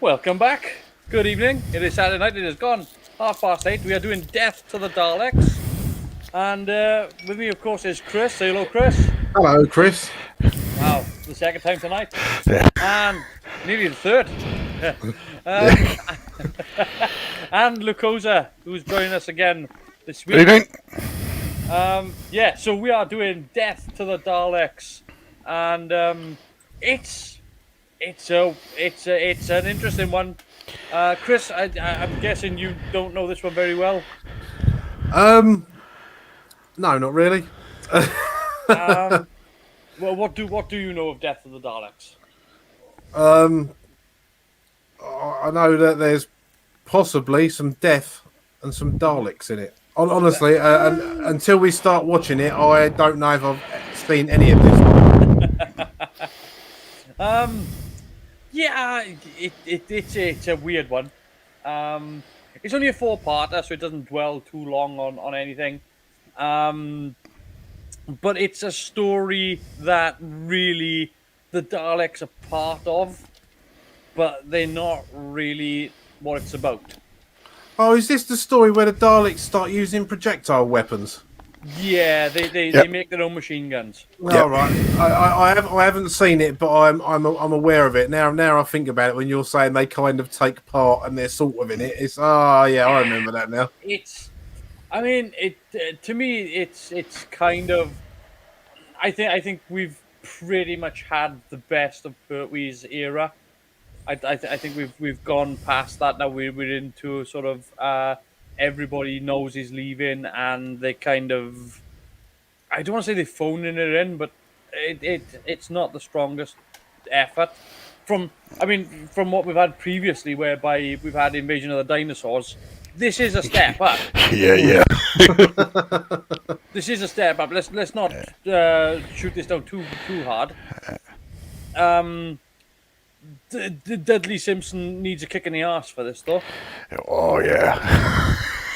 Welcome back. Good evening. It is Saturday night. It is gone 8:30. We are doing Death to the Daleks. And with me, of course, is Chris. Say hello, Chris. Hello, Chris. Wow, the second time tonight. Yeah. And nearly the third. Yeah. um, and Lucosa, who's joining us again this week. Evening. So we are doing Death to the Daleks. And it's an interesting one. Chris, I'm guessing you don't know this one very well. No, not really. Um, well, what do you know of Death of the Daleks? I know that there's possibly some death and some Daleks in it. Honestly, until we start watching it, I don't know if I've seen any of this. Yeah, it's a weird one. It's only a four-parter, so it doesn't dwell too long on anything. But it's a story that really the Daleks are part of, but they're not really what it's about. Oh, is this the story where the Daleks start using projectile weapons? Yeah, they Yep. make their own machine guns. All right. I haven't seen it, but I'm aware of it now. Now I think about it, when you're saying they kind of take part and they're sort of in it, it's yeah, I remember that now. To me, it's kind of. I think we've pretty much had the best of Pertwee's era. I think we've gone past that now. We're into a sort of everybody knows he's leaving, and they kind of. I don't want to say they're phoning it in, but it's not the strongest effort. From what we've had previously, whereby we've had Invasion of the Dinosaurs. This is a step up. Yeah. This is a step up. Let's not shoot this down too hard. Dudley Simpson needs a kick in the ass for this, though. Oh, yeah.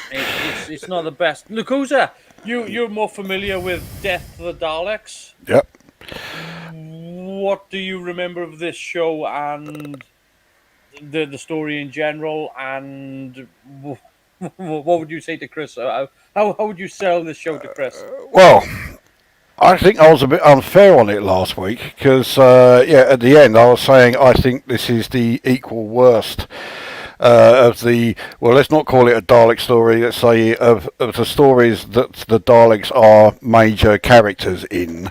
It's not the best. Lucosa, you're more familiar with Death of the Daleks. Yep. What do you remember of this show and the story in general? And what would you say to Chris? How would you sell this show to Chris? Well, I think I was a bit unfair on it last week because, at the end I was saying I think this is the equal worst of the, well, let's not call it a Dalek story, let's say of the stories that the Daleks are major characters in.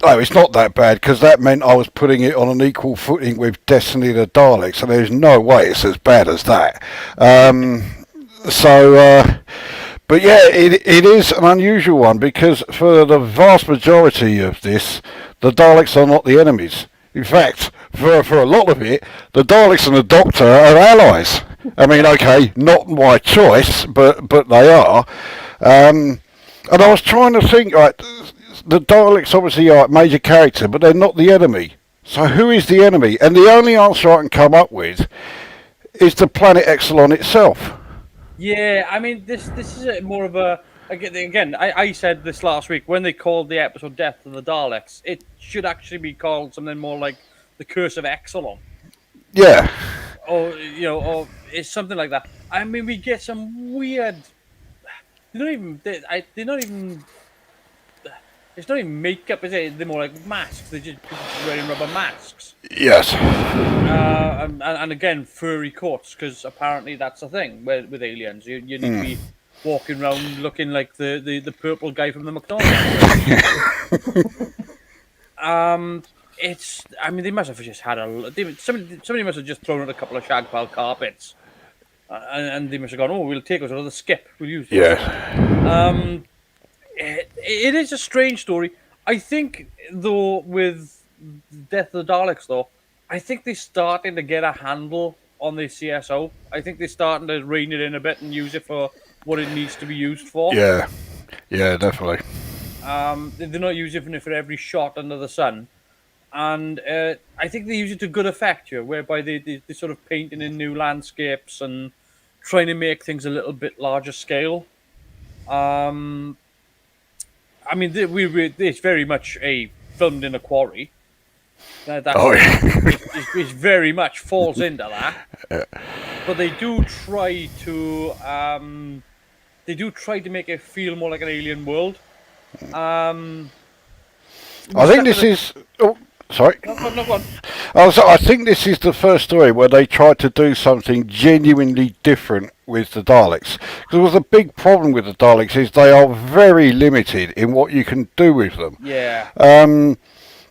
Oh, it's not that bad because that meant I was putting it on an equal footing with Destiny of the Daleks, and there's no way it's as bad as that. But yeah, it is an unusual one because for the vast majority of this, the Daleks are not the enemies. In fact, for a lot of it, the Daleks and the Doctor are allies. I mean, okay, not my choice, but they are. And I was trying to think, like, the Daleks obviously are a major character, but they're not the enemy. So who is the enemy? And the only answer I can come up with is the planet Exelon itself. Yeah, I mean, this is more of a. Again, I said this last week when they called the episode "Death of the Daleks." It should actually be called something more like "The Curse of Exelon," Yeah. or it's something like that. I mean, we get some weird. They're not even. It's not even makeup, is it? They're more like masks. They're just people just wearing rubber masks. Yes. And again, furry coats, because apparently that's a thing with aliens. You need to be walking around looking like the purple guy from the McDonald's. They must have just had somebody must have just thrown out a couple of shag pile carpets, and they must have gone, oh, we'll take us another skip. We'll use this. Yeah. It is a strange story. I think, though, with Death of the Daleks, though, I think they're starting to get a handle on the CSO. I think they're starting to rein it in a bit and use it for what it needs to be used for. Yeah. Yeah, definitely. They're not using it for every shot under the sun. And I think they use it to good effect here, whereby they're sort of painting in new landscapes and trying to make things a little bit larger scale. It's very much filmed in a quarry. Oh, yeah. It very much falls into that. But they do try to make it feel more like an alien world. We're I think stuck in this the is. Oh, sorry. no, go on. I think this is the first story where they tried to do something genuinely different with the Daleks. Because the big problem with the Daleks is they are very limited in what you can do with them. Yeah.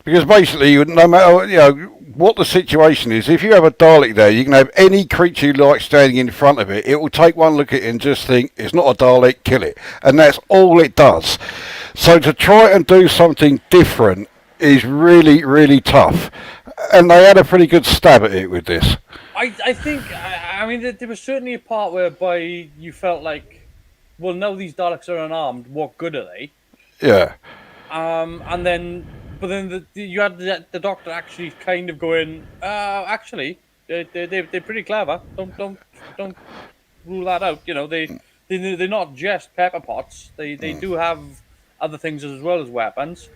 Because basically, no matter what the situation is, if you have a Dalek there, you can have any creature you like standing in front of it. It will take one look at it and just think it's not a Dalek, kill it, and that's all it does. So to try and do something different is really, really tough, and they had a pretty good stab at it with this. I think I mean there was certainly a part whereby you felt like, well, now these Daleks are unarmed. What good are they? Yeah. And then, but then you had the Doctor actually kind of going, actually, they're pretty clever. Don't rule that out. You know, they're not just pepper pots. They do have other things as well as weapons.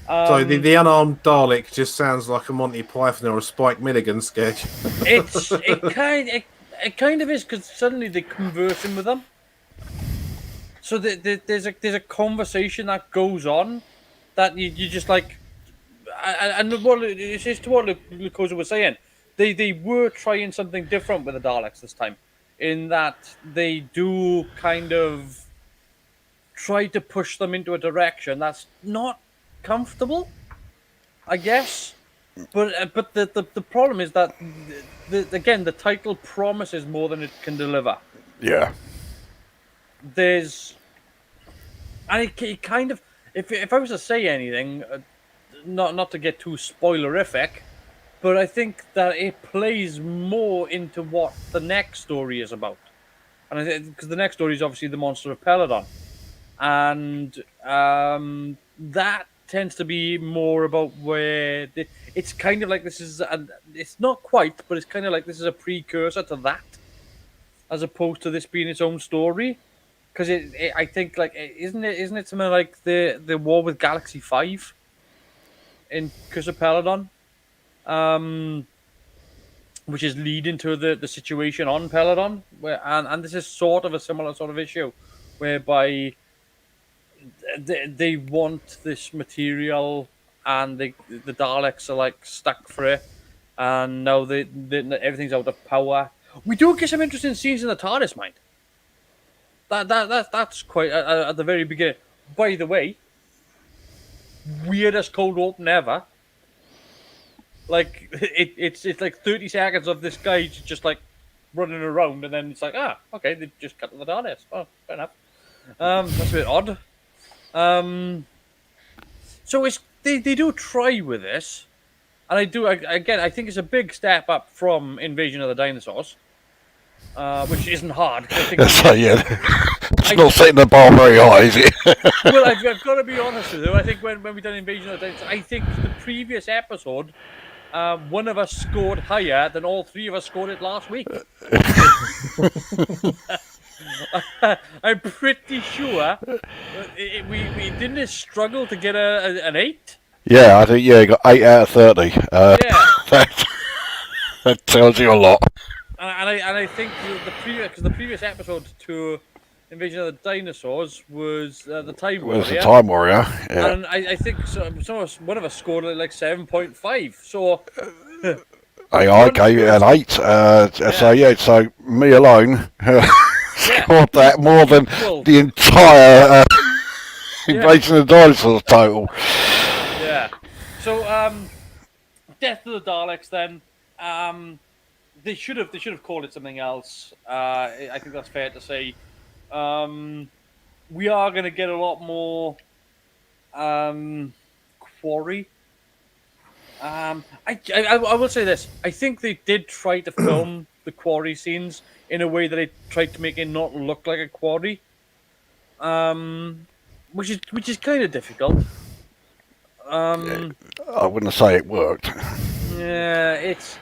So the unarmed Dalek just sounds like a Monty Python or a Spike Milligan sketch. It kind of is, because suddenly they're conversing with them. So there's a conversation that goes on that you just like, and what it's to what Lucosa was saying. They were trying something different with the Daleks this time, in that they do kind of try to push them into a direction that's not comfortable, I guess. But the problem is that again the title promises more than it can deliver. Yeah. And it kind of, if I was to say anything, not to get too spoilerific, but I think that it plays more into what the next story is about, and I think because the next story is obviously the Monster of Peladon, and that tends to be more about where it's kind of like this is, it's not quite, but it's kind of like this is a precursor to that, as opposed to this being its own story. Because I think like isn't it something like the war with Galaxy 5 in Curse of Peladon, which is leading to the situation on Peladon, where and this is sort of a similar sort of issue, whereby they want this material and the Daleks are like stuck for it, and now everything's out of power. We do get some interesting scenes in the TARDIS, mind. That's quite at the very beginning. By the way, weirdest cold open ever. Like it's like 30 seconds of this guy just like running around, and then it's like, okay, they just cut to the TARDIS. Oh, fair enough. That's a bit odd. So they do try with this, and I think it's a big step up from Invasion of the Dinosaurs, which isn't hard. I think So yeah, it's not setting the bar very high, is it? well, I've got to be honest with you. I think when we done Invasion of the Dinosaurs, I think the previous episode, one of us scored higher than all three of us scored it last week. I'm pretty sure we didn't struggle to get an 8. Yeah, I think you got 8 out of 30. Yeah, that tells you a lot. and I think the previous episode to Invasion of the Dinosaurs was the Time Warrior. Was the Time Warrior? Yeah. And I think one of us scored like 7.5. So I gave it an 8. So me alone scored that more than the entire Invasion of the Dinosaurs total. Yeah. So Death of the Daleks. Then they should have called it something else. I think that's fair to say. We are going to get a lot more Quarry. I will say this. I think they did try to film the Quarry scenes in a way that they tried to make it not look like a quarry, which is kind of difficult. I wouldn't say it worked. Yeah, it's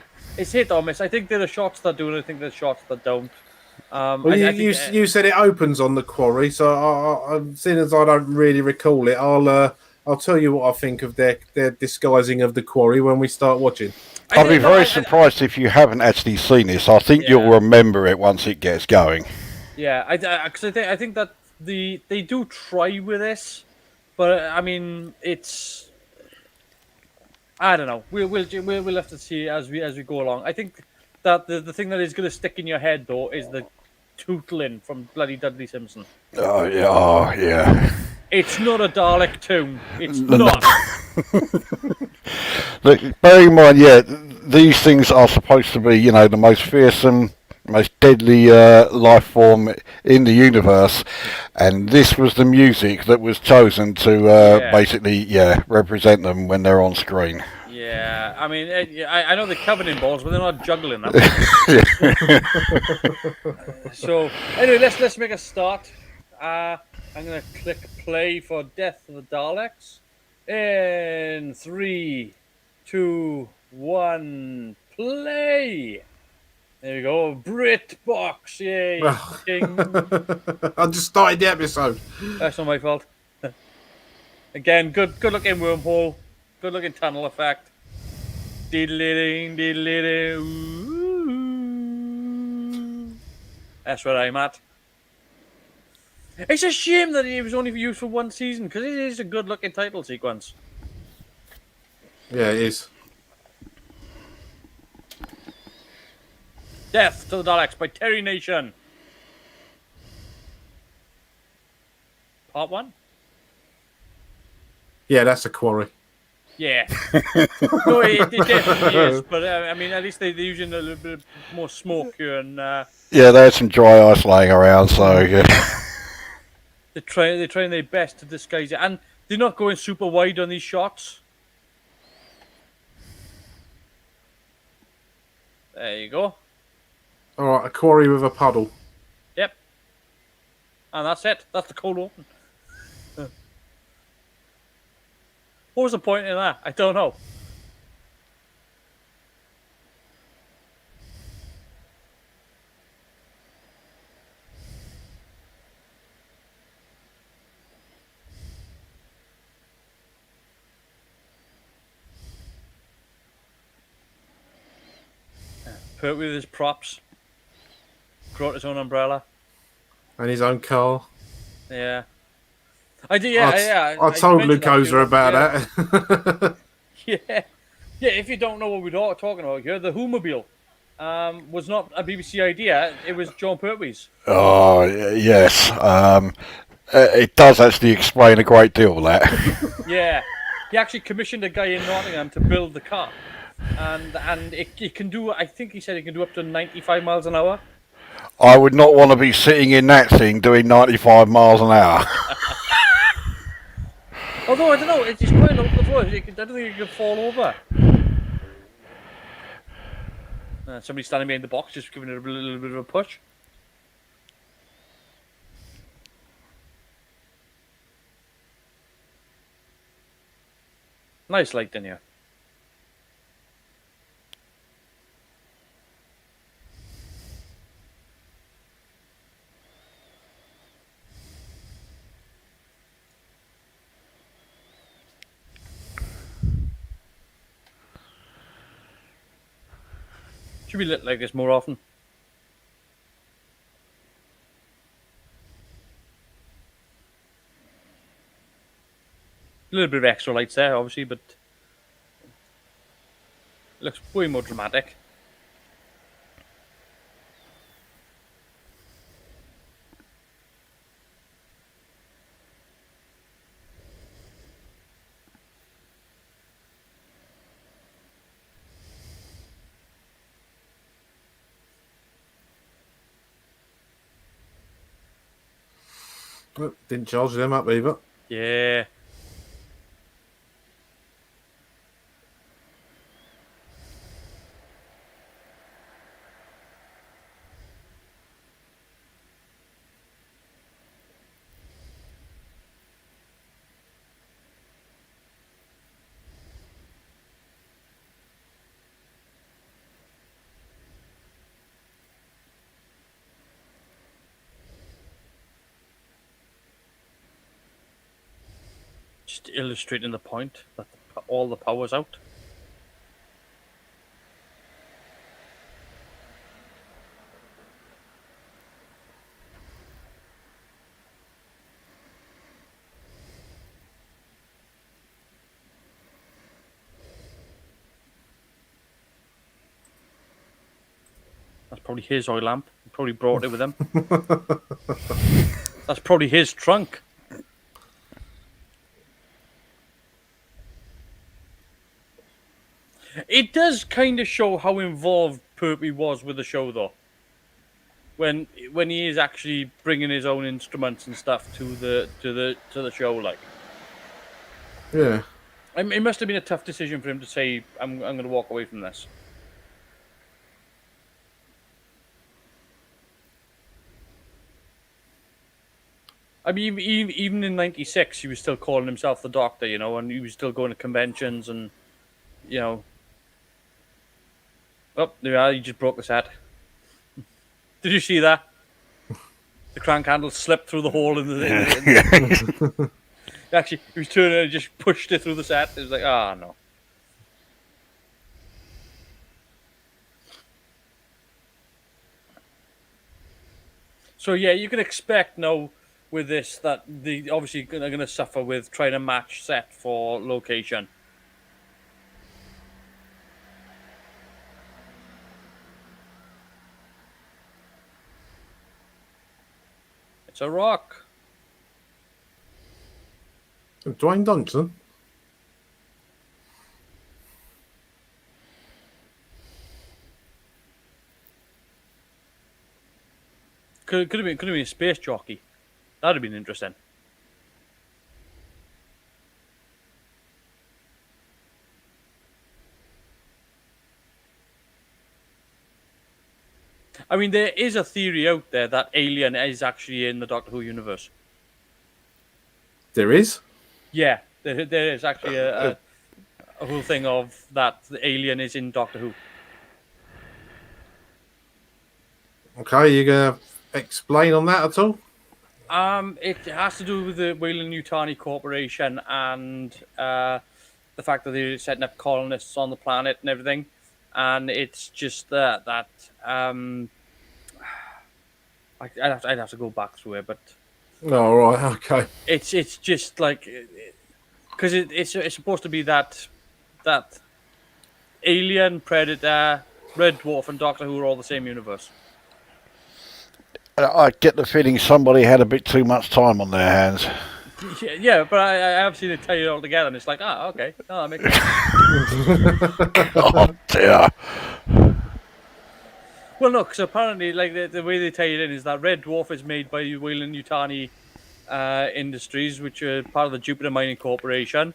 hit or miss. I think there are shots that do, and I think there are shots that don't. Well, you said it opens on the quarry, so seeing as I don't really recall it, I'll I'll tell you what I think of their disguising of the quarry when we start watching. I'd be very surprised if you haven't actually seen this. I think you'll remember it once it gets going. Yeah, because I think that they do try with this, but I mean it's I don't know. We'll have to see as we go along. I think that the thing that is going to stick in your head though is the tootling from bloody Dudley Simpson. Oh yeah. It's not a Dalek tune. It's No. not. Look, bear in mind, these things are supposed to be, the most fearsome, most deadly life form in the universe, and this was the music that was chosen to basically, represent them when they're on screen. Yeah, I mean, I know they're covered in balls, but they're not juggling them. So anyway, let's make a start. I'm gonna click play for Death of the Daleks. In 3, 2, 1, play. There we go. BritBox, yay! I just started the episode. That's not my fault. Again, good looking wormhole, good looking tunnel effect. Diddly-ding, diddly-ding, ooh. That's where I'm at. It's a shame that it was only used for one season because it is a good looking title sequence. Yeah, it is. Death to the Daleks by Terry Nation. Part 1? Yeah, that's a quarry. Yeah. No, it definitely is. But I mean, at least they're using a little bit more smoke here. And yeah, there's some dry ice laying around, so yeah. They're trying their best to disguise it. And they're not going super wide on these shots. There you go. All right, a quarry with a puddle. Yep. And that's it. That's the cold open. What was the point in that? I don't know. Put with his props. Brought his own umbrella. And his own car. Yeah. I did, yeah. I told Luke Ozer about that. Yeah. Yeah, if you don't know what we're talking about here, the Whomobile was not a BBC idea. It was John Pertwee's. Oh, yes. It does actually explain a great deal, that. Yeah. He actually commissioned a guy in Nottingham to build the car. And it can do, I think he said it can do up to 95 miles an hour. I would not want to be sitting in that thing doing 95 miles an hour. Although, I don't know, it's quite low the floor. I don't think it could fall over. Somebody standing behind the box, just giving it a little bit of a push. Nice light in here. Should be lit like this more often. A little bit of extra lights there, obviously, but it looks way more dramatic. Didn't charge them up either. Yeah. just illustrating the point that all the power's out. That's probably his oil lamp. He probably brought it with him. That's probably his trunk. It does kind of show how involved Pertwee was with the show, though. When he is actually bringing his own instruments and stuff to the show, like. Yeah. It must have been a tough decision for him to say, "I'm going to walk away from this." I mean, even in '96, he was still calling himself the Doctor, you know, and he was still going to conventions and, you know. Oh, there you are. He just broke the set. Did you see that? The crank handle slipped through the hole in the. Actually, he was turning and just pushed it through the set. It was like, ah, no. So yeah, you can expect now with this that the obviously they're going to suffer with trying to match set for location. It's a rock. Dwayne Johnson. Could have been a space jockey. That'd have been interesting. I mean, there is a theory out there that Alien is actually in the Doctor Who universe. There is. Yeah, there is actually a whole thing of that the Alien is in Doctor Who. Okay, you gonna explain on that at all? It has to do with the Weyland-Yutani Corporation and the fact that they're setting up colonists on the planet and everything. And it's just that I'd have to go back through it, but Oh, right, okay. it's just like because it's supposed to be that Alien, Predator, Red Dwarf, and Doctor Who are all the same universe. I get the feeling somebody had a bit too much time on their hands. Yeah, but I have seen it tie it all together, and it's like, okay, that makes sense. Oh dear. Well, no, because apparently, like the way they tie it in is that Red Dwarf is made by Weyland-Yutani Industries, which are part of the Jupiter Mining Corporation.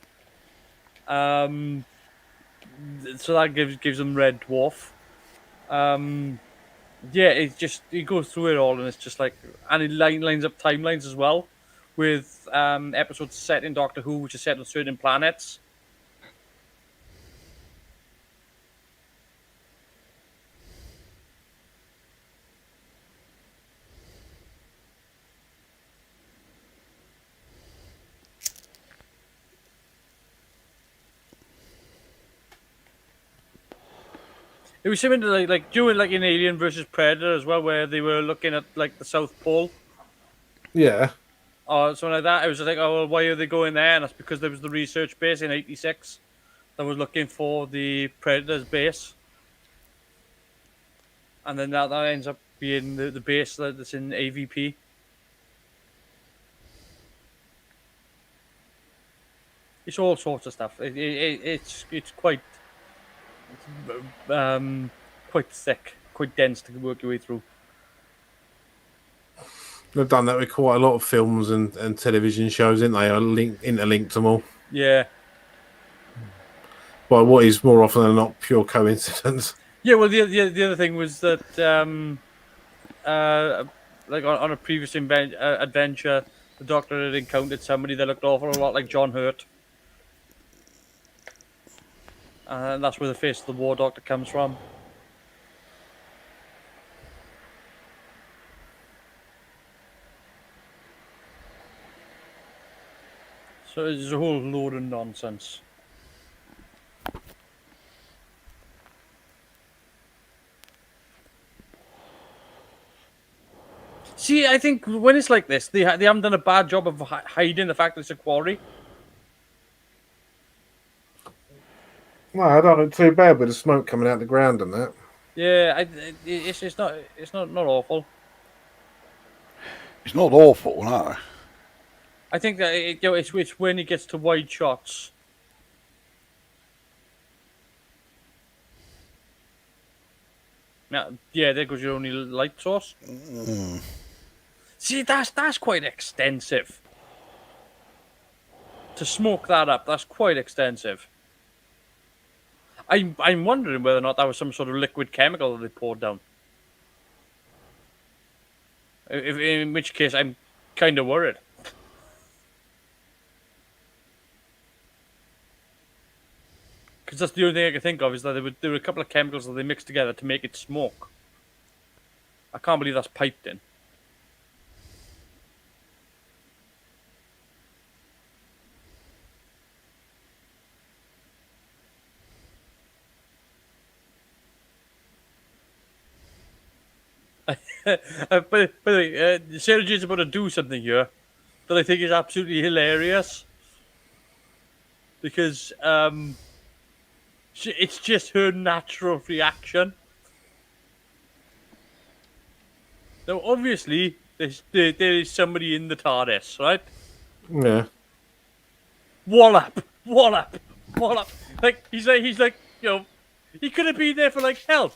So that gives them Red Dwarf. Yeah, it goes through it all, and it's just like, and it lines up timelines as well, with episodes set in Doctor Who, which is set on certain planets. It was similar to like doing like in Alien versus Predator as well, where they were looking at like the South Pole Yeah. or something like that. It was just like, oh, well, why are they going there? And that's because there was the research base in '86 that was looking for the Predator's base, and then that ends up being the base that's in AVP. It's all sorts of stuff. It's quite quite thick, quite dense to work your way through. They've done that with quite a lot of films and television shows, ain't they? Are interlinked them all. Yeah. By what is more often than not pure coincidence. Yeah, well, the other thing was that, like on a previous adventure, the Doctor had encountered somebody that looked awful a lot like John Hurt, and that's where the Face of the War Doctor comes from. So it's a whole load of nonsense. See, I think when it's like this, they haven't done a bad job of hiding the fact that it's a quarry. No, I don't look too bad with the smoke coming out the ground and that. Yeah, it's not awful. It's not awful, no. I think that it's when it gets to wide shots. Yeah, there goes your only light source. See, that's quite extensive. To smoke that up, that's quite extensive. I'm wondering whether or not that was some sort of liquid chemical that they poured down. In which case, I'm kind of worried. Because that's the only thing I can think of is that there were a couple of chemicals that they mixed together to make it smoke. I can't believe that's piped in. By the way, Sarah Jane's about to do something here that I think is absolutely hilarious. Because it's just her natural reaction. Now, obviously, there is somebody in the TARDIS, right? Yeah. Wallop, wallop, wallop. Like he's like, he could have been there for like help.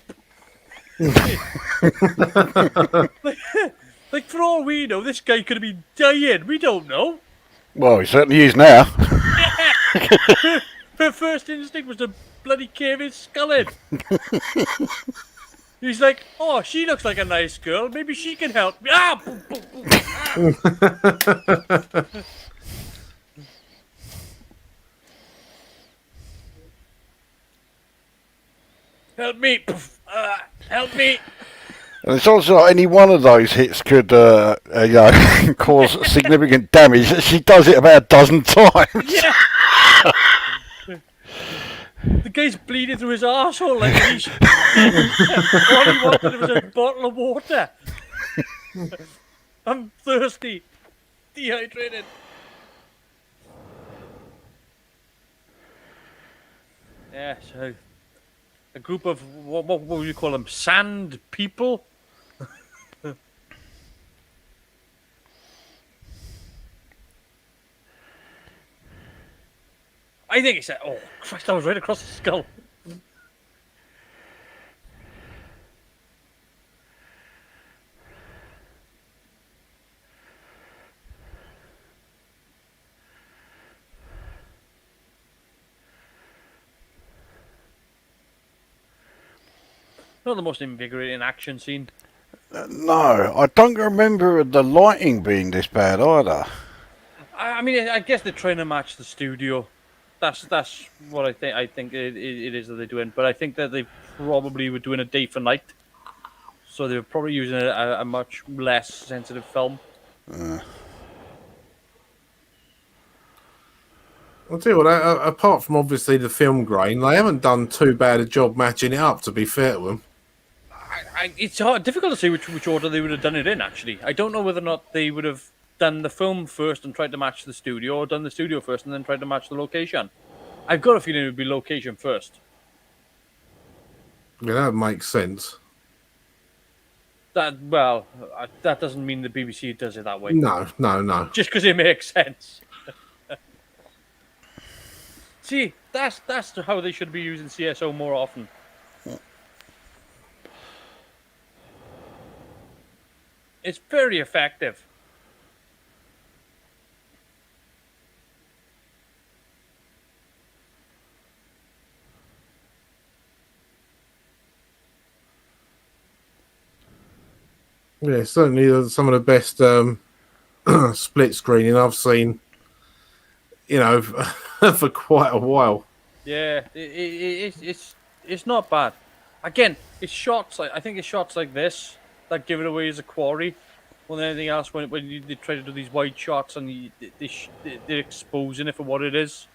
like for all we know, this guy could have been dying. We don't know. Well, he certainly is now. Her first instinct was to bloody cave his skull in. He's like, oh, she looks like a nice girl. Maybe she can help me. Ah! Boom, boom, boom, ah! Help me! Help me! And it's also like any one of those hits could, cause significant damage. She does it about a dozen times. Yeah! The guy's bleeding through his arsehole like he's... all he wanted was a bottle of water. I'm thirsty. Dehydrated. Yeah, so... a group of, what would you call them? Sand people? I think he said, oh, Christ, that was right across the skull. Not the most invigorating action scene. No, I don't remember the lighting being this bad either. I mean, I guess they're trying to match the studio. That's what I think. I think it is that they're doing. But I think that they probably were doing a day for night, so they were probably using a much less sensitive film. I'll tell you what, apart from obviously the film grain, they haven't done too bad a job matching it up, to be fair to them. It's difficult to say which order they would have done it in, actually. I don't know whether or not they would have done the film first and tried to match the studio, or done the studio first and then tried to match the location. I've got a feeling it would be location first. Yeah, that makes sense. That doesn't mean the BBC does it that way. No, no, no. Just because it makes sense. See, that's how they should be using CSO more often. It's very effective. Yeah, certainly some of the best split screening I've seen, for quite a while. Yeah, it's not bad. Again, it's shots. I think it's shots like this that give it away as a quarry. more than anything else when they try to do these wide shots and they're exposing it for what it is.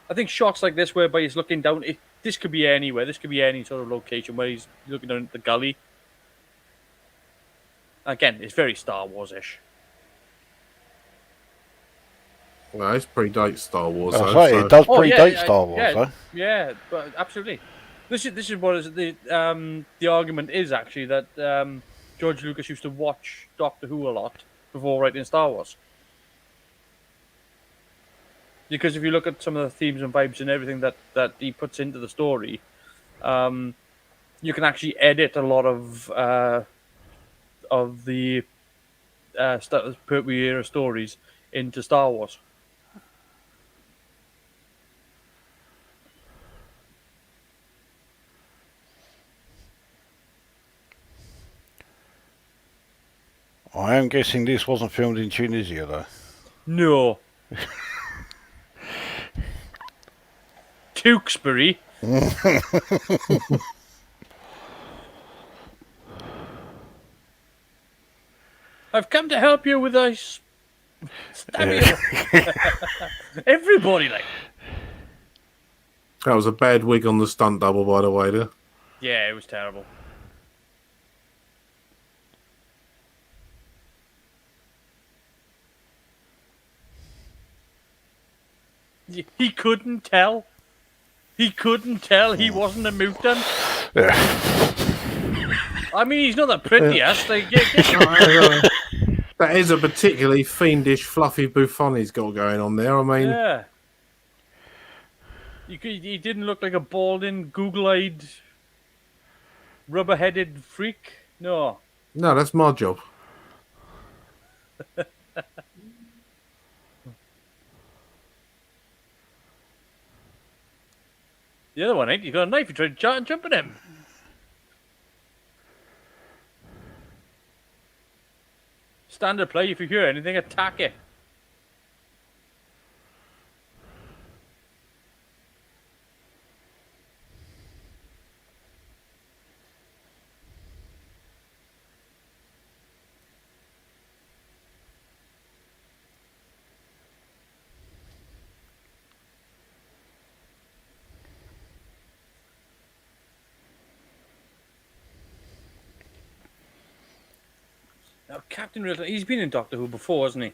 I think shots like this, whereby he's looking down, this could be anywhere. This could be any sort of location where he's looking down at the gully. Again, it's very Star Wars-ish. Well, it's predates Star Wars, I though. say, So. it does predate Star Wars, yeah, though. yeah, but absolutely. This is what is the argument is actually that George Lucas used to watch Doctor Who a lot before writing Star Wars. Because if you look at some of the themes and vibes and everything that he puts into the story, you can actually edit a lot of the Pertwee era stories into Star Wars. I am guessing this wasn't filmed in Tunisia, though. No. Tewkesbury. I've come to help you with a stab Everybody like. That was a bad wig on the stunt double, by the way, there. Yeah, it was terrible. He couldn't tell. He couldn't tell he wasn't a mutant. Yeah. I mean, he's not the prettiest. That is a particularly fiendish, fluffy bouffon he's got going on there. I mean, yeah. He didn't look like a balding, google-eyed, rubber-headed freak. No. no, that's my job. The other one ain't. You got a knife. You tried to jump at him. Standard play. If you hear anything, attack it. Now, Captain Riddler, he's been in Doctor Who before, hasn't he?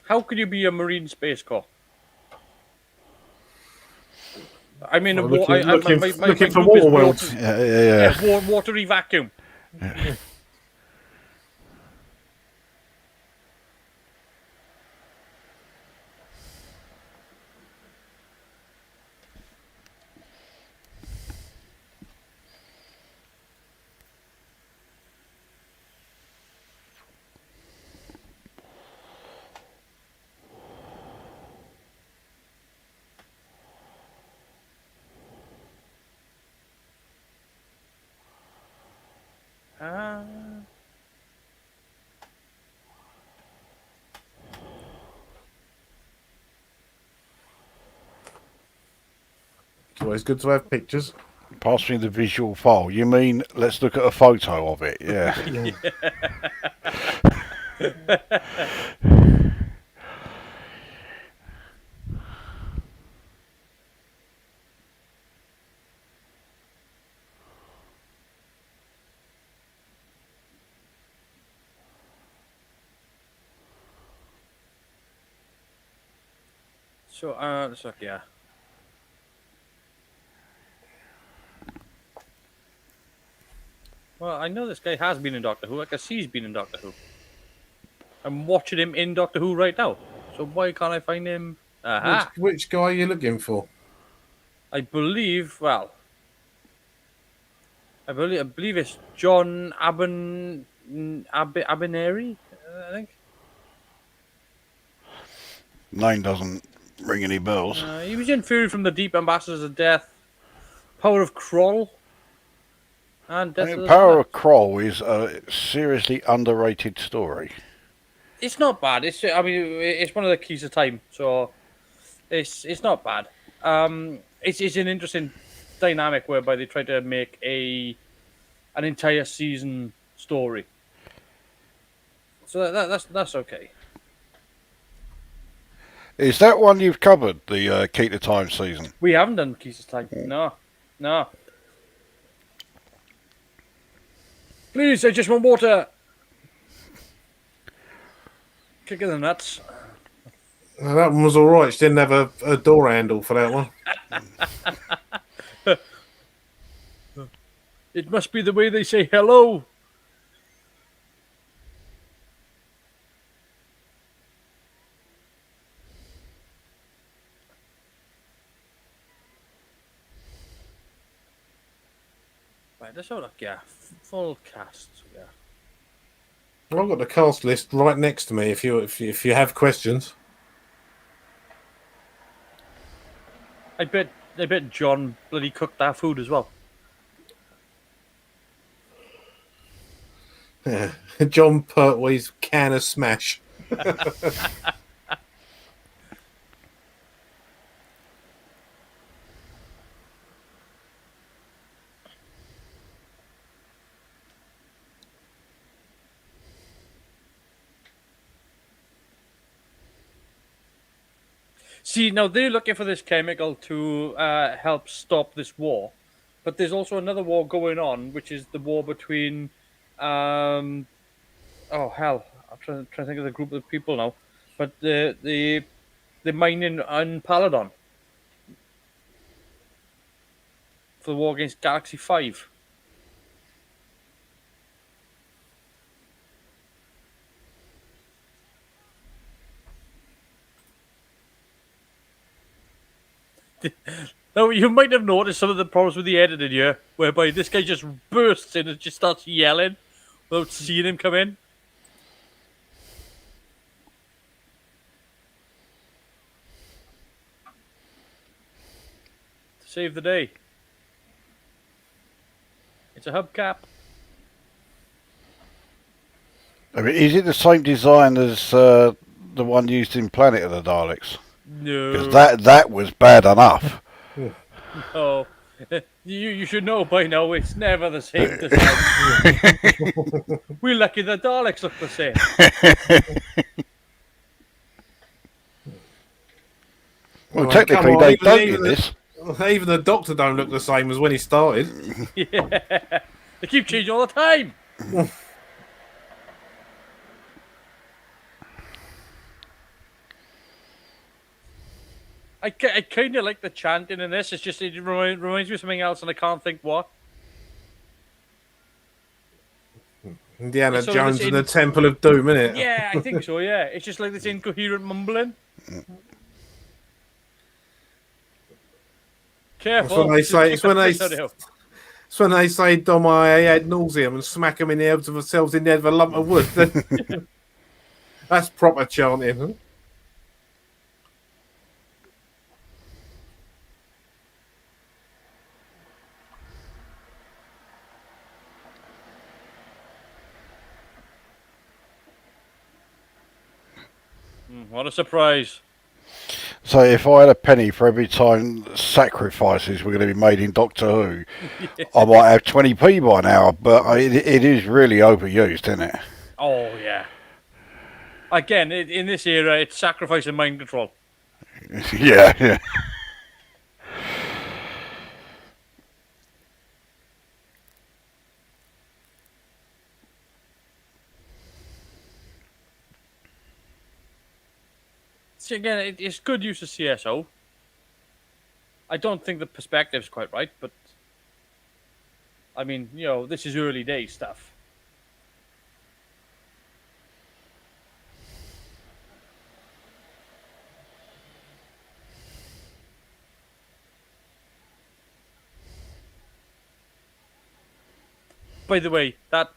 How could you be a Marine Space Corps? I mean, Well, looking for water worlds. Yeah. Watery vacuum. It's always good to have pictures. Pass me the visual file. You mean let's look at a photo of it? Yeah. So, let's look, yeah. Well, I know this guy has been in Doctor Who. I can see he's been in Doctor Who. I'm watching him in Doctor Who right now. So why can't I find him? Aha! Which guy are you looking for? I believe. Well, I believe it's John Abineri. I think. Name doesn't ring any bells. He was in Fury from the Deep, Ambassadors of Death, Power of Kroll, and Death of the Power Daleks. of Kroll is a seriously underrated story. It's not bad. It's one of the keys of time, so it's not bad. It's an interesting dynamic whereby they try to make an entire season story. So that's okay. Is that one you've covered, the Keep the Time season? We haven't done keys of time. No. Please, I just want water. Kick in the nuts. Well, that one was all right. She didn't have a door handle for that one. It must be the way they say hello. Right, let's have a look. Yeah, full cast. Yeah. Well, I've got the cast list right next to me. If you have questions, I bet John bloody cooked that food as well. John Pertwee's can of smash. See, now they're looking for this chemical to help stop this war, but there's also another war going on, which is the war between, oh hell, I'm trying to think of the group of people now, but the mining on Paladon for the war against Galaxy 5. Now, you might have noticed some of the problems with the editing here, whereby this guy just bursts in and just starts yelling without seeing him come in. To save the day. It's a hubcap. I mean, is it the same design as the one used in Planet of the Daleks? No. Because that was bad enough. Oh, you should know by now it's never the same design. We're lucky the Daleks look the same. Well, Well, technically come on, they even- don't even in the- this. Even the Doctor don't look the same as when he started. Yeah, they keep changing all the time. I kind of like the chanting in this. It's just it reminds me of something else, and I can't think what. Indiana It's sort of Jones this and the Temple of Doom, innit? Yeah, I think so. Yeah, it's just like this incoherent mumbling. Careful. when they say- just it's when took the they piss out of you. It's when they say Dom I had nauseum and smack them in the heads of themselves in the head of a lump of wood. That's proper chanting. Huh? What a surprise. So if I had a penny for every time sacrifices were going to be made in Doctor Who, I might have 20p by now, but it is really overused, isn't it? Oh, yeah. Again, in this era, it's sacrifice and mind control. Yeah. See, again, it's good use of CSO. I don't think the perspective's quite right, but I mean, this is early day stuff. By the way, that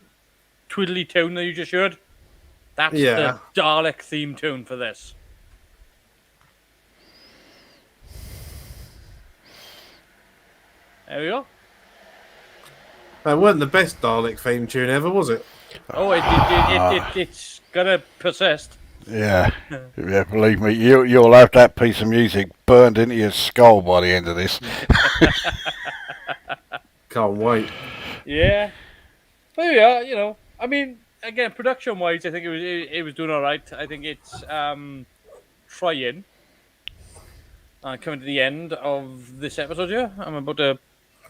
twiddly tune that you just heard, that's Yeah. the Dalek theme tune for this. There we go. That weren't the best Dalek theme tune ever, was it? Oh, it's gonna persist. Yeah, yeah. Believe me, you'll have that piece of music burned into your skull by the end of this. Can't wait. Yeah. But yeah, you know, I mean, again, production-wise, I think it was doing all right. I think it's trying. Coming to the end of this episode here, I'm about to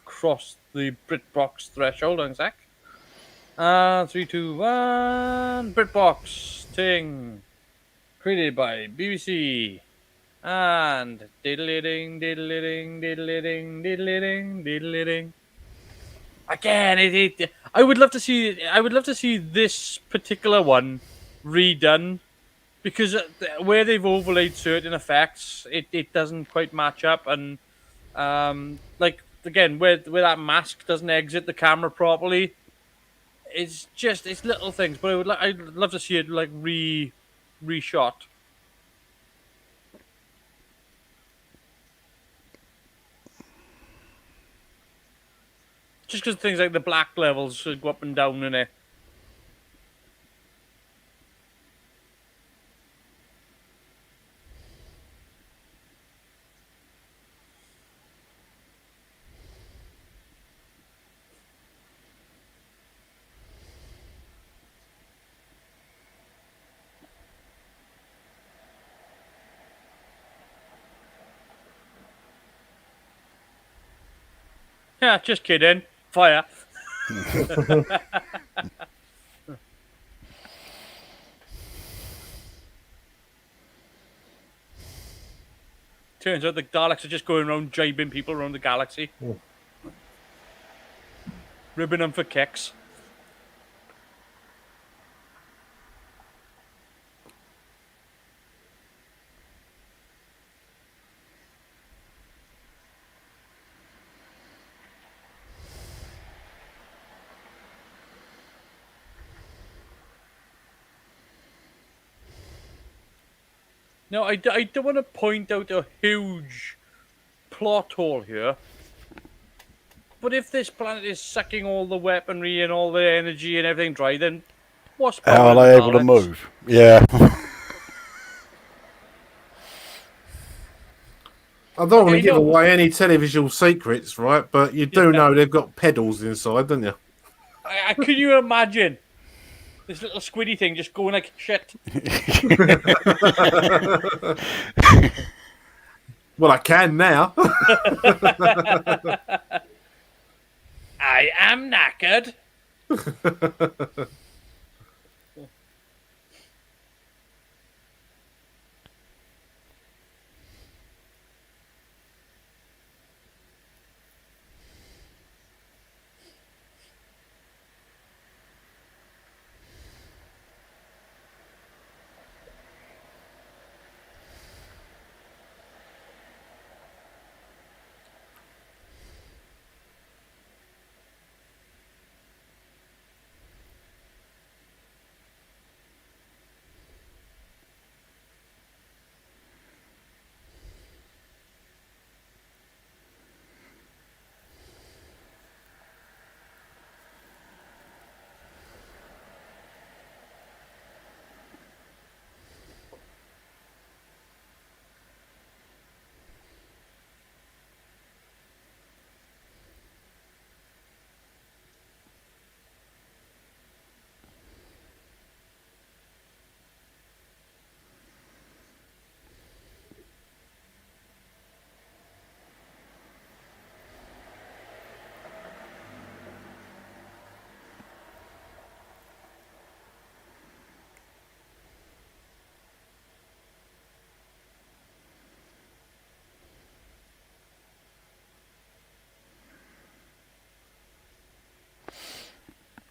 cross the BritBox threshold on Zach. 3, 2, 1. BritBox ting. Created by BBC. And diddly-ding, diddly-ding, diddly-ding, diddly-ding, diddly-ding. Again, I would love to see. I would love to see this particular one redone because where they've overlaid certain effects, it doesn't quite match up, and like again, where that mask doesn't exit the camera properly, it's little things. But I'd love to see it like reshot. Just because things like the black levels should go up and down in it. Yeah, just kidding. Fire. Turns out the Daleks are just going around jibing people around the galaxy. Ribbing them for kicks. Now, I don't want to point out a huge plot hole here. But if this planet is sucking all the weaponry and all the energy and everything dry, then what's How are powering they the able to Daleks? move? Yeah. I don't want Okay, to give no. away any televisual secrets, right? But you do know they've got pedals inside, don't you? Can you imagine this little squiddy thing just going like shit? Well, I can now. I am knackered.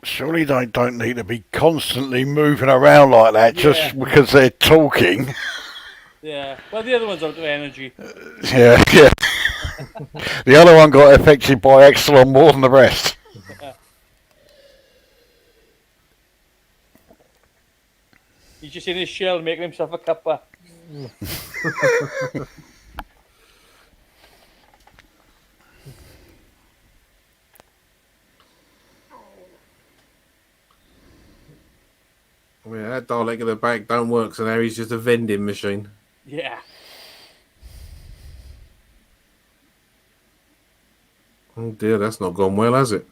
Surely they don't need to be constantly moving around like that just because they're talking. Yeah. Well, the other one's out of energy. Yeah, yeah. The other one got affected by Exelon more than the rest. He's just in his shell making himself a cuppa. Dalek at the back don't work, so now he's just a vending machine. Yeah. Oh dear, that's not gone well, has it?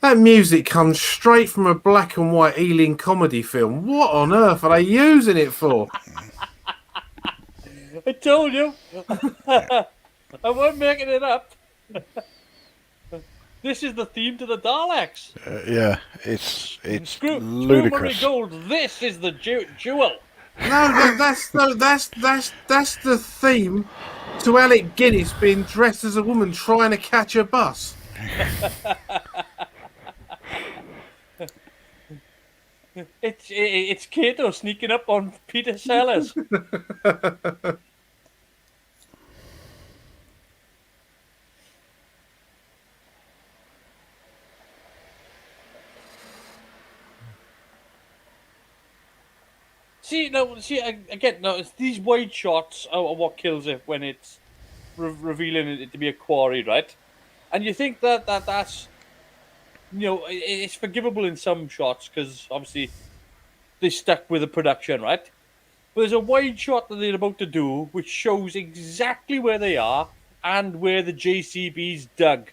That music comes straight from a black and white Ealing comedy film. What on earth are they using it for? I told you. I wasn't making it up. This is the theme to the Daleks. Yeah, it's Screw Murray ludicrous. Gold. This is the jewel. No, that's the theme to Alec Guinness being dressed as a woman trying to catch a bus. It's Kato sneaking up on Peter Sellers. Again. No, it's these wide shots are what kills it when it's revealing it to be a quarry, right? And you think that's it's forgivable in some shots because obviously they stuck with the production, right? But there's a wide shot that they're about to do which shows exactly where they are and where the JCB's dug.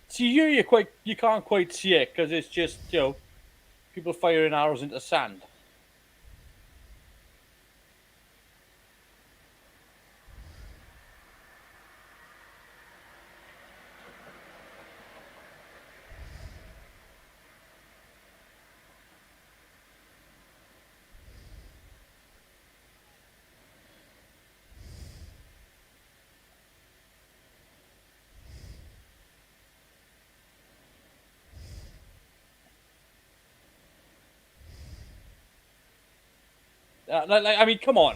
See, here you can't quite see it because it's just people firing arrows into sand. I mean, come on.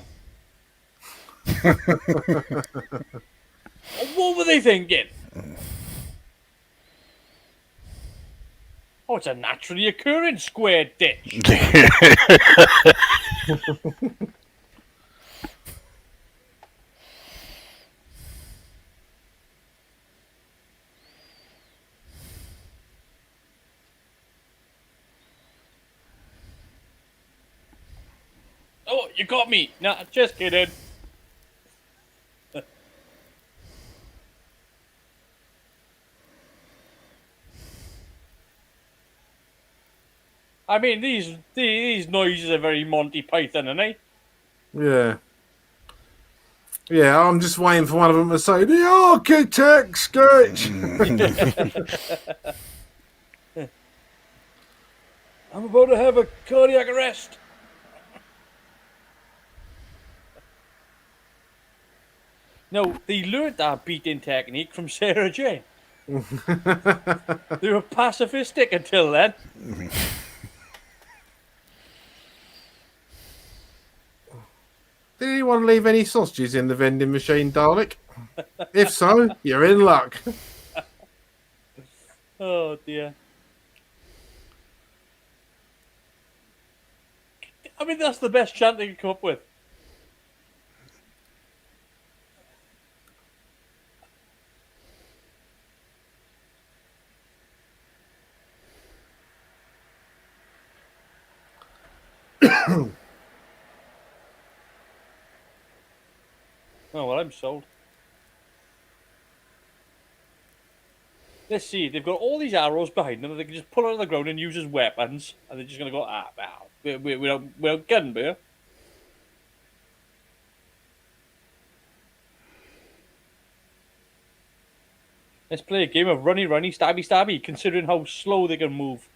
What were they thinking? Oh, it's a naturally occurring square ditch. Oh, you got me. Nah, just kidding. I mean, these noises are very Monty Python, aren't they? Yeah. Yeah, I'm just waiting for one of them to say, the architect sketch! I'm about to have a cardiac arrest. No, they learned that beating technique from Sarah Jane. They were pacifistic until then. Did anyone leave any sausages in the vending machine, Dalek? If so, you're in luck. Oh dear. I mean, that's the best chant they could come up with. Oh, well, I'm sold. Let's see, they've got all these arrows behind them that they can just pull out of the ground and use as weapons, and they're just going to go, wow, we're gun, bear. Let's play a game of runny, stabby, stabby, considering how slow they can move.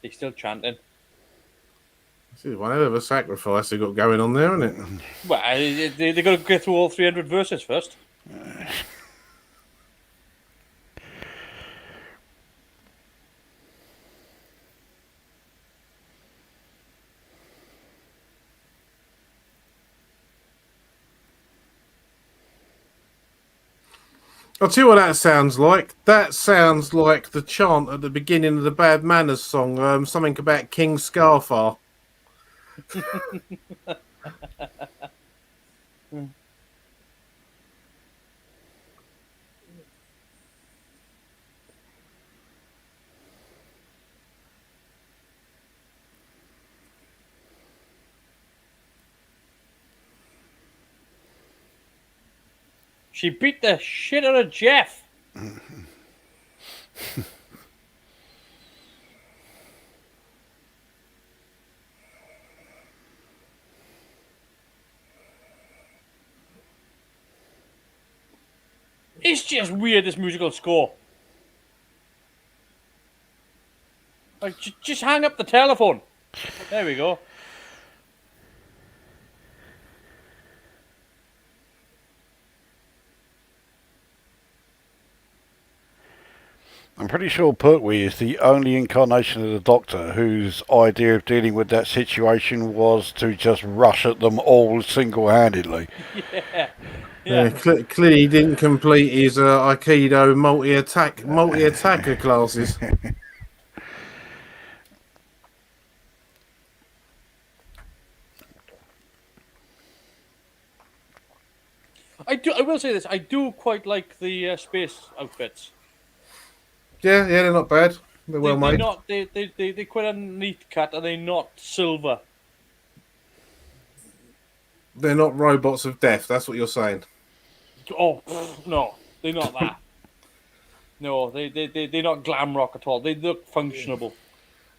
They're still chanting. This is one hell of a sacrifice they got going on there, isn't it? Well, they got to get through all 300 verses first. I'll tell you what that sounds like. That sounds like the chant at the beginning of the Bad Manners song, something about King Scarfar. She beat the shit out of Jeff. It's just weird, this musical score. Like, just hang up the telephone. There we go. I'm pretty sure Pertwee is the only incarnation of the Doctor whose idea of dealing with that situation was to just rush at them all single-handedly. Yeah. Clearly, he didn't complete his Aikido multi-attacker classes. I will say this. I do quite like the space outfits. Yeah, they're not bad. They're well They're made. not. They quite a neat cut, and they're not silver. They're not robots of death. That's what you're saying. Oh no, they're not that. No, they're not glam rock at all. They look functionable.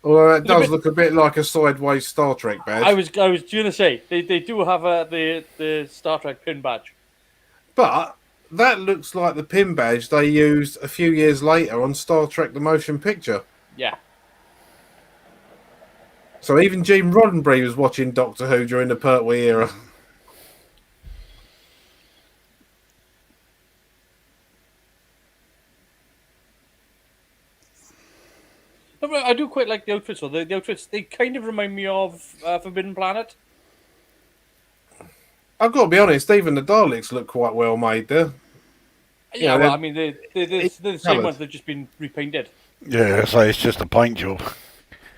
Well, it does look a bit like a sideways Star Trek badge. I was gonna say they do have the Star Trek pin badge. But that looks like the pin badge they used a few years later on Star Trek: The Motion Picture. Yeah. So even Gene Roddenberry was watching Doctor Who during the Pertwee era. No, I do quite like the outfits though. The outfits, they kind of remind me of Forbidden Planet. I've got to be honest, even the Daleks look quite well made there. Yeah, Yeah, well, I mean, they're the same coloured. ones. They've just been repainted. Yeah, so it's just a paint job.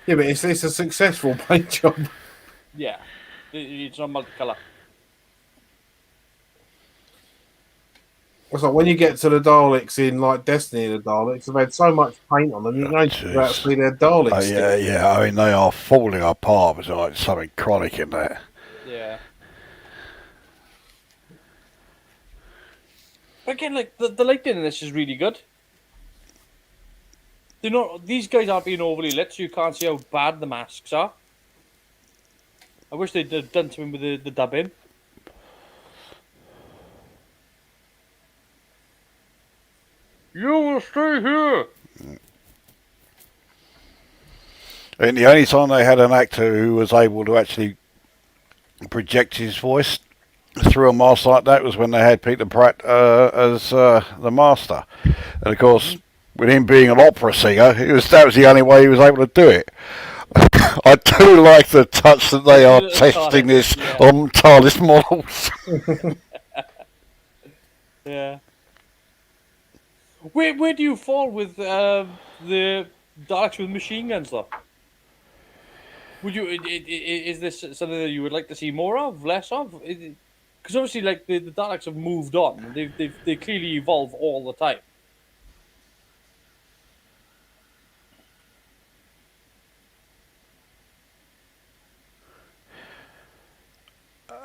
Yeah, but it's a successful paint job. Yeah, it's not multicolour. It's like when you get to the Daleks in like Destiny of the Daleks, they've had so much paint on them, you can only jeez. see their Daleks. Yeah. I mean, they are falling apart. There's like something chronic in there. Yeah. But again, like the lighting in this is really good. They're not; these guys aren't being overly lit, so you can't see how bad the masks are. I wish they'd done something with the dubbing. You will stay here. And the only time they had an actor who was able to actually project his voice through a mask like that was when they had Peter Pratt as the Master. And of course, with him being an opera singer, that was the only way he was able to do it. I do like the touch that they are testing this on TARDIS models. Yeah. Where do you fall with the Daleks with machine guns, though? Would you? Is this something that you would like to see more of, less of? Because obviously, like the Daleks have moved on. They clearly evolve all the time.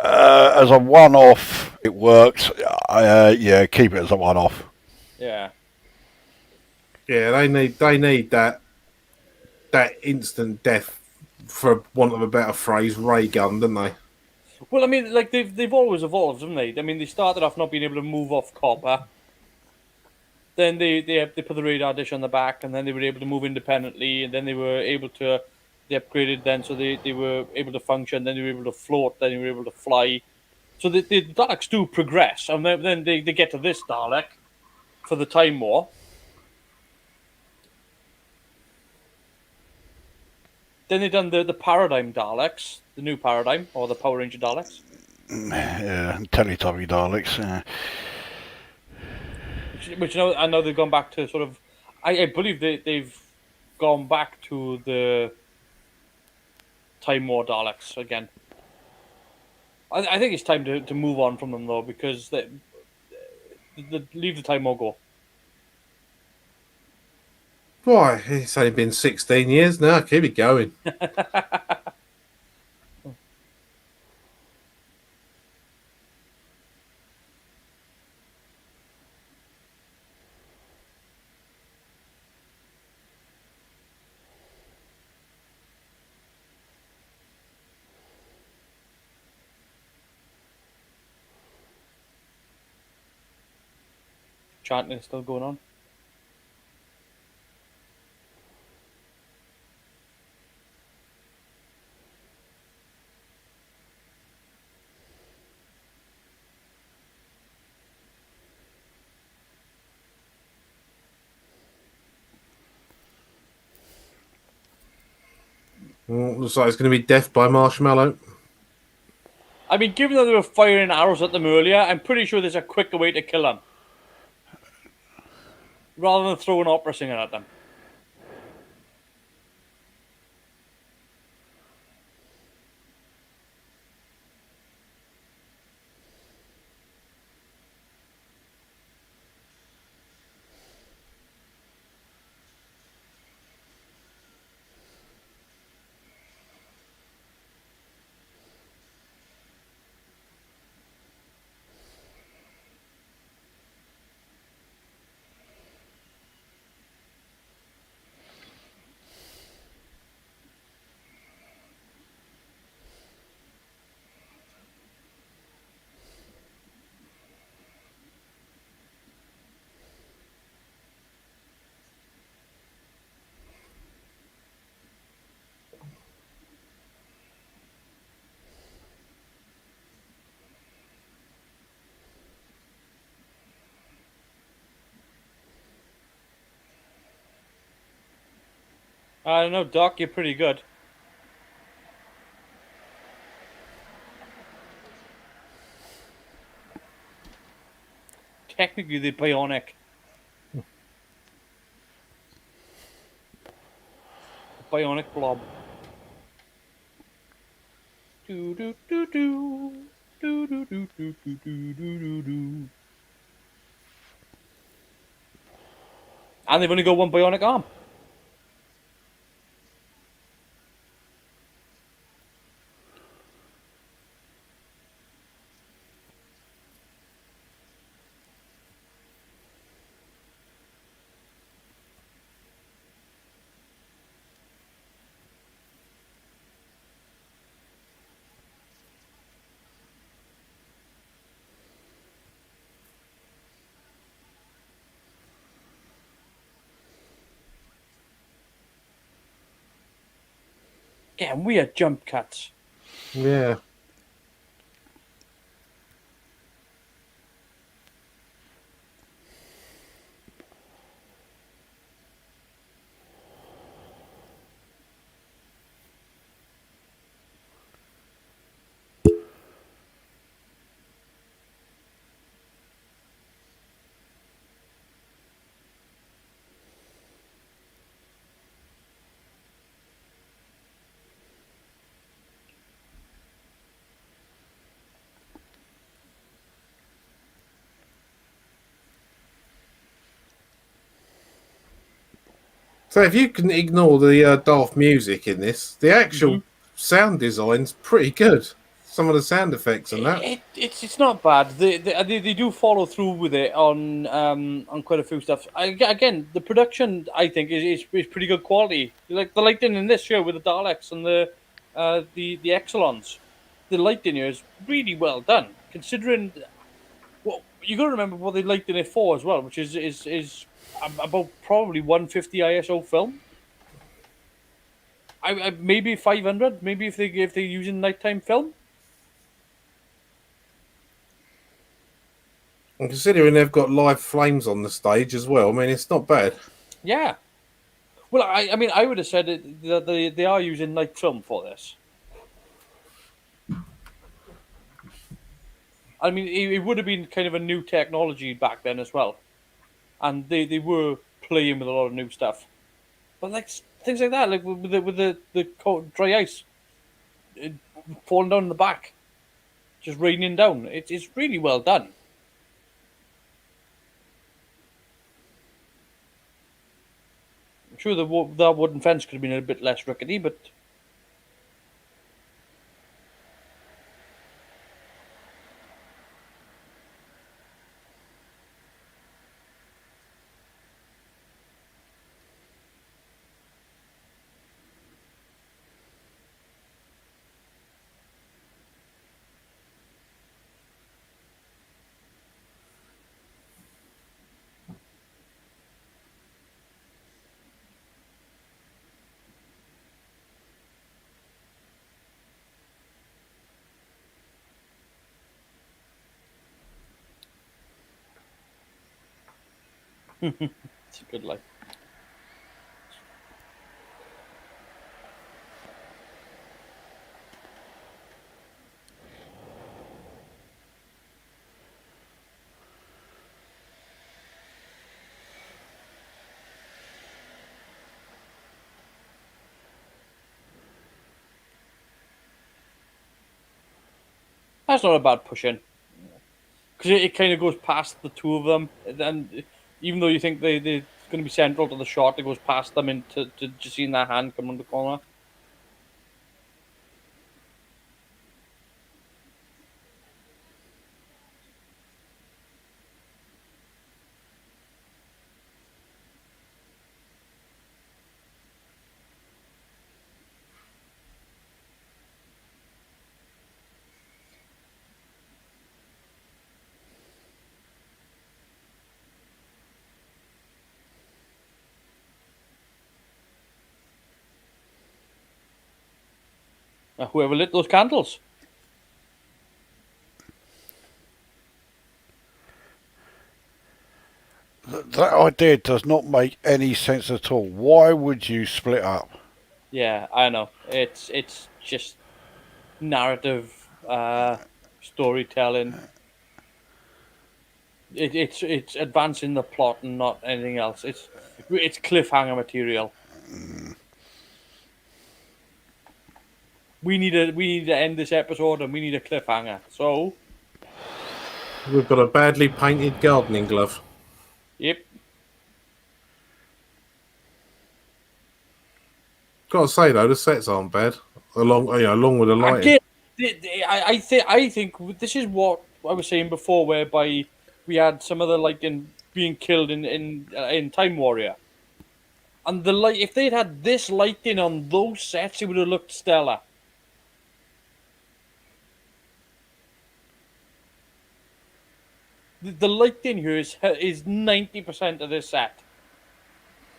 As a one-off, it works. Yeah, keep it as a one-off. Yeah. Yeah, they need that instant death, for want of a better phrase, ray gun, don't they? Well, I mean, like they've always evolved, haven't they? I mean, they started off not being able to move off copper. then they put the radar dish on the back, and then they were able to move independently, and then they were able to they upgraded then, so they were able to function. Then they were able to float. Then they were able to fly. So the Daleks do progress, and then they get to this Dalek for the Time War. Then they done the Paradigm Daleks, the new Paradigm, or the Power Ranger Daleks. Yeah, Teletubby Daleks. Which I know they've gone back to sort of. I believe they've gone back to the Time War Daleks again. I think it's time to move on from them though, because they leave the Time War go. Why? It's only been 16 years now. Keep it going. Chanting is still going on. Looks like it's going to be death by marshmallow. I mean, given that they were firing arrows at them earlier, I'm pretty sure there's a quicker way to kill them. Rather than throw an opera singer at them. I don't know, Doc, you're pretty good. Technically, they're bionic. Bionic blob. Do do do do. Do do do do do do do do. And they've only got one bionic arm. Yeah, weird jump cuts. Yeah. So if you can ignore the daft music in this, the actual sound design's pretty good. Some of the sound effects and that. It's not bad. They do follow through with it on quite a few stuff. Again, the production I think is pretty good quality. Like the lighting in this show with the Daleks and the Exelons, the lighting here is really well done considering. Well, you got to remember what they liked in it for as well, which is about probably 150 ISO film. I maybe 500, maybe if they're using nighttime film. And considering they've got live flames on the stage as well, I mean, it's not bad. Yeah. Well, I mean, I would have said that they are using night film for this. I mean, it would have been kind of a new technology back then as well, and they were playing with a lot of new stuff. But like things like that, like with the dry ice falling down the back, just raining down. It's really well done. I'm sure that wooden fence could have been a bit less rickety, but it's a good life. That's not a bad push in because it kind of goes past the two of them, and even though you think they're going to be central to the shot, it goes past them into to just seeing that hand come around the corner. Whoever lit those candles. That idea does not make any sense at all. Why would you split up? Yeah, I know. It's just narrative storytelling. It's advancing the plot and not anything else. It's cliffhanger material. We need to end this episode and we need a cliffhanger. So, We've got a badly painted gardening glove. yep. Got to say though, the sets aren't bad. Along with the lighting. Again, I think this is what I was saying before, whereby we had some of the lighting being killed in Time Warrior, and the light. If they'd had this lighting on those sets, it would have looked stellar. The lighting here is 90% of this set.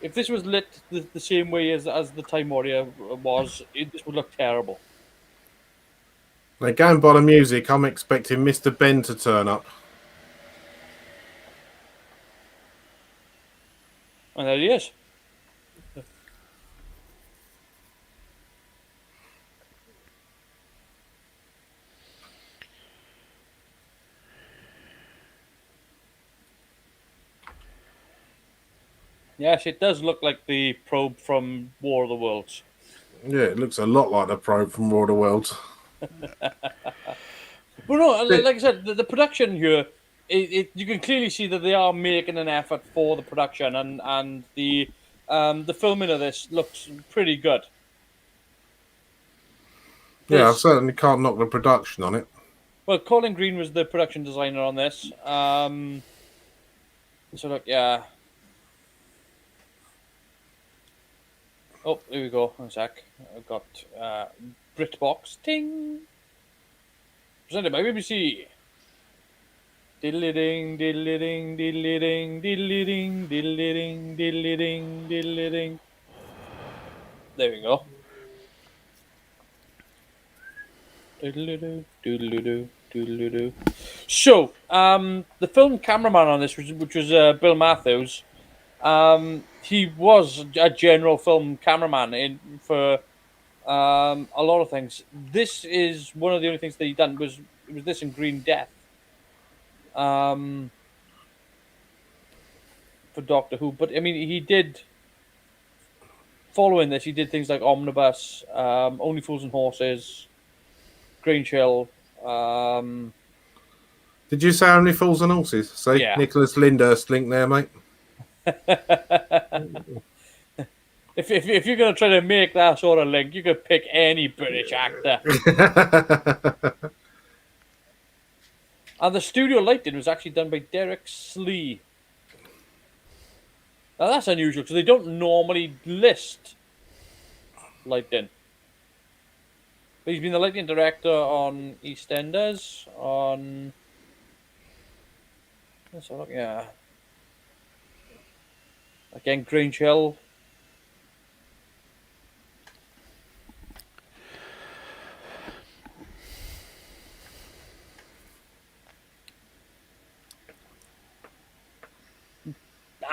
If this was lit the same way as the Time Warrior was, this would look terrible. Now, going by the music, I'm expecting Mr. Ben to turn up. And there he is. Yes, it does look like the probe from War of the Worlds. Yeah, it looks a lot like the probe from War of the Worlds. Well, no, like I said, the production here, you can clearly see that they are making an effort for the production, and the filming of this looks pretty good. Yeah, I This, certainly can't knock the production on it. well, Colin Green was the production designer on this. So look, yeah. Oh, here we go. One sec. I've got BritBox. Ting. Presented by BBC. Diddly-ding, diddly-ding, diddly-ding, diddly-ding, diddly-ding, diddly-ding, diddly-ding. There we go. Doodle-doo, doodle-doo, doodle-doo. So, the film cameraman on this, which was Bill Matthews, he was a general film cameraman for a lot of things. This is one of the only things that he done was this in Green Death. For Doctor Who, but I mean, he did following this. He did things like Omnibus, Only Fools and Horses, Grange Hill. Did you say Only Fools and Horses? See, Yeah. Nicholas Lyndhurst link there, mate. If you're gonna try to make that sort of link, you could pick any British actor. And the studio lighting was actually done by Derek Slee. Now that's unusual because they don't normally list lighting. But he's been the lighting director on EastEnders, on. Let's have a look, yeah. Again, Grange Hill.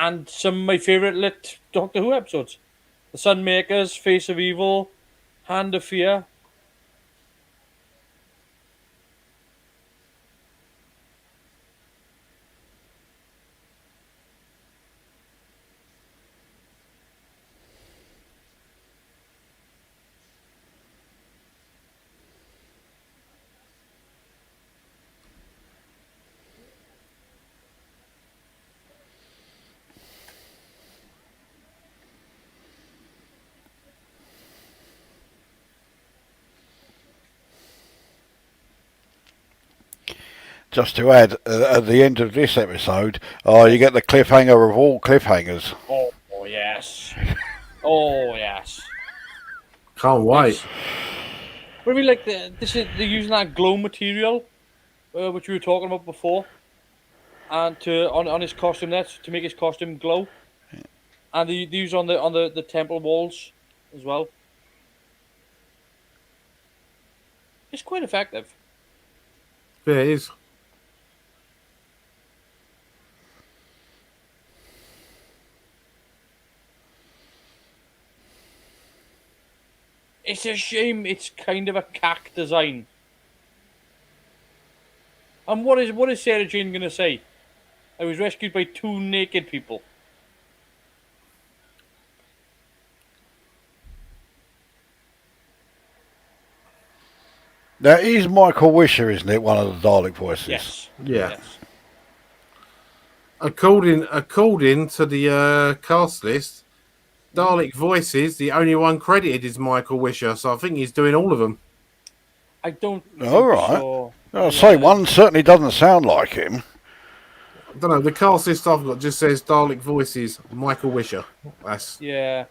And some of my favourite lit Doctor Who episodes. The Sunmakers, Face of Evil, Hand of Fear. Just to add, at the end of this episode, you get the cliffhanger of all cliffhangers. Oh yes. Oh yes. Can't wait. But I mean, like they're using that glow material, which we were talking about before, and on his costume there to make his costume glow, and they use on the temple walls as well. It's quite effective. Yeah, it is. It's a shame it's kind of a cack design. And what is Sarah Jane gonna say? I was rescued by two naked people. Now, is Michael Wisher, isn't it, one of the Dalek voices? Yes. Yeah. Yes. According to the cast list, Dalek voices, the only one credited is Michael Wisher, so I think he's doing all of them. I don't think All right. so. I'll say one certainly doesn't sound like him. I don't know. The cast list I've got just says Dalek voices Michael Wisher. That's Yeah.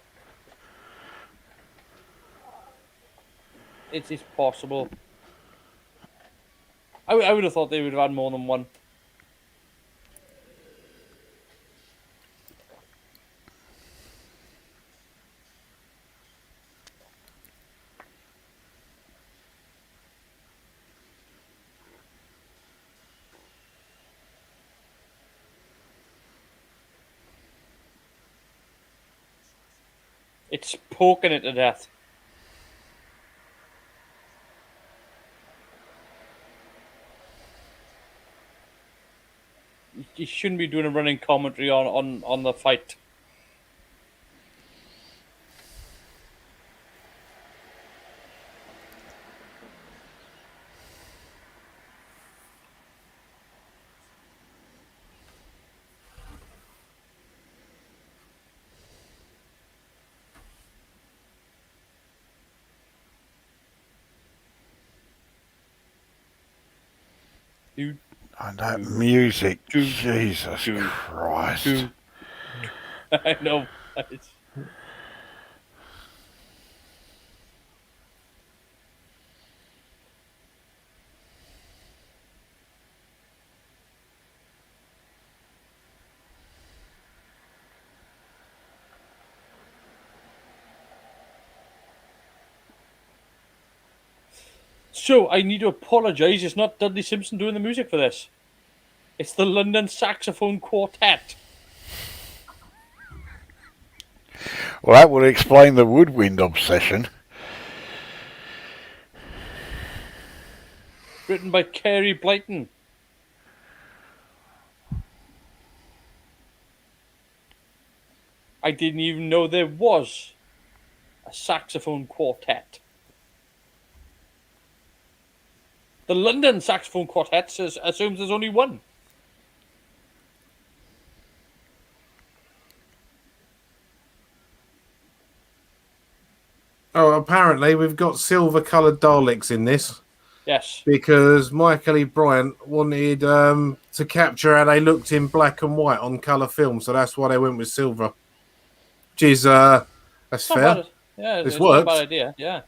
It's possible. I would have thought they would have had more than one. It's poking it to death. You shouldn't be doing a running commentary on the fight. Dude. And that music, Jesus Christ. I know. It's... So I need to apologise. It's not Dudley Simpson doing the music for this. It's the London Saxophone Quartet. Well, that would explain the woodwind obsession. Written by Kerry Blyton. I didn't even know there was a saxophone quartet. The London Saxophone Quartet assumes there's only one. Oh, apparently we've got silver-coloured Daleks in this Yes. because Michael E. Bryant wanted to capture how they looked in black and white on colour film, so that's why they went with silver. Which is that's It's not fair. bad. Yeah, This it's not a works. bad idea. Yeah.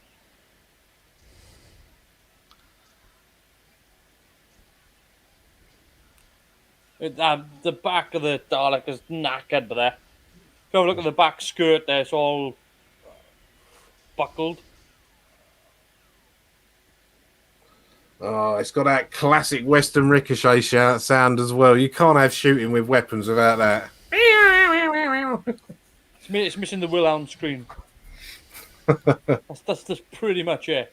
The back of the Dalek is knackered there. If you have a look at the back skirt there, it's all buckled. Oh, it's got that classic Western Ricochet sound as well. You can't have shooting with weapons without that. It's missing the Wilhelm screen. That's pretty much it.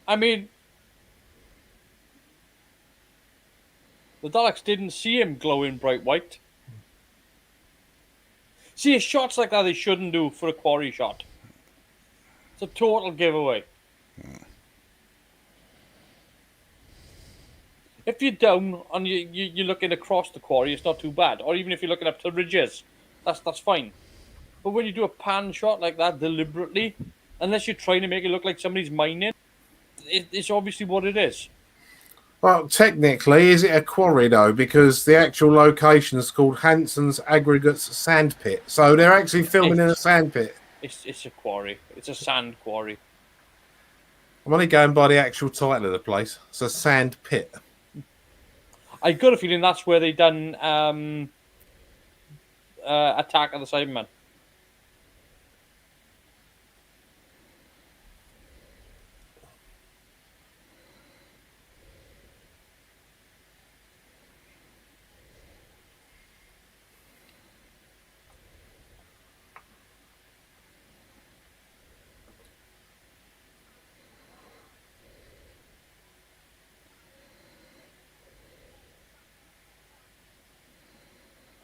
I mean, the Daleks didn't see him glowing bright white. See, shots like that they shouldn't do for a quarry shot. It's a total giveaway. If you're down and you're looking across the quarry, it's not too bad. Or even if you're looking up to ridges, that's fine. But when you do a pan shot like that deliberately, unless you're trying to make it look like somebody's mining, it's obviously what it is. Well, technically, is it a quarry though? Because the actual location is called Hanson's Aggregates Sand Pit. So they're actually filming in a sand pit. It's a quarry. It's a sand quarry. I'm only going by the actual title of the place. It's a sand pit. I got a feeling that's where they done Attack of the Cybermen.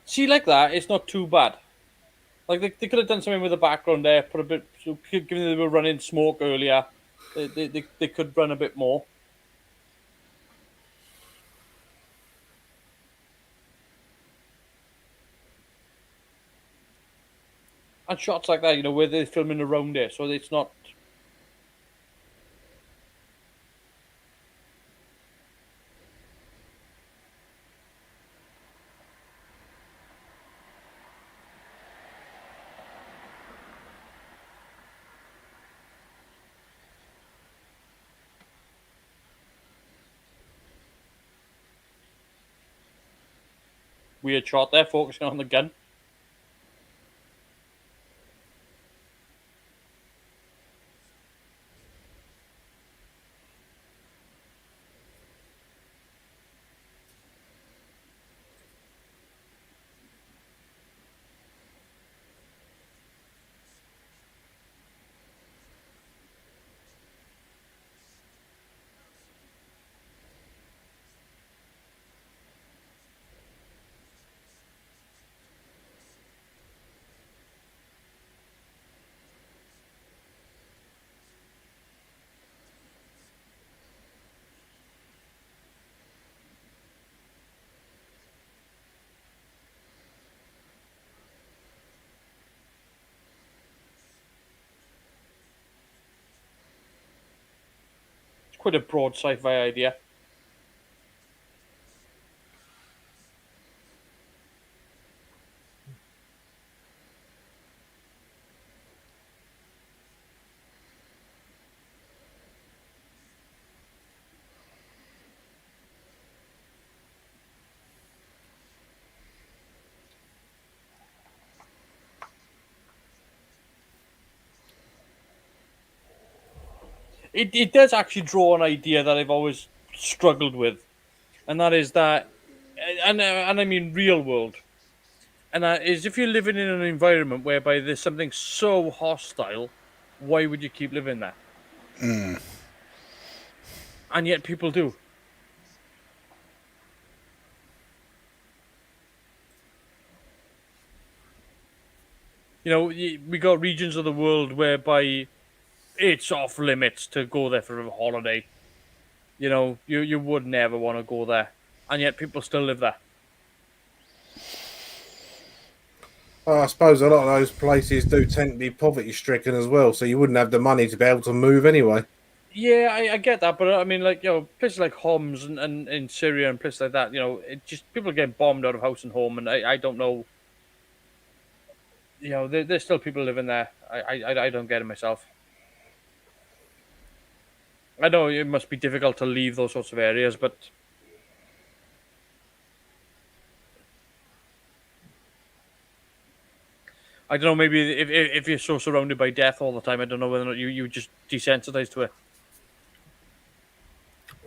See, like that, it's not too bad. Like they could have done something with the background there, put a bit, given they were running smoke earlier, they could run a bit more. And shots like that, where they're filming around it, so it's not. Weird shot there, focusing on the gun. It's quite a broad sci-fi idea. it does actually draw an idea that I've always struggled with, and that is that, and I mean real world, and that is if you're living in an environment whereby there's something so hostile, why would you keep living there? And yet people do. You know, we got regions of the world whereby it's off limits to go there for a holiday. You know, you would never want to go there, and yet people still live there. Well, I suppose a lot of those places do tend to be poverty stricken as well, so you wouldn't have the money to be able to move anyway. Yeah, I get that, but I mean, like, you know, places like Homs and in Syria and places like that, you know, it just people are getting bombed out of house and home, and I don't know, you know, there's still people living there. I don't get it myself. I know it must be difficult to leave those sorts of areas, but I don't know. Maybe if you're so surrounded by death all the time, I don't know whether or not you just desensitized to it.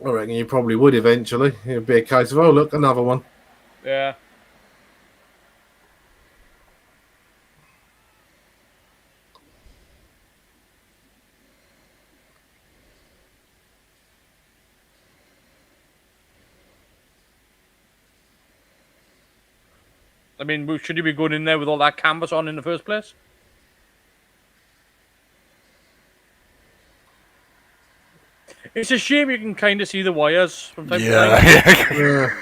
I reckon you probably would eventually. It'd be a case of, oh, look, another one. Yeah. I mean, should you be going in there with all that canvas on in the first place? It's a shame you can kind of see the wires from time to time. Yeah.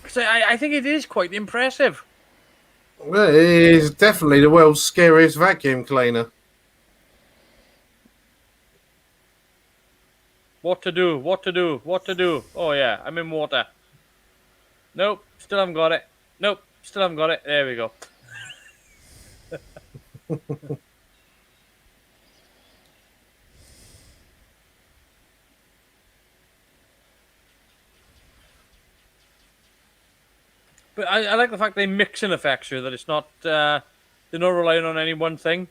Because I think it is quite impressive. Well, it is definitely the world's scariest vacuum cleaner. What to do? What to do? What to do? Oh yeah, I'm in water. Nope, still haven't got it. Nope, still haven't got it. There we go. But I like the fact they mix in effects here. That it's not they're not relying on any one thing.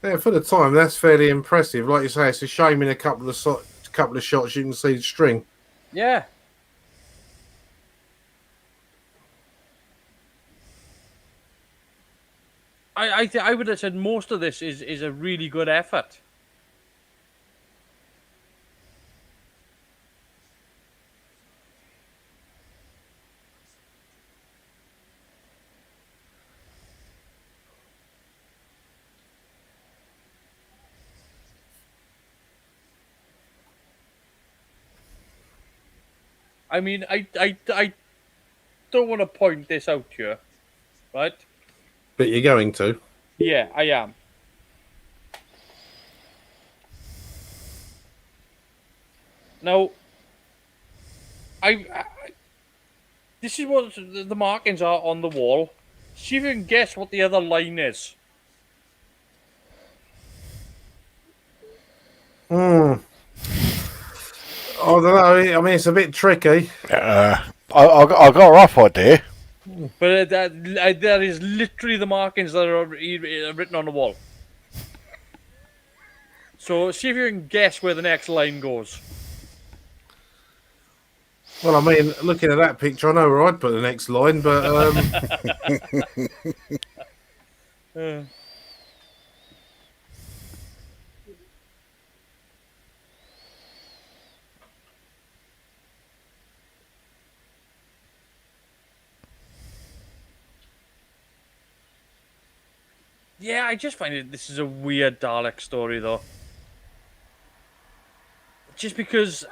Yeah, for the time, that's fairly impressive. Like you say, it's a shame in a couple of shots you can see the string. Yeah. I would have said most of this is a really good effort. I mean, I don't want to point this out to you, right? But you're going to. Yeah, I am. Now, I this is what the markings are on the wall. See if you can guess what the other line is. Hmm. I don't know. I mean, it's a bit tricky. I got a rough idea. But that is literally the markings that are written on the wall. So see if you can guess where the next line goes. Well, I mean, looking at that picture, I know where I'd put the next line, but Yeah, I just find this is a weird Dalek story, though. Just because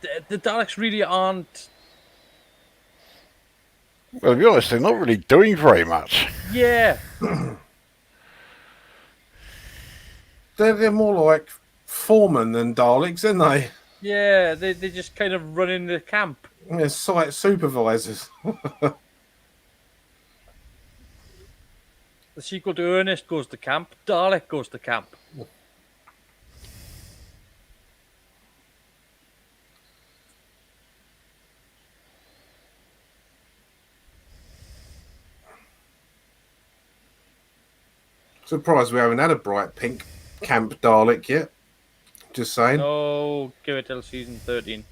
the Daleks really aren't. Well, to be honest, they're not really doing very much. Yeah, they're more like foremen than Daleks, aren't they? yeah, they just kind of run in the camp. They're site supervisors. The sequel to Ernest goes to camp. Dalek goes to camp. Surprised we haven't had a bright pink camp Dalek yet. Just saying. No, give it till season 13.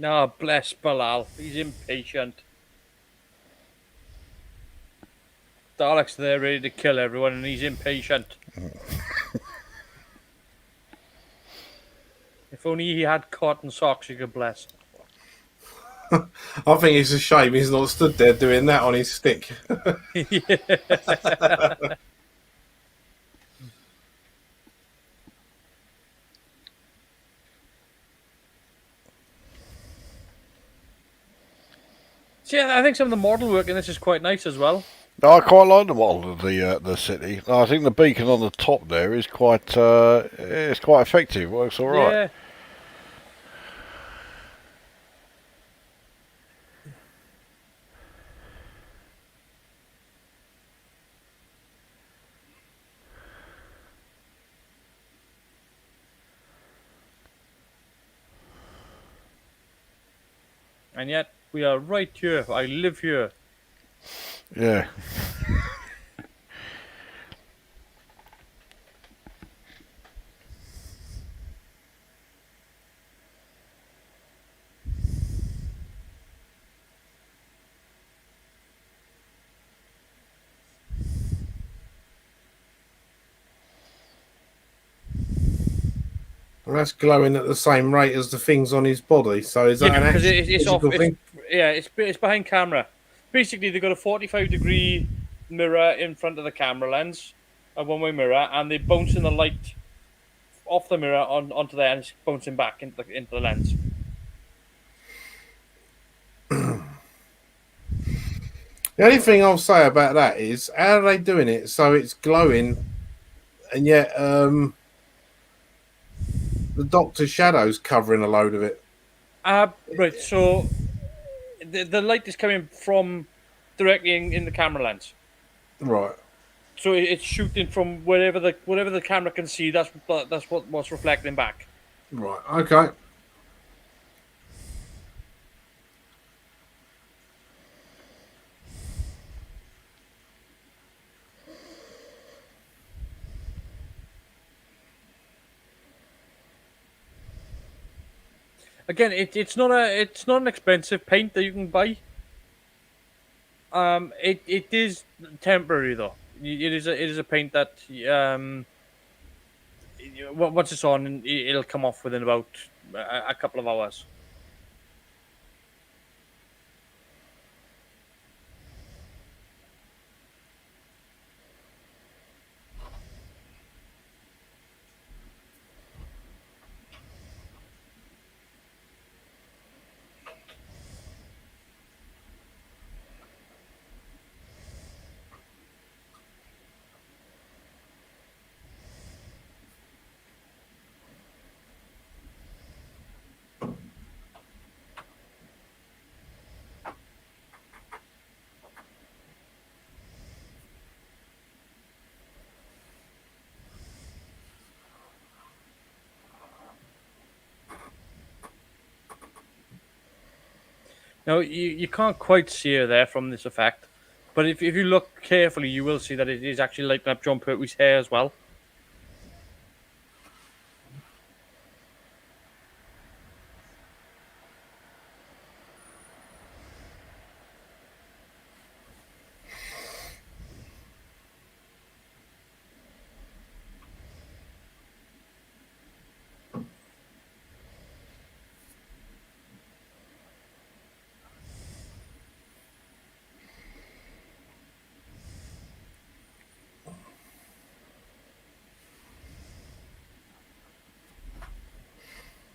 No, bless Bilal. He's impatient. Dalek's there ready to kill everyone, and he's impatient. If only he had cotton socks, he could bless. I think it's a shame he's not stood there doing that on his stick. Yeah. See, I think some of the model work in this is quite nice as well. I quite like the model of the city. I think the beacon on the top there is quite it's quite effective. Works all right. Yeah. And yet we are right here. I live here. Yeah. And that's glowing at the same rate as the things on his body. So is that an Because actual it's off. physical thing? It's behind camera. Basically, they've got a 45-degree mirror in front of the camera lens, a one-way mirror, and they're bouncing the light off the mirror onto there, and it's bouncing back into the lens. The only thing I'll say about that is, how are they doing it so it's glowing, and yet the Doctor's shadow's covering a load of it? Right. So the light is coming from directly in the camera lens. Right. So it's shooting from whatever the camera can see. That's what's reflecting back. Right. Okay. Again, it's not an expensive paint that you can buy. It is temporary though. It is a paint that once it's on, it'll come off within about a couple of hours. Now you can't quite see her there from this effect, but if you look carefully, you will see that it is actually lighting up John Pertwee's hair as well.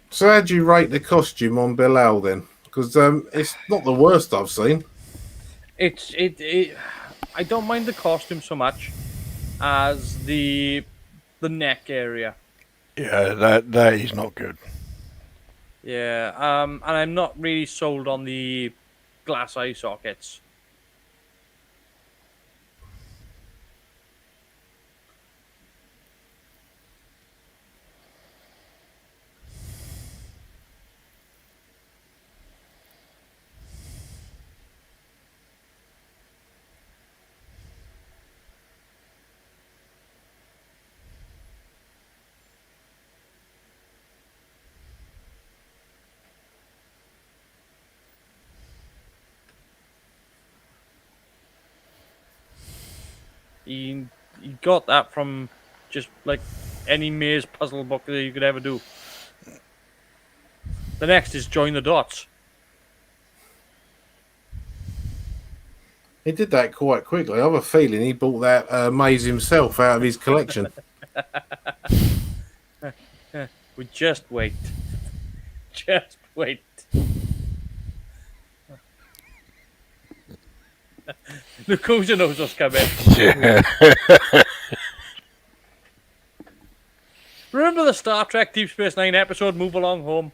So, how do you rate the costume on Bilal then? Because it's not the worst I've seen. It I don't mind the costume so much as the neck area. Yeah, that is not good. Yeah, and I'm not really sold on the glass eye sockets. He got that from just like any maze puzzle book that you could ever do. The next is join the dots. He did that quite quickly. I have a feeling he bought that maze himself out of his collection. We just wait. Just wait. Lukuja knows what's coming. Yeah. Remember the Star Trek Deep Space Nine episode, Move Along Home?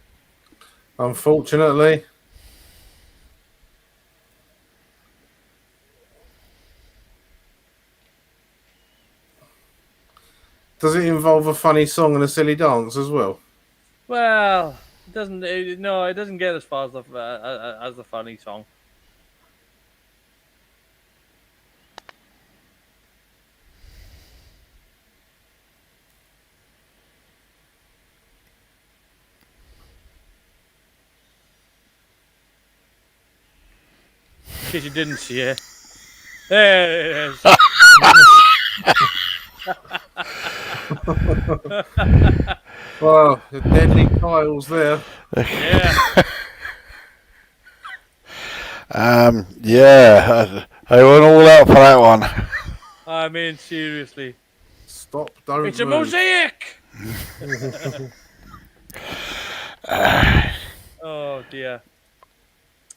Unfortunately. Does it involve a funny song and a silly dance as well? Well, it doesn't. No, it doesn't get as far as the funny song. In case you didn't see it, there it is. Well, the deadly tiles there. Yeah. Yeah, I went all out for that one. I mean, seriously. Stop, don't It's a move. mosaic! Oh, dear.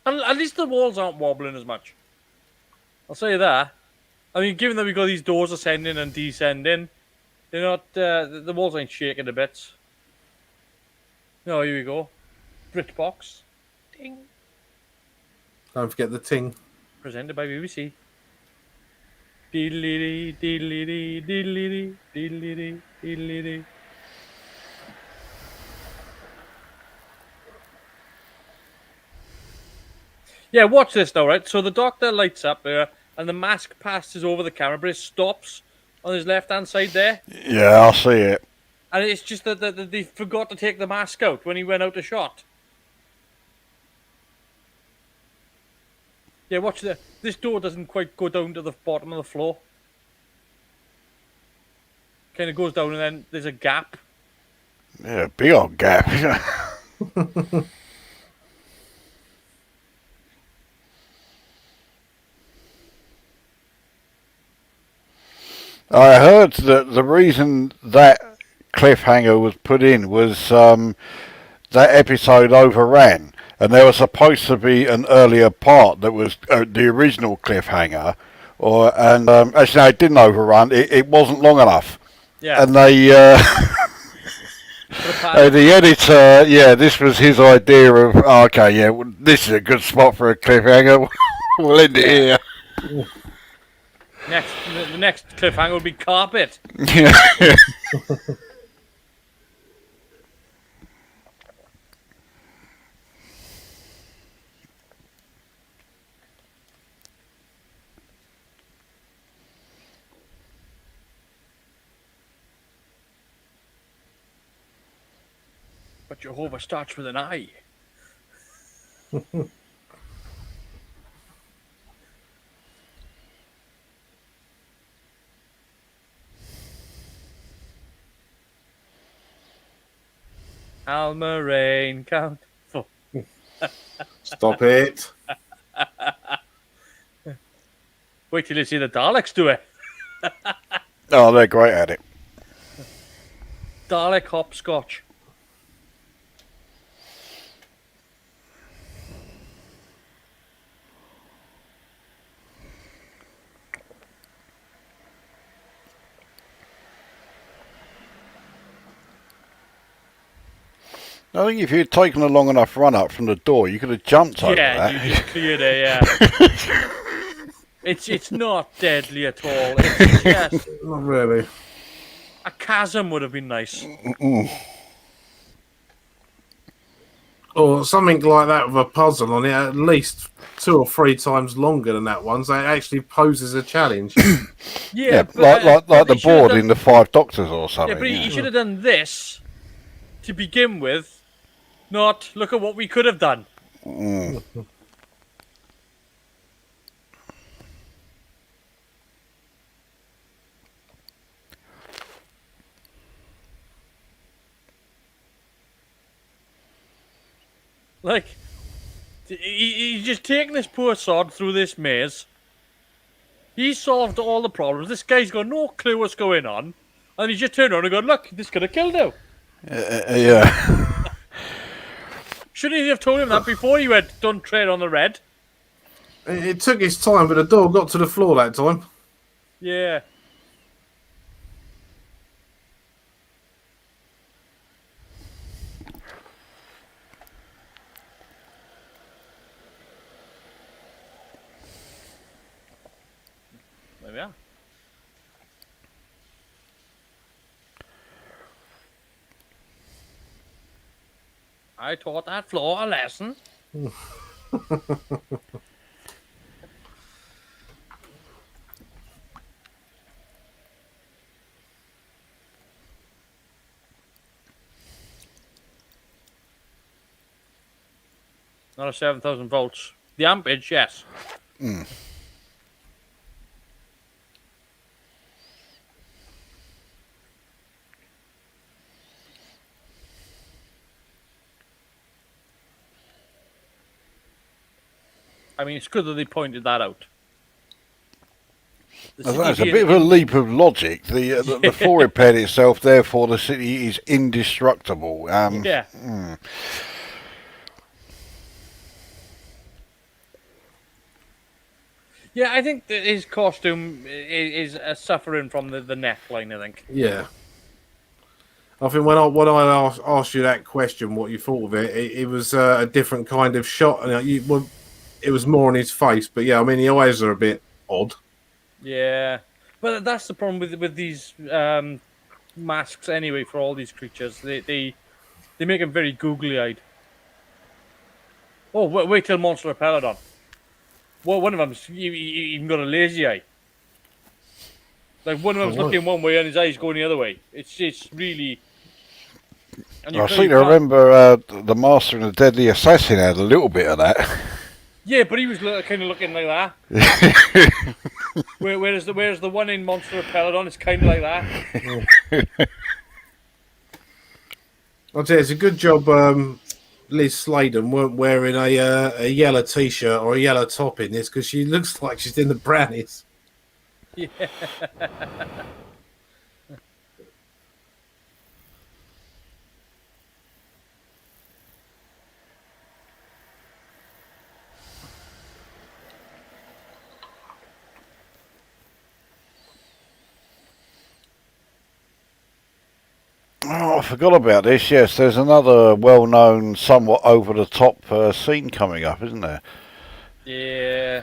At least the walls aren't wobbling as much. I'll say that. I mean, given that we've got these doors ascending and descending, they're not, the walls ain't shaking a bit. No, here we go. BritBox. Ding. Don't forget the ting. Presented by BBC. Diddly diddly diddly diddly diddly. Yeah, watch this now, right? So the doctor lights up there, and the mask passes over the camera, but it stops on his left-hand side there. Yeah, I'll see it. And it's just that they forgot to take the mask out when he went out to shot. Yeah, watch this door doesn't quite go down to the bottom of the floor. Kind of goes down and then there's a gap. Yeah, big old gap. I heard that the reason that cliffhanger was put in was that episode overran, and there was supposed to be an earlier part that was the original cliffhanger, and actually no, it didn't overrun. It wasn't long enough, Yeah. and they the editor, yeah, this was his idea of okay, yeah, well, this is a good spot for a cliffhanger. We'll end it here. The next cliffhanger will be carpet. Yeah. But Jehovah starts with an I. Almerain count. Oh, Stop it. wait till you see the Daleks do it. Oh, they're great at it. Dalek hopscotch. I think if you'd taken a long enough run up from the door, you could have jumped over Yeah, that. you just cleared it. Yeah. It's not deadly at all. It's just Not really. a chasm would have been nice. Or something like that with a puzzle on it, at least 2 or 3 times longer than that one. So it actually poses a challenge. Yeah, but, like they the should have board done- in the Five Doctors or Yeah, something. but he should have done this to begin with. Not look at what we could have done. Like, he's just taking this poor sod through this maze. He solved all the problems. This guy's got no clue what's going on. And he's just turned around and gone, look, this could have killed you. Yeah. Shouldn't he have told him that before he went, don't tread on the red? It took its time, but the door got to the floor that time. Yeah. There we are. I taught that floor a lesson. Not a 7,000 volts. The ampage, yes. I mean, it's good that they pointed that out. The That's city a being bit of a in- leap of logic. The forward pad itself, therefore, the city is indestructible. Yeah. Yeah, I think that his costume is suffering from the neckline, I think. Yeah. I think when I asked you that question, what you thought of it was a different kind of shot, and it was more on his face. But yeah, I mean the eyes are a bit odd. Yeah. But that's the problem with these masks anyway for all these creatures. They make them very googly-eyed. Oh, wait till Monster Peladon. Well, one of them's even got a lazy eye. Like one of them's Oh, looking one way and his eyes going the other way. It's really. And I you seem to can't- remember the Master and the Deadly Assassin had a little bit of that. Yeah, but he was kind of looking like that. Whereas the one in Monster Peladon is kind of like that. I'd say it's a good job. Liz Sladen weren't wearing a yellow t-shirt or a yellow top in this because she looks like she's in the brownies. Yeah. Oh, I forgot about this. Yes, there's another well-known, somewhat over-the-top scene coming up, isn't there? Yeah.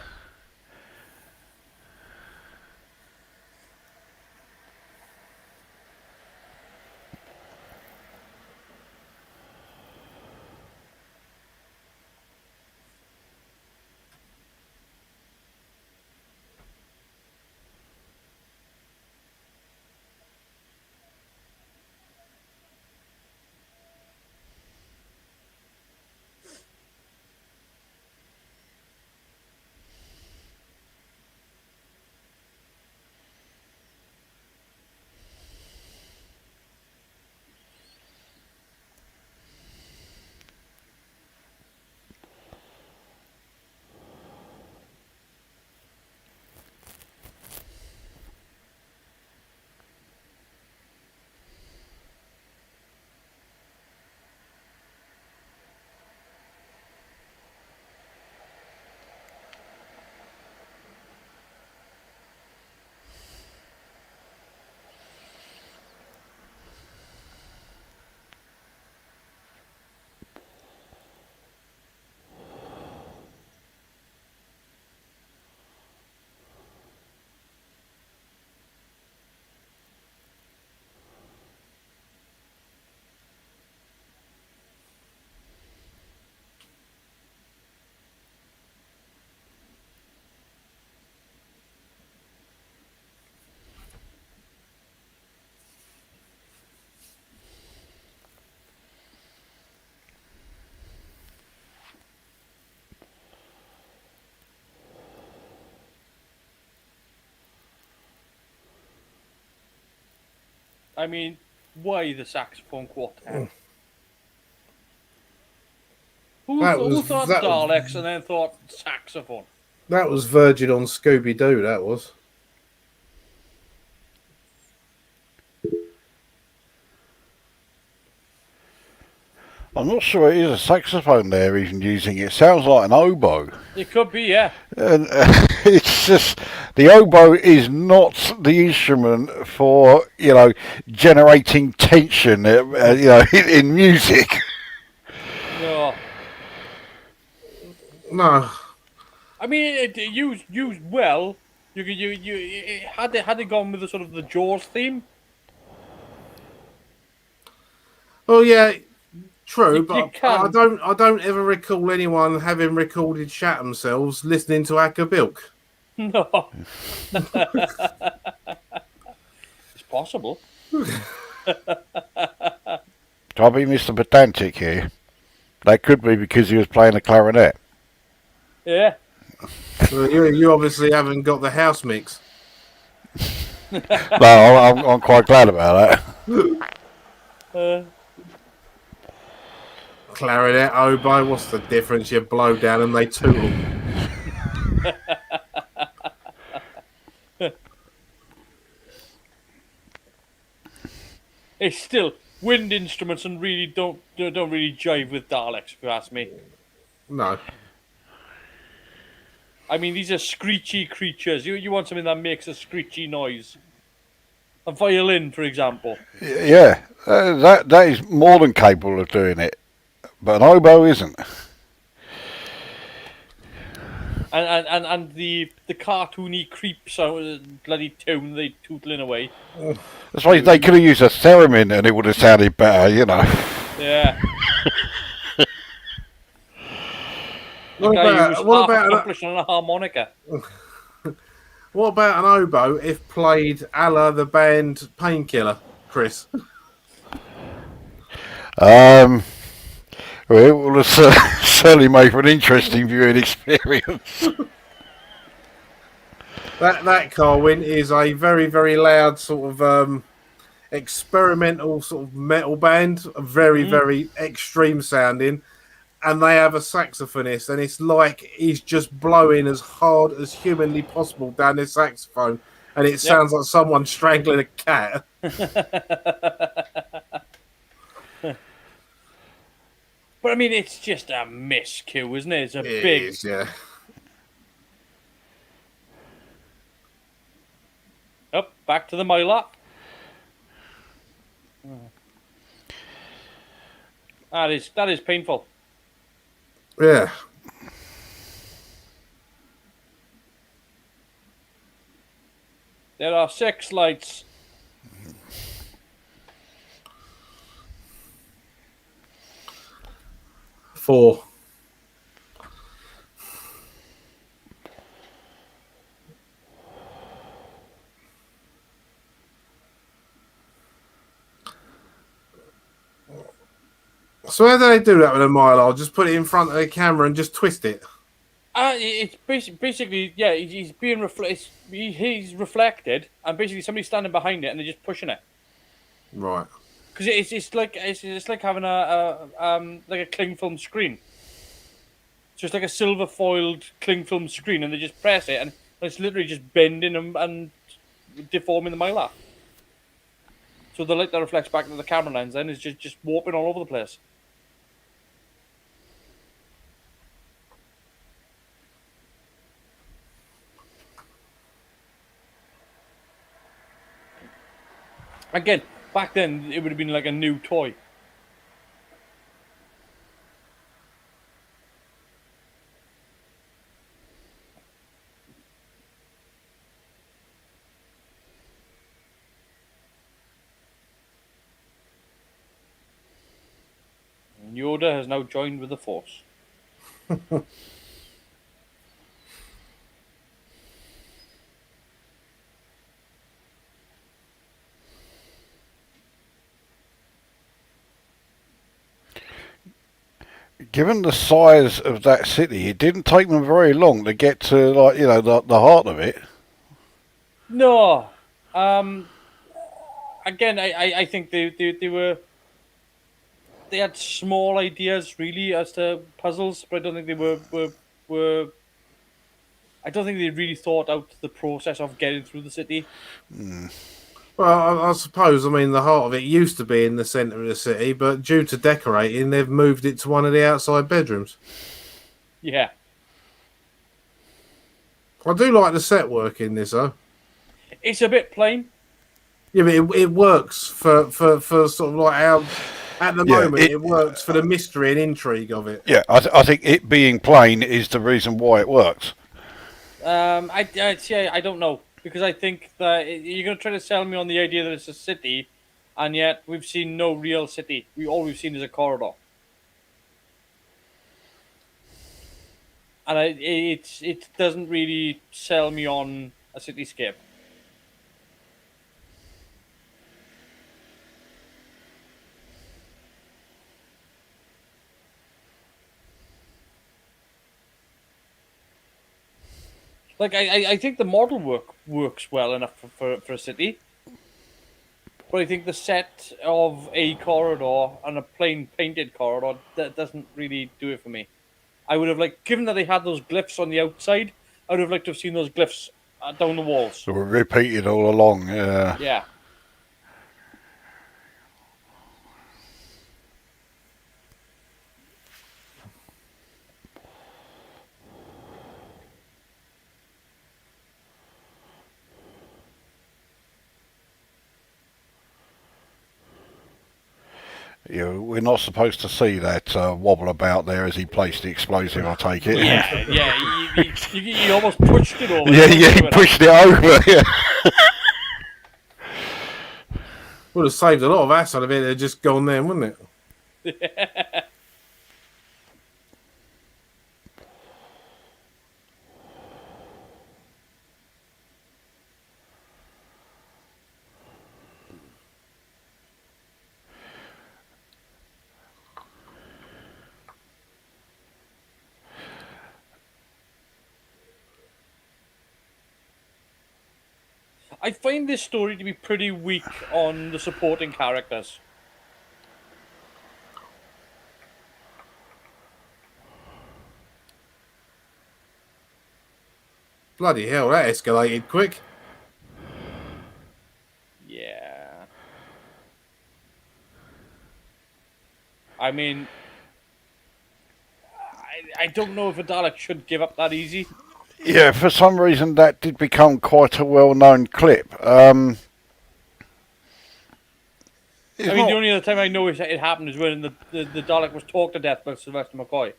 I mean, why the saxophone quartet? Who thought Daleks and then thought saxophone? that was Virgin on Scooby Doo. That was. I'm not sure it is a saxophone they're even using. It sounds like an oboe. It could be, yeah. And it's just, the oboe is not the instrument for, generating tension, in music. No. No. I mean, it used well. Had they gone with the sort of the Jaws theme. Oh yeah, true, You but can. I don't ever recall anyone having recorded Shat themselves listening to Akabilk. No. It's possible. I'll be Mr. Pedantic here. That could be because he was playing the clarinet. Yeah. Well, you obviously haven't got the house mix. No, I'm quite glad about that. Clarinet, oboe, what's the difference? You blow down and they tootle. It's still wind instruments and really don't really jive with Daleks, if you ask me. No. I mean, these are screechy creatures. You want something that makes a screechy noise. A violin, for example. Yeah, that is more than capable of doing it, but an oboe isn't. And the cartoony creep sound, bloody tune they tootling away. That's why they could have used a theremin and it would have sounded better, Yeah. What accomplished on a harmonica. What about an oboe if played a la the band Painkiller, Chris? Well, it will certainly make for an interesting viewing experience. That Carwin is a very, very loud sort of experimental sort of metal band, very, very extreme sounding, and they have a saxophonist, and it's like he's just blowing as hard as humanly possible down this saxophone, and it sounds like someone strangling a cat. But I mean, it's just a miscue, isn't it? It's a It big. is, yeah. Up, back to the Mylar. That is painful. Yeah. There are 6 lights. Four. So how do they do that with a Mylar? Just put it in front of the camera and just twist it? It's basically, yeah, he's being he's reflected, and basically somebody's standing behind it and they're just pushing it. Right. Because it's like having a cling film screen. It's just like a silver foiled cling film screen, and they just press it, and it's literally just bending and deforming the Mylar. So the light that reflects back to the camera lens then is just warping all over the place. Again, back then it would have been like a new toy. Yoda has now joined with the Force. Given the size of that city, it didn't take them very long to get to, the heart of it. No, again, I think they had small ideas really as to puzzles, but I don't think they were I don't think they really thought out the process of getting through the city. Well, I suppose, I mean, the heart of it used to be in the centre of the city, but due to decorating, they've moved it to one of the outside bedrooms. Yeah, I do like the set work in this, though. it's a bit plain. Yeah, but it works for sort of like how, at the Yeah, moment, it works for the mystery and intrigue of it. yeah. I think it being plain is the reason why it works. I don't know because I think that you're going to try to sell me on the idea that it's a city, and yet we've seen no real city. All we've seen is a corridor, and it doesn't really sell me on a cityscape. Like I think the model works well enough for a city, but I think the set of a corridor and a plain painted corridor that doesn't really do it for me. I would have liked, given that they had those glyphs on the outside, I would have liked to have seen those glyphs down the walls. So we're repeated all along. Yeah. We're not supposed to see that wobble about there as he placed the explosive. I take it. Yeah. You almost pushed it over. Yeah, he pushed it over. Yeah. Would have saved a lot of hassle if it had just gone there, wouldn't it? I find this story to be pretty weak on the supporting characters. Bloody hell, that escalated quick. Yeah. I mean, I don't know if a Dalek should give up that easy. Yeah, for some reason that did become quite a well-known clip. I mean, the only other time I know it happened is when the Dalek was talked to death by Sylvester McCoy.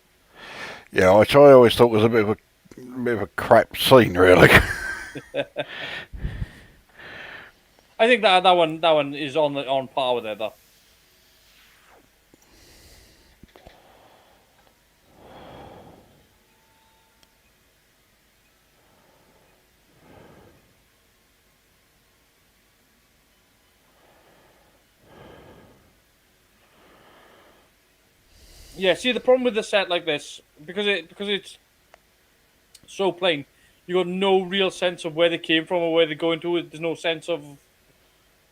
Yeah, which I always thought was a bit of a crap scene, really. I think that one is on par with it though. Yeah, see the problem with the set like this, because it's so plain, you got no real sense of where they came from or where they're going to. There's no sense of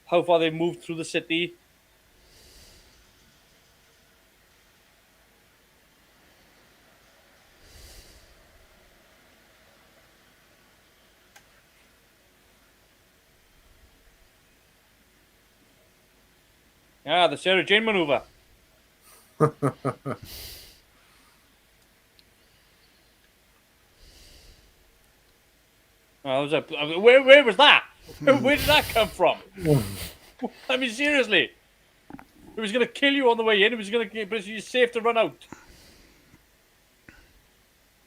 how far they moved through the city. Ah, the Sarah Jane maneuver. Where was that? Where did that come from? I mean, seriously. It was going to kill you on the way in. It was going to, but it's safe to run out.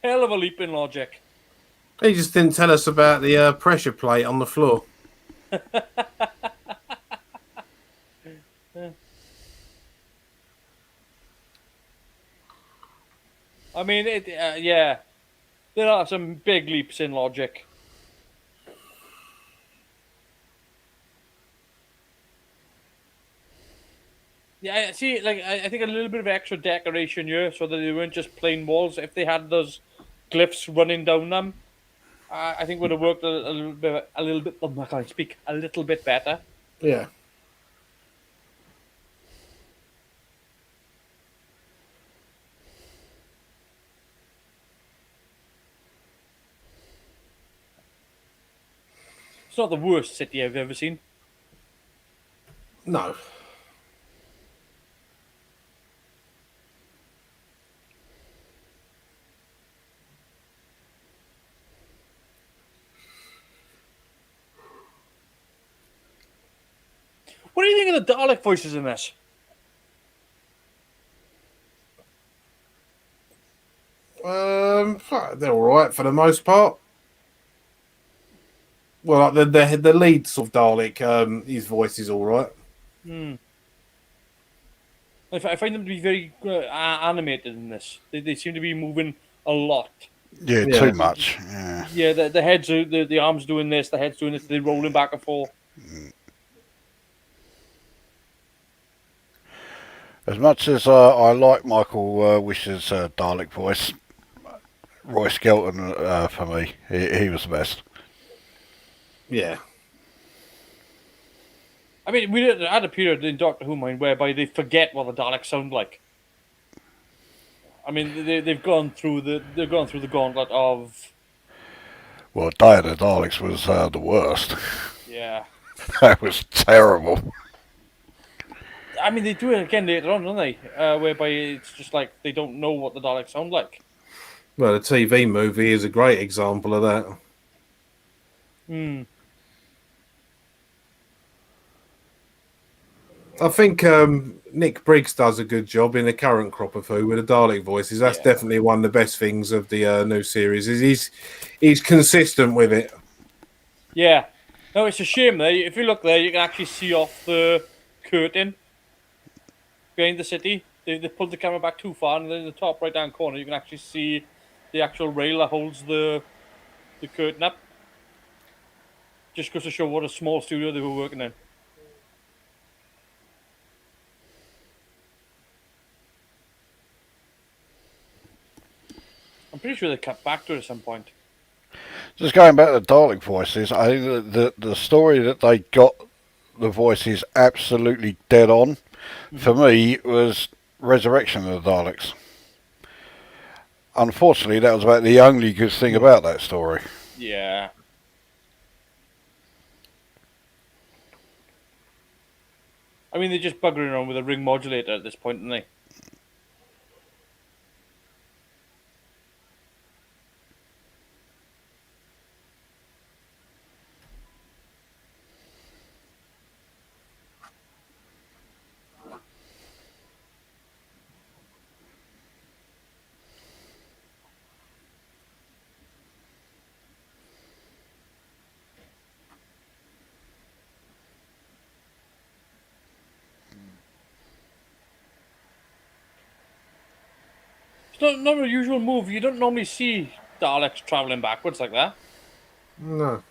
Hell of a leap in logic. He just didn't tell us about the pressure plate on the floor. I mean, yeah. There are some big leaps in logic. Yeah, I see. Like, I think a little bit of extra decoration here, so that they weren't just plain walls. If they had those glyphs running down them, I think would have worked a little bit. I can't speak. A little bit better. Yeah. It's not the worst city I've ever seen. No. What do you think of the Dalek voices in this? They're all right for the most part. Well, like the lead sort of Dalek, his voice is all right. Hmm. I find them to be very animated in this. They seem to be moving a lot. Yeah, Yeah. too much. Yeah. Yeah, the heads are the arms doing this, the heads doing this. They're rolling back and forth. As much as I like Michael Wish's Dalek voice, Roy Skelton for me, he was the best. Yeah. I mean, we had a period in Doctor Who mind whereby they forget what the Daleks sound like. I mean, they've gone through the gauntlet of Well, Day of the Daleks was the worst. yeah. That was terrible. I mean, they do it again later on, don't they? Whereby it's just like they don't know what the Daleks sound like. Well, the TV movie is a great example of that. Hmm. I think Nick Briggs does a good job in the current crop of Who with the Dalek voices. That's Yeah. definitely one of the best things of the new series. Is he's consistent with it. Yeah. No, it's a shame there. If you look there, you can actually see off the curtain behind the city. They pulled the camera back too far, and then in the top right hand corner, you can actually see the actual rail that holds the curtain up. Just goes to show what a small studio they were working in. I'm pretty sure they cut back to it at some point. Just going back to the Dalek voices, I think the story that they got the voices absolutely dead on, for me, was Resurrection of the Daleks. Unfortunately, that was about the only good thing about that story. Yeah. I mean, they're just buggering around with a ring modulator at this point, aren't they? It's not a usual move. You don't normally see Daleks traveling backwards like that. No.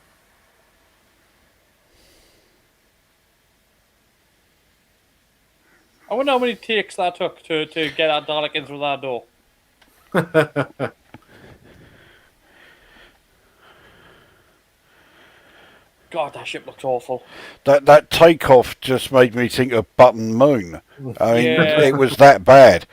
I wonder how many takes that took to get that Dalek in through that door. God, that ship looks awful. That takeoff just made me think of Button Moon. I mean, Yeah. it was that bad.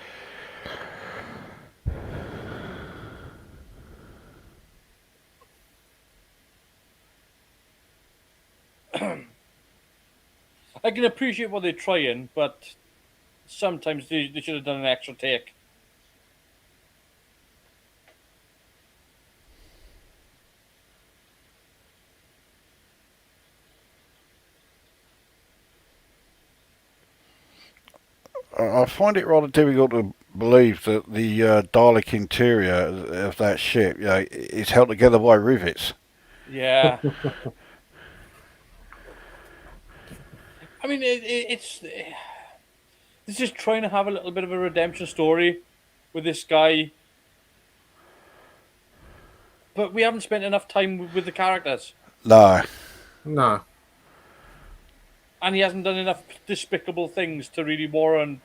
I can appreciate what they're trying, but sometimes they should have done an extra take. I find it rather difficult to believe that the Dalek interior of that ship, is held together by rivets. Yeah. I mean, it's just trying to have a little bit of a redemption story with this guy, but we haven't spent enough time with the characters, No. No. and he hasn't done enough despicable things to really warrant.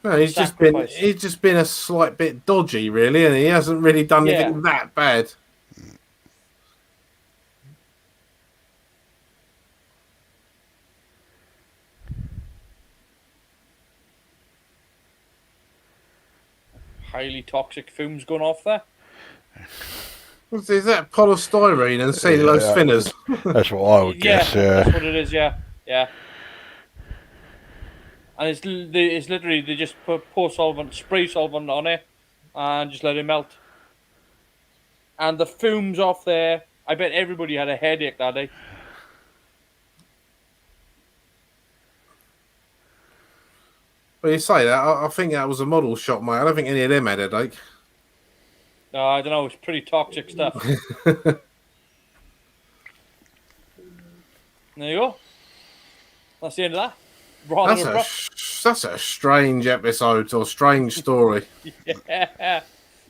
No, he's Sacrifice. just been a slight bit dodgy, really, and he hasn't really done Yeah. anything that bad. Highly toxic fumes going off there. Is that polystyrene and cellulose Yeah, thinners? that's what I would guess. That's Yeah. what it is. Yeah, yeah. And it's literally they just pour solvent, spray solvent on it, and just let it melt. And the fumes off there, I bet everybody had a headache that day. Well, you say that. I think that was a model shot, mate. I don't think any of them had a headache. No, I don't know. It's pretty toxic stuff. There you go. That's the end of that. Rather abrupt. That's a strange episode or strange story. Yeah,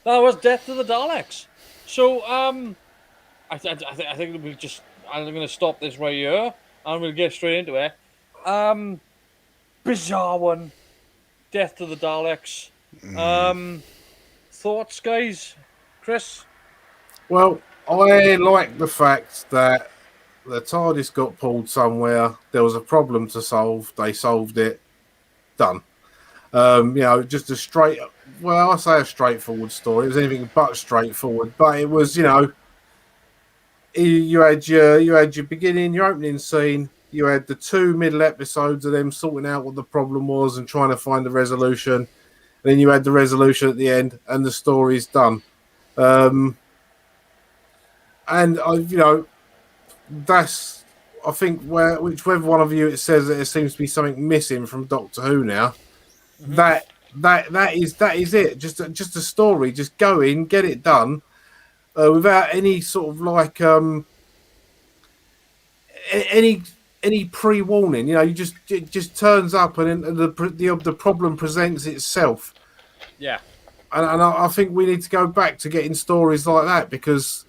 that was Death to the Daleks. So, I think we'll just. I'm going to stop this right here, and we'll get straight into it. Bizarre one. Death to the Daleks. Thoughts, guys? Chris? Well, I like the fact that the TARDIS got pulled somewhere. There was a problem to solve. They solved it. Done. Just a straight. Well, I say a straightforward story. It was anything but straightforward. But it was, you had your beginning, your opening scene. You had the 2 middle episodes of them sorting out what the problem was and trying to find the resolution. Then you had the resolution at the end, and the story's done. That's, I think, whichever one of you it says that there seems to be something missing from Doctor Who now. Mm-hmm. That is it. Just a story. Just go in, get it done, without any sort of like any pre-warning. It just turns up and the problem presents itself. Yeah. And I think we need to go back to getting stories like that because,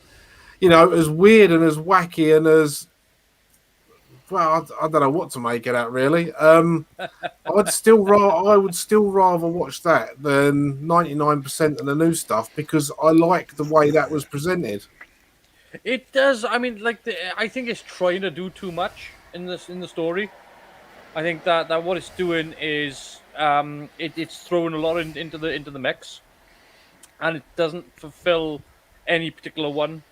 as weird and as wacky and as, well, I don't know what to make of that really. I would still rather watch that than 99% of the new stuff because I like the way that was presented. It does. I mean, I think it's trying to do too much in the story. I think that what it's doing is it's throwing a lot into the mix, and it doesn't fulfill any particular one.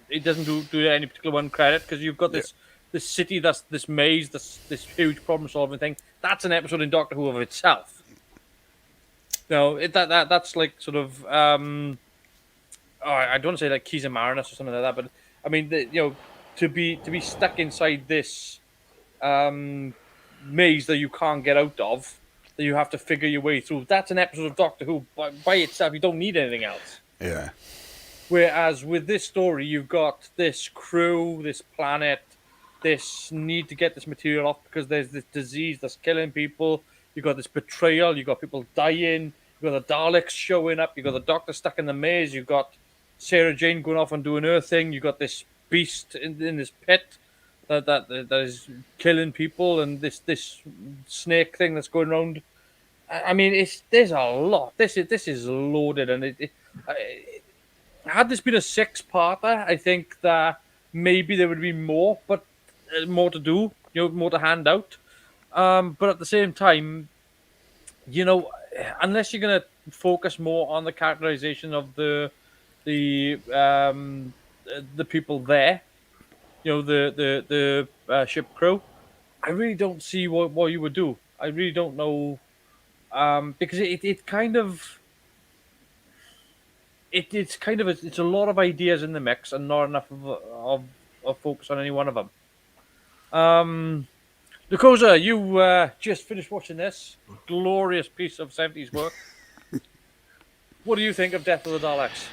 It doesn't do any particular one credit because you've got this city, that's this maze, this huge problem solving thing. That's an episode in Doctor Who of itself. That's like sort of I don't want to say like Keys of Marinus or something like that, but I mean to be stuck inside this maze that you can't get out of, that you have to figure your way through. That's an episode of Doctor Who by itself. You don't need anything else. Yeah. Whereas with this story, you've got this crew, this planet, this need to get this material off because there's this disease that's killing people. You've got this betrayal. You've got people dying. You've got the Daleks showing up. You've got the Doctor stuck in the maze. You've got Sarah Jane going off and doing her thing. You've got this beast in this pit that is killing people, and this snake thing that's going around. I mean, there's a lot. This is loaded, and had this been a 6-parter, I think that maybe there would be more, but more to do, more to hand out. But at the same time, unless you're going to focus more on the characterization of the people there, the ship crew, I really don't see what you would do. I really don't know, because it kind of. It's a lot of ideas in the mix and not enough of focus on any one of them. Lukosa, you just finished watching this glorious piece of 70s work. What do you think of Death of the Daleks?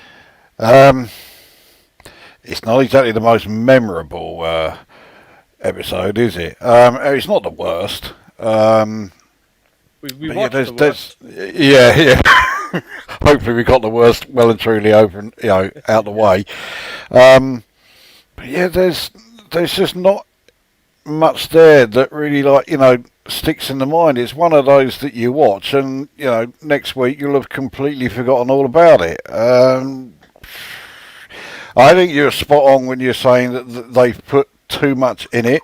It's not exactly the most memorable episode, is it? It's not the worst. We watched the worst. Yeah. Hopefully we got the worst well and truly over, out the way. But yeah, there's just not much there that really sticks in the mind. It's one of those that you watch and next week you'll have completely forgotten all about it. I think you're spot on when you're saying that they've put too much in it.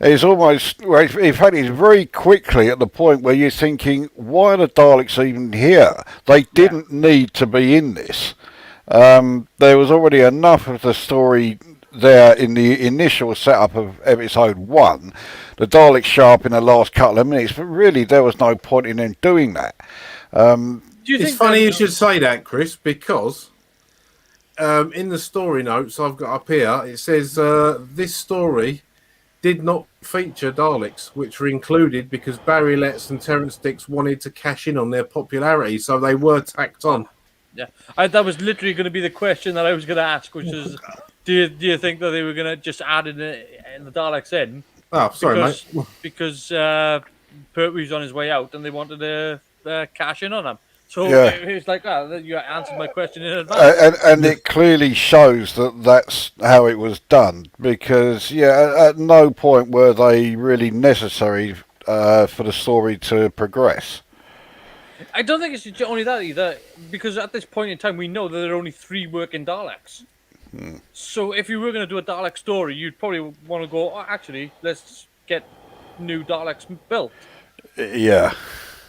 It's almost, in fact, it's very quickly at the point where you're thinking, why are the Daleks even here? They didn't need to be in this. There was already enough of the story there in the initial setup of episode 1. The Daleks show up in the last couple of minutes, but really there was no point in them doing that. Do you It's think funny that, you should say that, Chris, because in the story notes I've got up here, it says this story did not feature Daleks, which were included because Barry Letts and Terrence Dicks wanted to cash in on their popularity, so they were tacked on. Yeah, that was literally going to be the question that I was going to ask, which is, do you think that they were going to just add in the Daleks in? Oh, sorry, because, mate. Because Pertwee was on his way out and they wanted to cash in on him. So Yeah. it's like, you answered my question in advance. And it clearly shows that that's how it was done, because at no point were they really necessary for the story to progress. I don't think it's only that either, because at this point in time we know that there are only 3 working Daleks. So if you were going to do a Dalek story, you'd probably want to go, actually, let's get new Daleks built. Yeah.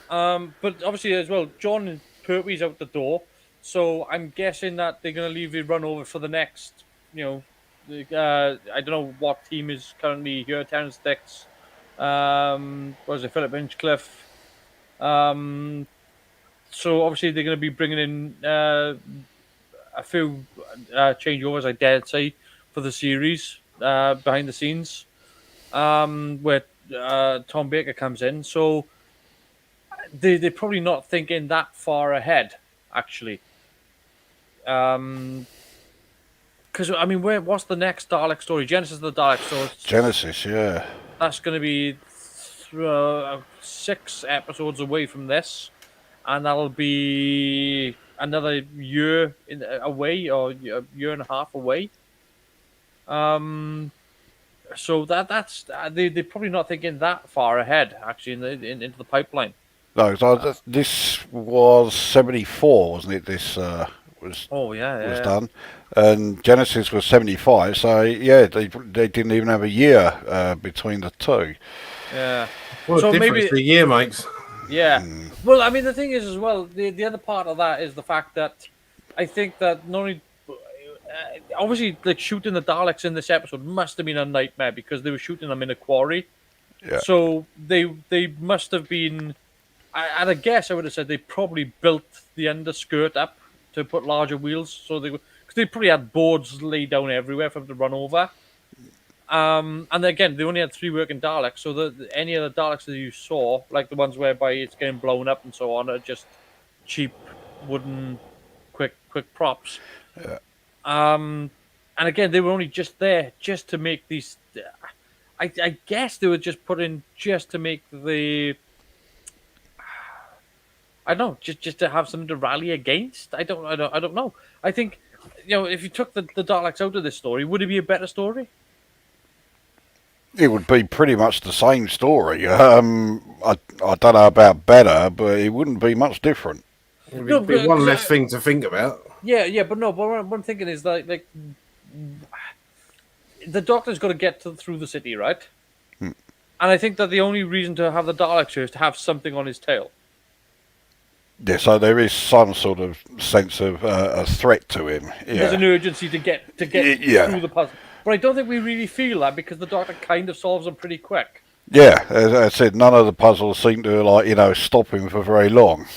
But obviously as well, John Pertwee's out the door, so I'm guessing that they're going to leave it run over for the next, I don't know what team is currently here. Terrence Dicks, what was it, Philip Hinchcliffe. So obviously they're going to be bringing in a few changeovers, I dare say, for the series behind the scenes, where Tom Baker comes in. So they're probably not thinking that far ahead, actually. Because I mean, what's the next Dalek story? Genesis of the Dalek story. Genesis, yeah. That's going to be 6 episodes away from this, and that'll be another year away, or a year and a half away. So that's they're probably not thinking that far ahead, actually, into the pipeline. No, so this was 74, wasn't it? This was was done, and Genesis was 75. So they didn't even have a year between the two. Yeah. What So a difference maybe the year makes. Yeah. Well, I mean, the thing is as well, the other part of that is the fact that I think that not only obviously like shooting the Daleks in this episode must have been a nightmare because they were shooting them in a quarry. Yeah. So they must have been. At a guess, I would have said they probably built the underskirt up to put larger wheels, so because they probably had boards laid down everywhere for them to run over. And again, they only had 3 working Daleks, so any of the Daleks that you saw, like the ones whereby it's getting blown up and so on, are just cheap wooden, quick props. Yeah. And again, they were only just there just to make these. I guess they were just put in just to make the. I don't know, just to have something to rally against. I don't know. I think, if you took the Daleks out of this story, would it be a better story? It would be pretty much the same story. I don't know about better, but it wouldn't be much different. It'd No, be but- one less thing to think about. Yeah, but no. But what I'm thinking is that like the Doctor's got to get through the city, right? And I think that the only reason to have the Daleks here is to have something on his tail. Yeah, so there is some sort of sense of a threat to him. Yeah. There's an urgency to get Yeah. through the puzzle. But I don't think we really feel that because the Doctor kind of solves them pretty quick. Yeah, as I said, none of the puzzles seem to stop him for very long.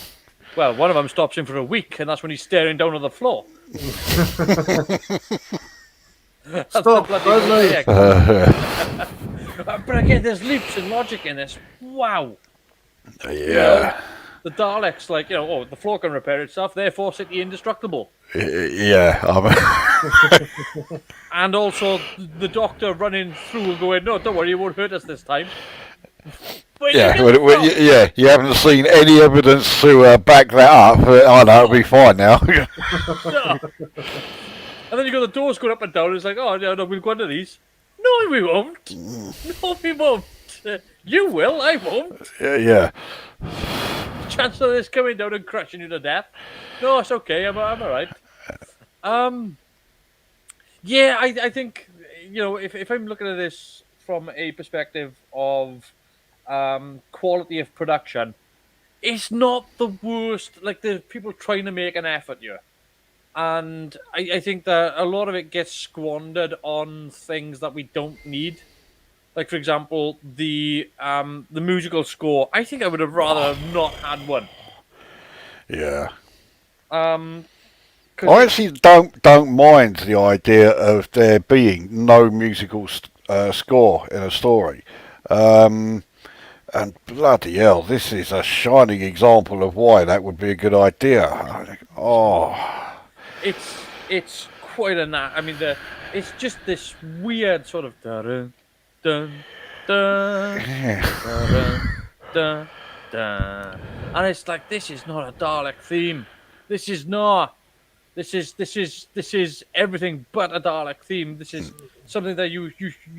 Well, one of them stops him for a week, and that's when he's staring down on the floor. That's Stop, the bloody Leslie. mosaic. But again, there's leaps in logic in this. Wow. Yeah. The Daleks, the floor can repair itself, therefore city indestructible. Yeah. And also the Doctor running through and going, no, don't worry, it won't hurt us this time. But You haven't seen any evidence to back that up. Oh no, it'll be fine now. No. And then you got the doors going up and down. It's like, oh, no, we'll go under these. No, we won't. No, we won't. You will, I won't. Yeah. Chance of this coming down and crushing you to death. No, it's okay. I'm all right. Yeah, I think if I'm looking at this from a perspective of quality of production, it's not the worst. Like there's people trying to make an effort here. and I think that a lot of it gets squandered on things that we don't need. Like, for example, the musical score. I think I would have rather have not had one. Yeah. Um, because I actually don't mind the idea of there being no musical score in a story. Um, and bloody hell, this is a shining example of why that would be a good idea. Oh, it's quite a I mean, it's just this weird sort of dun dun dun dun dun dun, and it's like, this is not a Dalek theme. This is not. This is everything but a Dalek theme. This is something that you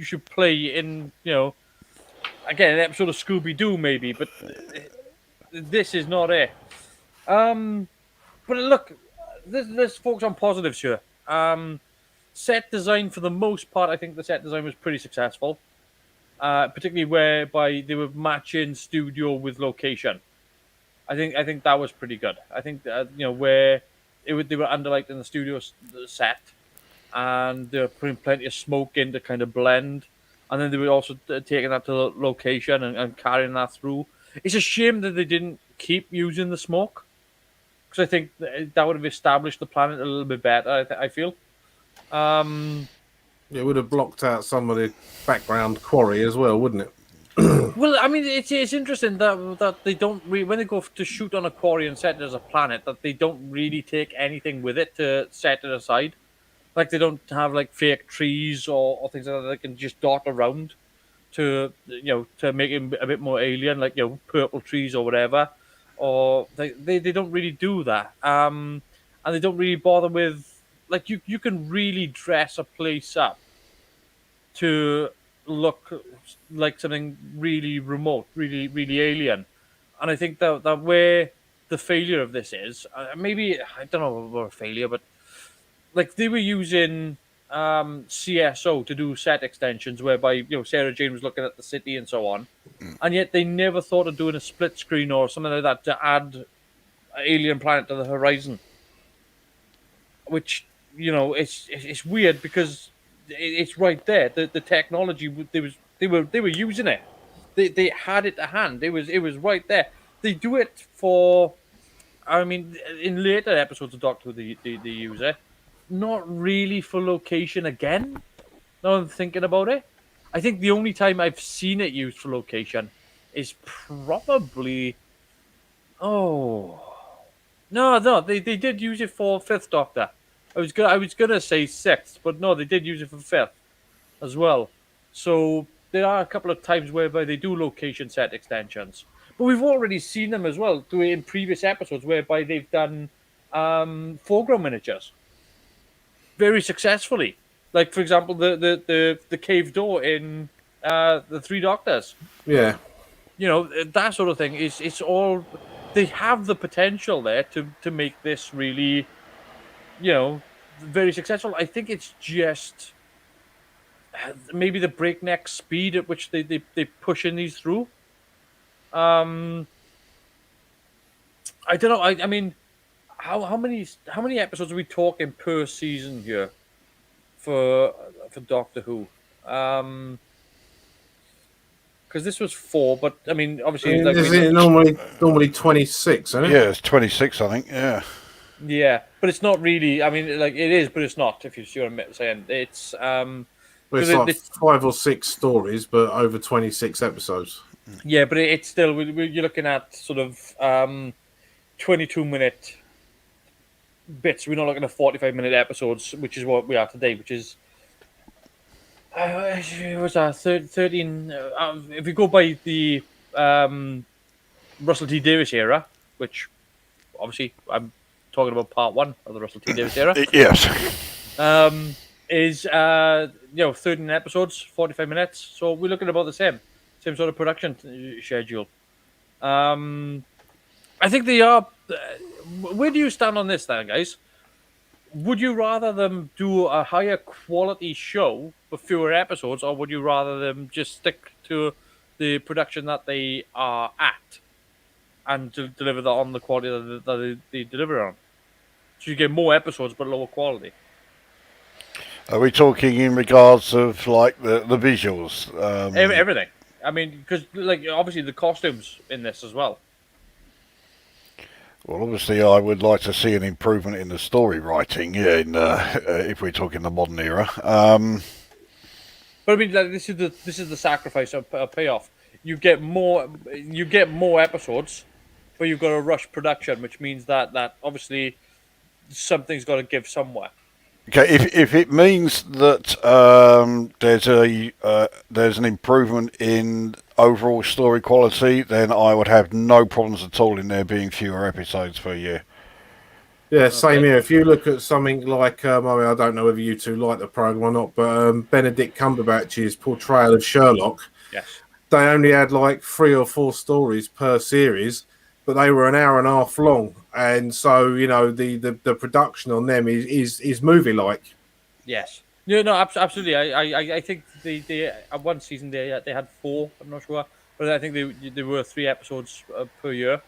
should play in, again, an episode of Scooby Doo maybe, but this is not it. But look, let's focus on positives here. Set design, for the most part, I think the set design was pretty successful. Particularly whereby they were matching studio with location. I think that was pretty good. I think where they were underlight in the studio set, and they were putting plenty of smoke in to kind of blend, and then they were also taking that to the location and carrying that through. It's a shame that they didn't keep using the smoke, because I think that would have established the planet a little bit better. I feel. Um, It would have blocked out some of the background quarry as well, wouldn't it? Well, I mean, it's interesting that they don't when they go to shoot on a quarry and set it as a planet, that they don't really take anything with it to set it aside. Like, they don't have like fake trees or things like that they can just dot around to make it a bit more alien, like purple trees or whatever. Or they don't really do that. And they don't really bother with, like, you can really dress a place up to look like something really remote, really, really alien. And I think that where the failure of this is, maybe, I don't know about a failure, but like, they were using CSO to do set extensions, whereby Sarah Jane was looking at the city and so on, and yet they never thought of doing a split screen or something like that to add Alien Planet to the horizon. Which, it's weird, because it's right there. The technology, they were using it. They had it to hand. It was right there. They do it for. I mean, in later episodes of Doctor Who, they use it. Not really for location again. Now I'm thinking about it. I think the only time I've seen it used for location is probably. Oh, no, they did use it for Fifth Doctor. I was gonna say sixth, but no, they did use it for fifth as well. So there are a couple of times whereby they do location set extensions, but we've already seen them as well do it in previous episodes, whereby they've done foreground miniatures very successfully. Like, for example, the cave door in the Three Doctors. Yeah. That sort of thing is, it's all, they have the potential there to make this really, very successful. I think it's just maybe the breakneck speed at which they pushing these through. I don't know. I mean, how many episodes are we talking per season here for Doctor Who? Because this was 4, but I mean, obviously, like, Is it normally 26, isn't it? yeah, it's 26, I think. Yeah. yeah, but it's not really. I mean, like, it is, but it's not. If you see what I'm saying, it's Well, it's 'cause like it- 5 or 6 stories, but over 26 episodes. yeah, but it's still, you're looking at sort of 22-minute bits. We're not looking at 45-minute episodes, which is what we are today, which is what's that, 13? If we go by the Russell T Davies era, which obviously I'm talking about part 1 of the Russell T Davies era, Yes. is 13 episodes, 45 minutes. So we're looking at about the same sort of production schedule. I think they are. Where do you stand on this, then, guys? Would you rather them do a higher quality show with fewer episodes, or would you rather them just stick to the production that they are at and to deliver that on the quality that they deliver on? So you get more episodes but lower quality. Are we talking in regards of like the visuals? Everything. I mean, because like obviously the costumes in this as well. Well, obviously, I would like to see an improvement in the story writing. Yeah, if we're talking the modern era. But I mean, like, this is the sacrifice of payoff. You get more episodes, but you've got a rush production, which means that obviously something's got to give somewhere. Okay, if it means that there's an improvement in overall story quality, then I would have no problems at all in there being fewer episodes per year. Yeah, same Okay. here. If you look at something like, I mean, I don't know whether you two like the program or not, but Benedict Cumberbatch's portrayal of Sherlock, Yes. they only had like 3 or 4 stories per series, but they were an hour and a half long, and so the production on them is movie like. Yes. No, absolutely. I think they at one season they had 4. I'm not sure, but I think they were 3 episodes per year.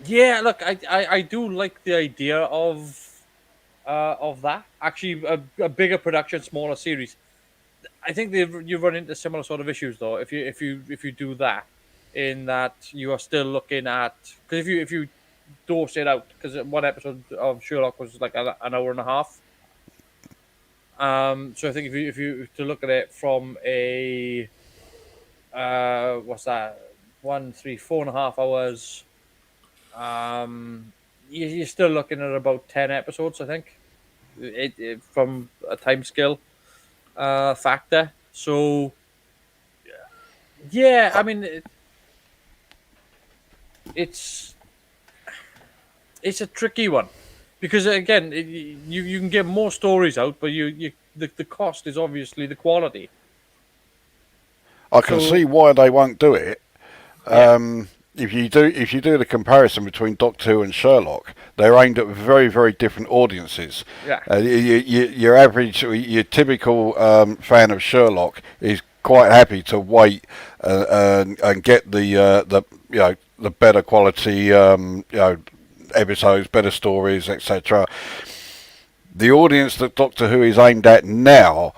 Yeah. Look, I do like the idea of that. Actually, a bigger production, smaller series. I think you run into similar sort of issues though. If you do that, in that you are still looking at, because if you dose it out, because one episode of Sherlock was like an hour and a half. So I think if you to look at it from a what's that, 4.5 hours, you're still looking at about 10 episodes. I think it from a time scale factor. So yeah, I mean it's it's a tricky one because again you can get more stories out, but the cost is obviously the quality. I can So see why they won't do it. yeah, If you do the comparison between Doctor Who and Sherlock, they're aimed at very, very different audiences. yeah, Your average, your typical fan of Sherlock is quite happy to wait and get the better quality episodes, better stories, etc. The audience that Doctor Who is aimed at now,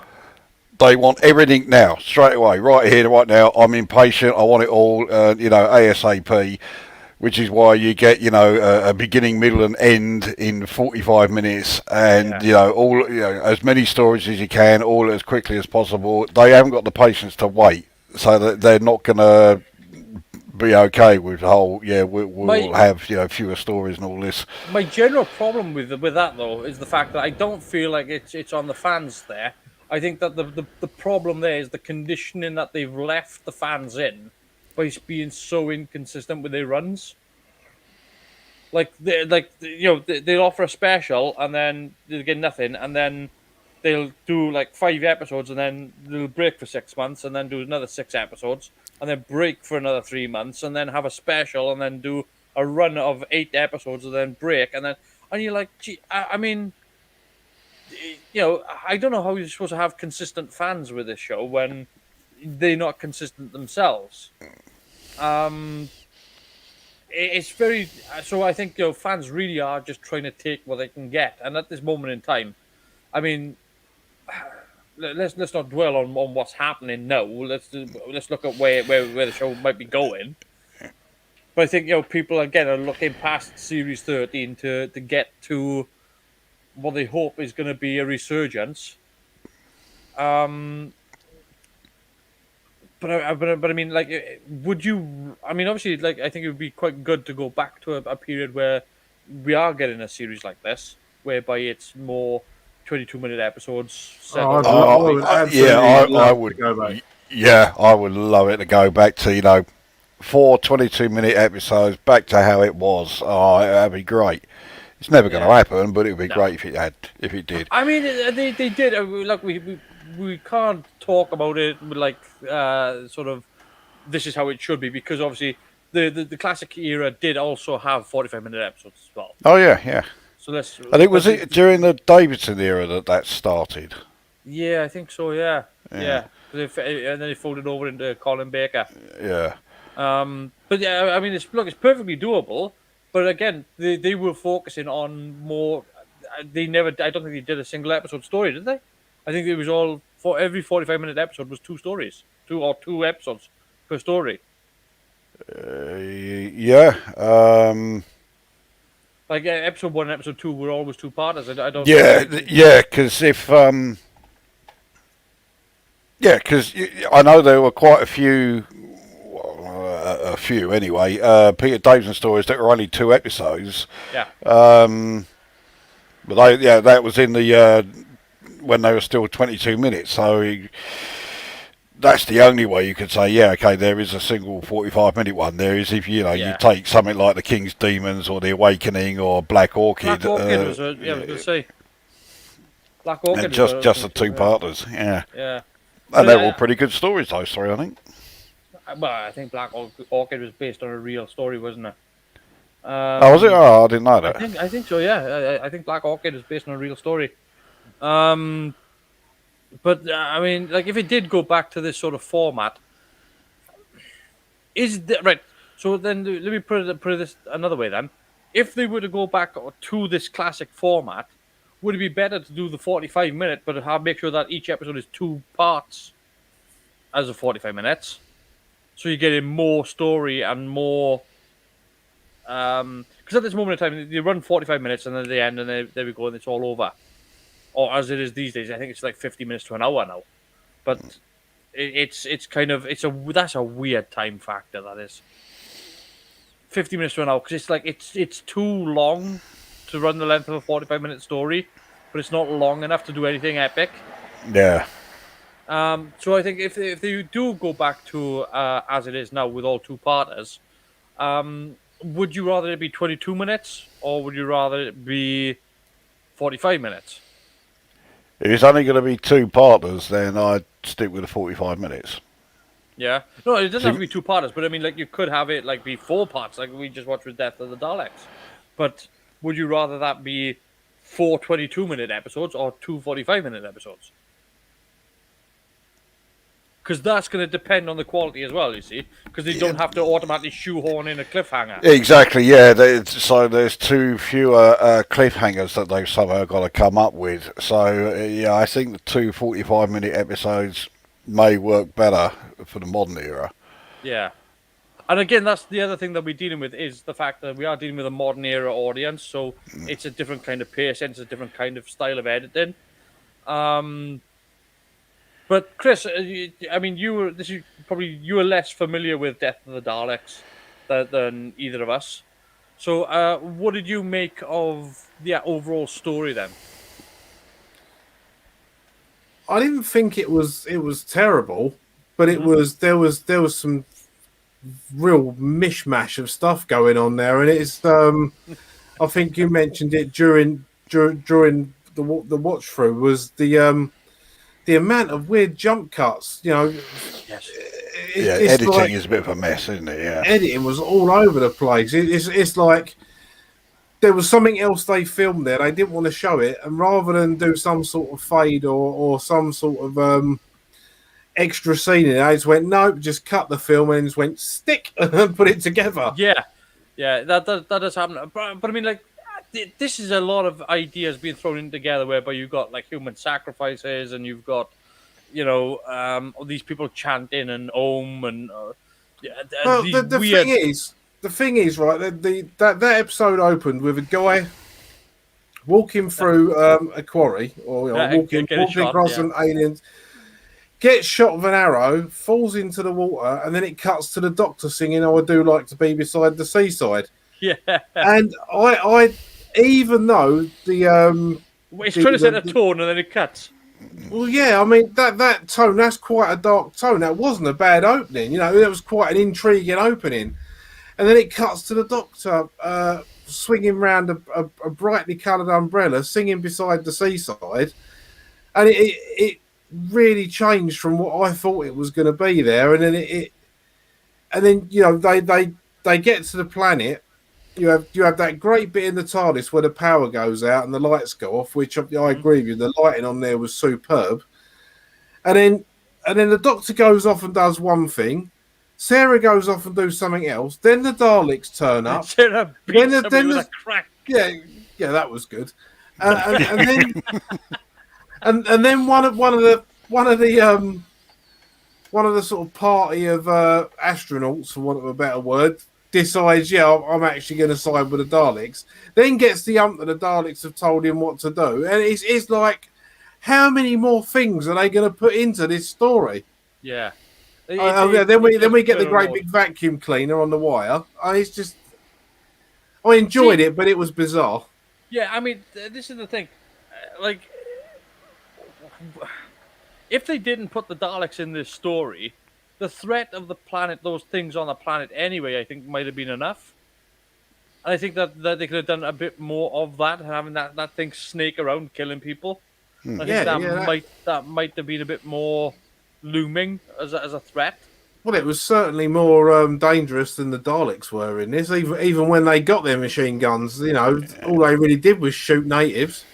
they want everything now, straight away, right here, right now. I'm impatient. I want it all, ASAP. Which is why you get, a beginning, middle, and end in 45 minutes, and yeah. all, as many stories as you can, all as quickly as possible. They haven't got the patience to wait, so that they're not going to be okay with the whole. Yeah, we'll have fewer stories and all this. My general problem with that though is the fact that I don't feel like it's on the fans there. I think that the problem there is the conditioning that they've left the fans in by being so inconsistent with their runs. Like they'll offer a special and then they'll get nothing, and then they'll do like 5 episodes and then they'll break for 6 months and then do another 6 episodes and then break for another 3 months and then have a special and then do a run of 8 episodes and then break and you're like, gee, I mean, I don't know how you're supposed to have consistent fans with this show when they're not consistent themselves. It's very, so I think fans really are just trying to take what they can get, and at this moment in time, I mean, let's not dwell on what's happening now. Let's look at where the show might be going. But I think people again are looking past Series 13 to get to what they hope is going to be a resurgence. But I mean, like, would you? I mean, obviously, like, I think it would be quite good to go back to a period where we are getting a series like this, whereby it's more 22-minute episodes set Oh, over a I week. would Yeah, absolutely I love to would. go back. Yeah, I would love it to go back to 4 22-minute episodes, back to how it was. Oh, that'd be great. It's never going to Yeah. happen, but it would be No. great if it did. I mean, they did. Look, we can't talk about it with like sort of this is how it should be, because obviously the classic era did also have 45-minute episodes as well. Oh yeah, yeah. So let's. I think was it during the Davidson era that started. Yeah, I think so. Yeah, Yeah. yeah. And then they folded over into Colin Baker. Yeah. But yeah, I mean, it's perfectly doable. But again, they were focusing on more. They never. I don't think they did a single episode story, did they? I think it was all for every 45-minute episode was two stories, two episodes per story. Yeah. Like episode 1 and episode 2 were always two parters. I don't. Yeah, yeah, because because I know there were quite a few, a few anyway, Peter Davison stories that were only 2 episodes. Yeah. But that was in the when they were still 22 minutes. So that's the only way you could say, yeah, okay, there is a single 45-minute one. There is if you take something like the King's Demons or the Awakening or Black Orchid. Black Orchid was I was going to say. Black Orchid. And just the 2-parters, yeah. Yeah. And they're all pretty good stories, those 3, I think. Well, I think Black Orchid was based on a real story, wasn't it? Oh, was it? Oh, I didn't know that. I think so. Yeah, I think Black Orchid is based on a real story. But I mean, like, if it did go back to this sort of format, right? So then, let me put this another way. Then, if they were to go back to this classic format, would it be better to do the 45-minute, but make sure that each episode is 2 parts as of 45 minutes, so you're getting more story and more. Because at this moment in time, you run 45 minutes and then they end, and there we go, and it's all over. Or as it is these days, I think it's like 50 minutes to an hour now. But it's kind of that's a weird time factor, that is. 50 minutes to an hour, because it's like it's too long to run the length of a 45-minute story, but it's not long enough to do anything epic. Yeah. So I think if they do go back to as it is now with all 2-parters, would you rather it be 22 minutes or would you rather it be 45 minutes? If it's only going to be 2-parters, then I'd stick with the 45 minutes. Yeah. No, it doesn't have to be 2-parters, but I mean, like, you could have it like be 4 parts, like we just watched with Death of the Daleks. But would you rather that be 4 22-minute episodes or 2 45-minute episodes? Because that's going to depend on the quality as well, you see. Because they don't have to automatically shoehorn in a cliffhanger. Exactly, yeah. So there's too fewer cliffhangers that they've somehow got to come up with. So, yeah, I think the 2 45-minute episodes may work better for the modern era. Yeah. And again, that's the other thing that we're dealing with, is the fact that we are dealing with a modern era audience. So it's a different kind of pace, it's a different kind of style of editing. But Chris, I mean, you were less familiar with Death of the Daleks than either of us. So, what did you make of the overall story then? I didn't think it was terrible, but it was there was some real mishmash of stuff going on there, and it's I think you mentioned it during the watch through, was the amount of weird jump cuts, Yes. Editing is a bit of a mess, isn't it? Yeah. Editing was all over the place. It's like there was something else they filmed there. They didn't want to show it, and rather than do some sort of fade or some sort of extra scene in it, they just went, nope, just cut the film and just went stick and put it together. Yeah, that does happen. But I mean, like, this is a lot of ideas being thrown in together, whereby you've got like human sacrifices, and you've got, all these people chanting and om and the thing is, right, that episode opened with a guy walking through a quarry, or walking across some aliens, gets shot with an arrow, falls into the water, and then it cuts to the Doctor singing, "Oh, I do like to be beside the seaside." Yeah, and I even though it's trying to set a tone and then it cuts. Well, yeah, I mean that tone, that's quite a dark tone. That wasn't a bad opening, it was quite an intriguing opening. And then it cuts to the Doctor swinging around a brightly coloured umbrella, singing beside the seaside, and it really changed from what I thought it was going to be there. And then they get to the planet. You have that great bit in the TARDIS where the power goes out and the lights go off, which I agree with you. The lighting on there was superb. And then the Doctor goes off and does one thing. Sarah goes off and do something else. Then the Daleks turn up. Sarah beats somebody with a crack. Yeah, that was good. And then and then one of the sort of party of astronauts, for want of a better word, decides, I'm actually going to side with the Daleks. Then gets the ump that the Daleks have told him what to do, and it's like, how many more things are they going to put into this story? Yeah. Then we get the great big vacuum cleaner on the wire. It's just, I enjoyed it, but it was bizarre. Yeah, I mean, this is the thing. Like, if they didn't put the Daleks in this story, the threat of the planet, those things on the planet anyway, I think might have been enough. And I think that they could have done a bit more of that, having that thing snake around killing people. I think that might have been a bit more looming as a threat. Well, it was certainly more dangerous than the Daleks were in this. Even when they got their machine guns, all they really did was shoot natives.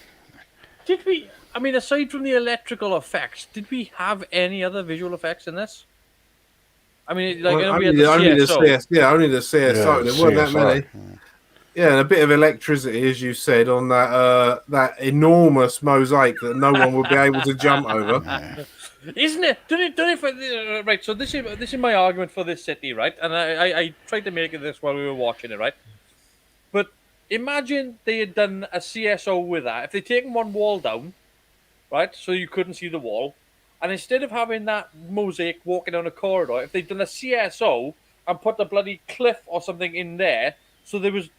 Did we? I mean, aside from the electrical effects, did we have any other visual effects in this? I mean, like, only the CSO. Only the CSO. There weren't that many. Yeah, and a bit of electricity, as you said, on that enormous mosaic that no one would be able to jump over. Isn't it? Right. So this is my argument for this city, right? And I tried to make it this while we were watching it, right? But imagine they had done a CSO with that. If they'd taken one wall down, right, so you couldn't see the wall, and instead of having that mosaic walking down a corridor, if they'd done a CSO and put a bloody cliff or something in there, so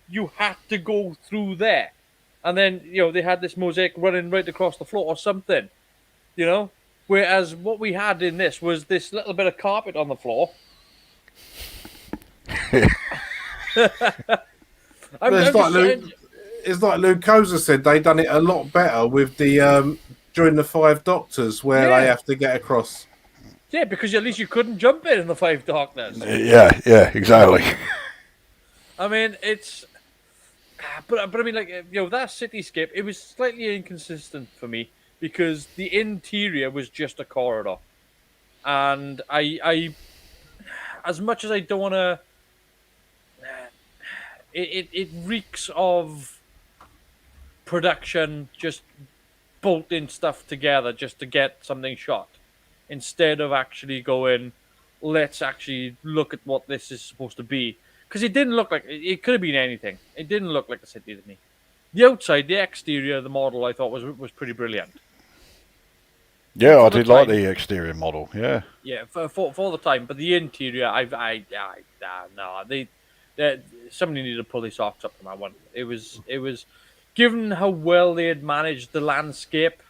you had to go through there, and then they had this mosaic running right across the floor or something, Whereas what we had in this was this little bit of carpet on the floor. It's like Luke Koza said, they done it a lot better with the during the Five Doctors, where they have to get across. Yeah, because at least you couldn't jump in the Five Doctors. Yeah, exactly. I mean, but I mean, like, that cityscape, it was slightly inconsistent for me because the interior was just a corridor, and I as much as I don't want to, it reeks of production, just bolting stuff together just to get something shot, instead of actually going, let's actually look at what this is supposed to be. Because it didn't look like it could have been anything. It didn't look like a city to me. The outside, the exterior, the model, I thought was pretty brilliant. Yeah, I did like the exterior model. Yeah. Yeah, for the time, but the interior, somebody needed to pull their socks up on that one. It was given how well they had managed the landscape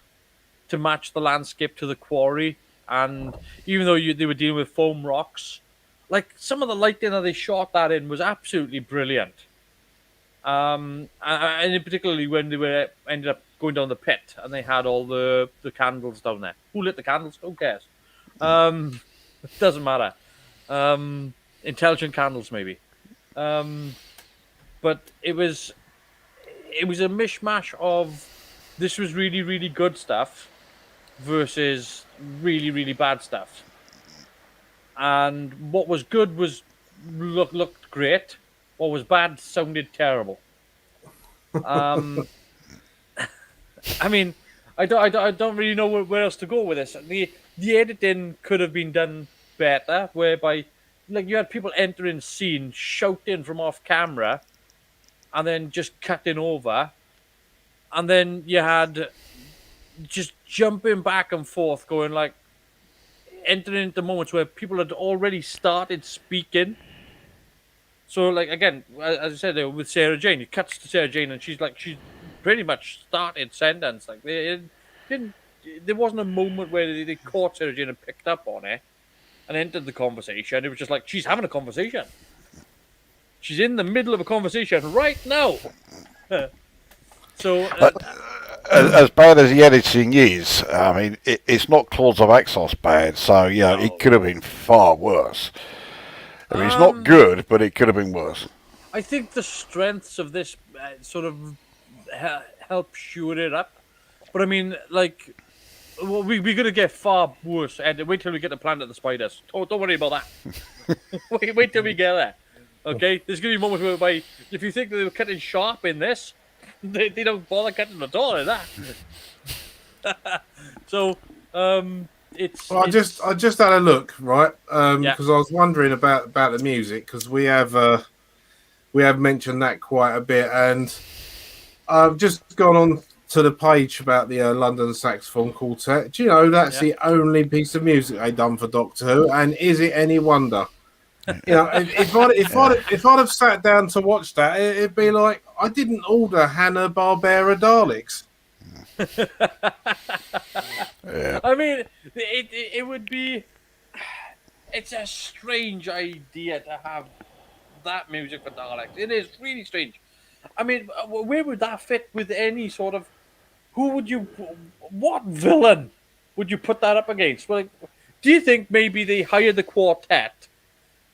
to match the landscape to the quarry, and even though they were dealing with foam rocks. Like, some of the lighting that they shot that in was absolutely brilliant. And particularly when they ended up going down the pit and they had all the candles down there. Who lit the candles? Who cares? It doesn't matter. Intelligent candles, maybe. But it was a mishmash of this was really, really good stuff versus really, really bad stuff. And what was good looked great. What was bad sounded terrible. I mean, I don't really know where else to go with this. The editing could have been done better, whereby, like, you had people entering scene, shouting from off camera, and then just cutting over, and then you had just jumping back and forth, going like, entering into moments where people had already started speaking. So, like, again, as I said, with Sarah Jane, it cuts to Sarah Jane, and she's pretty much started sentence. Like, there wasn't a moment where they caught Sarah Jane and picked up on it and entered the conversation. It was just like, she's having a conversation. She's in the middle of a conversation right now. So, as bad as the editing is, I mean, it's not Claws of Axos bad, so it could have been far worse. I mean, it's not good, but it could have been worse. I think the strengths of this sort of help shoot it up. But I mean, like, we're going to get far worse. And wait till we get to Planet of the Spiders. Don't worry about that. Wait till we get there. Okay, there's gonna be moments whereby if you think that they were cutting sharp in this, they don't bother cutting at all in that. So, Well, it's I just had a look, right? yeah, Because I was wondering about the music because we have mentioned that quite a bit, and I've just gone on to the page about the London Saxophone Quartet. Do you know that's yeah. the only piece of music they done for Doctor Who? And is it any wonder? You know, if I'd have sat down to watch that, it'd be like I didn't order Hanna Barbera Daleks. Yeah. I mean, it would be. It's a strange idea to have that music for Daleks. It is really strange. I mean, where would that fit with any sort of? Who would you? What villain would you put that up against? Like, do you think maybe they hired the quartet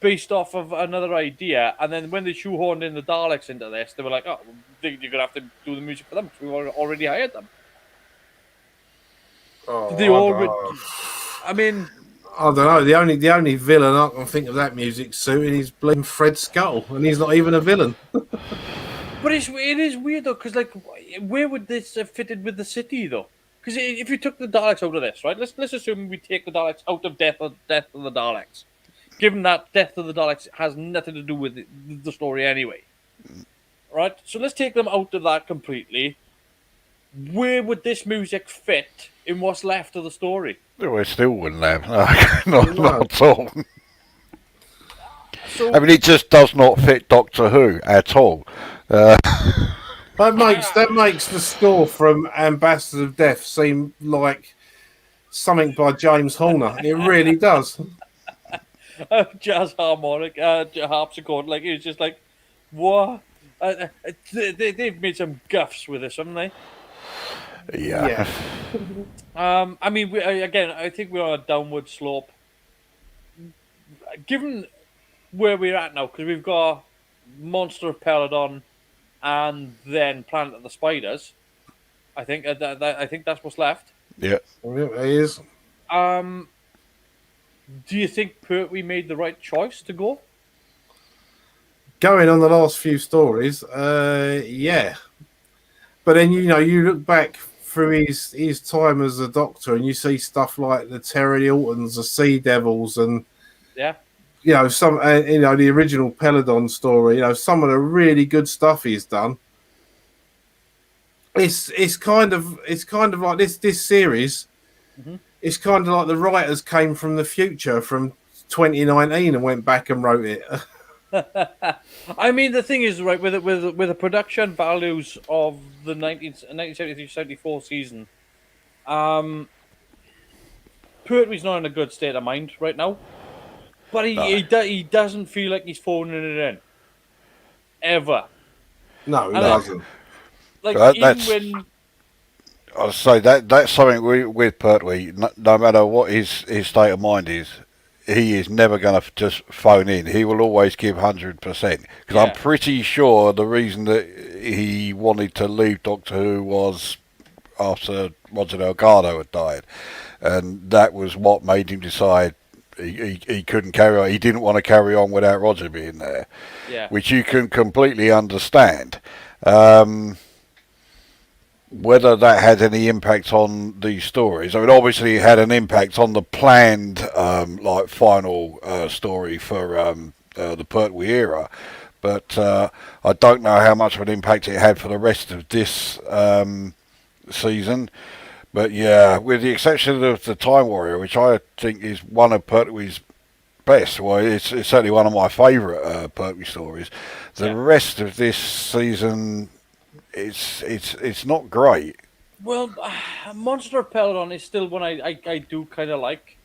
based off of another idea, and then when they shoehorned in the Daleks into this, they were like, "Oh, you're gonna have to do the music for them because we already hired them." Did they Oh, already? I mean, I don't know. The only villain I can think of that music suiting is blaming Fred Scuttle, and he's not even a villain. but it is weird though, because like, where would this have fitted with the city though? Because if you took the Daleks out of this, right? Let's assume we take the Daleks out of Death of the Daleks, given that Death of the Daleks has nothing to do with the story anyway, right? So let's take them out of that completely. Where would this music fit in what's left of the story? We still wouldn't have. No, No. not at all. So I mean, it just does not fit Doctor Who at all. That makes the score from Ambassadors of Death seem like something by James Horner. It really does. jazz harmonic, harpsichord, like it's just like, what? They've made some guffs with this, haven't they? Yeah. I mean, again, I think we're on a downward slope. Given where we're at now, because we've got Monster of Peladon and then Planet of the Spiders. I think I think that's what's left. Yeah. It is. Do you think Pertwee made the right choice to go? Going on the last few stories, yeah. But then you look back through his time as a Doctor, and you see stuff like the Terror of the Autons, the Sea Devils, and Yeah. some the original Peladon story. Some of the really good stuff he's done. It's kind of like this series. Mm-hmm. It's kind of like the writers came from the future from 2019 and went back and wrote it. I mean, the thing is, right, with the production values of the 1973-74 season, Pertwee's not in a good state of mind right now. But he doesn't feel like he's phoning it in. Ever. No, he And doesn't. Like, even That's- when... I'll say that's something with Pertwee. No matter what his state of mind is, he is never going to just phone in. He will always give 100%. Because Yeah. I'm pretty sure the reason that he wanted to leave Doctor Who was after Roger Delgado had died, and that was what made him decide he couldn't carry on. He didn't want to carry on without Roger being there, Yeah. which you can completely understand. Whether that had any impact on these stories, I mean, obviously it had an impact on the planned, final story for the Pertwee era, but I don't know how much of an impact it had for the rest of this season. But yeah, with the exception of the Time Warrior, which I think is one of Pertwee's best, well, it's certainly one of my favourite Pertwee stories. The rest of this season, it's not great. Well, Monster of Peladon is still one I do kind of like.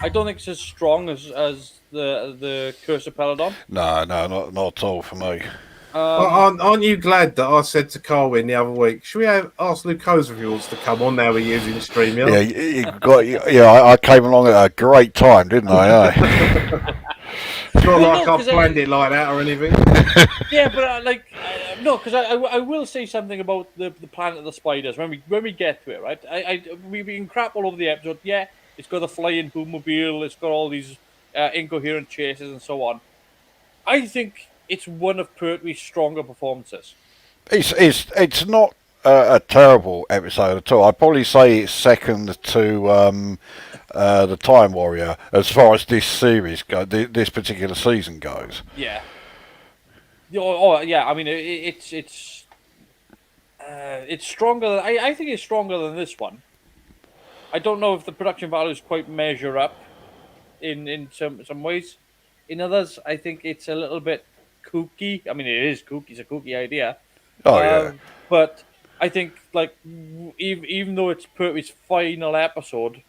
I don't think it's as strong as the Curse of Peladon. No, not at all for me. Aren't you glad that I said to Carwin the other week, should we ask Luke Oserfields to come on now we're using StreamYard? I came along at a great time, didn't I? It's not Well, like no, I 'cause planned it like that or anything. Yeah, but no, because I will say something about the Planet of the Spiders when we get to it, right? We can crap all over the episode. Yeah, it's got a flying boomobile. It's got all these incoherent chases and so on. I think it's one of Pertwee's stronger performances. It's not a terrible episode at all. I'd probably say it's second to the Time Warrior as far as this series this particular season goes. Yeah. Yeah. I mean, it's stronger. I think it's stronger than this one. I don't know if the production values quite measure up in some ways. In others, I think it's a little bit kooky. I mean, it is kooky. It's a kooky idea. Oh yeah. But I think like even though it's Pertwee's final episode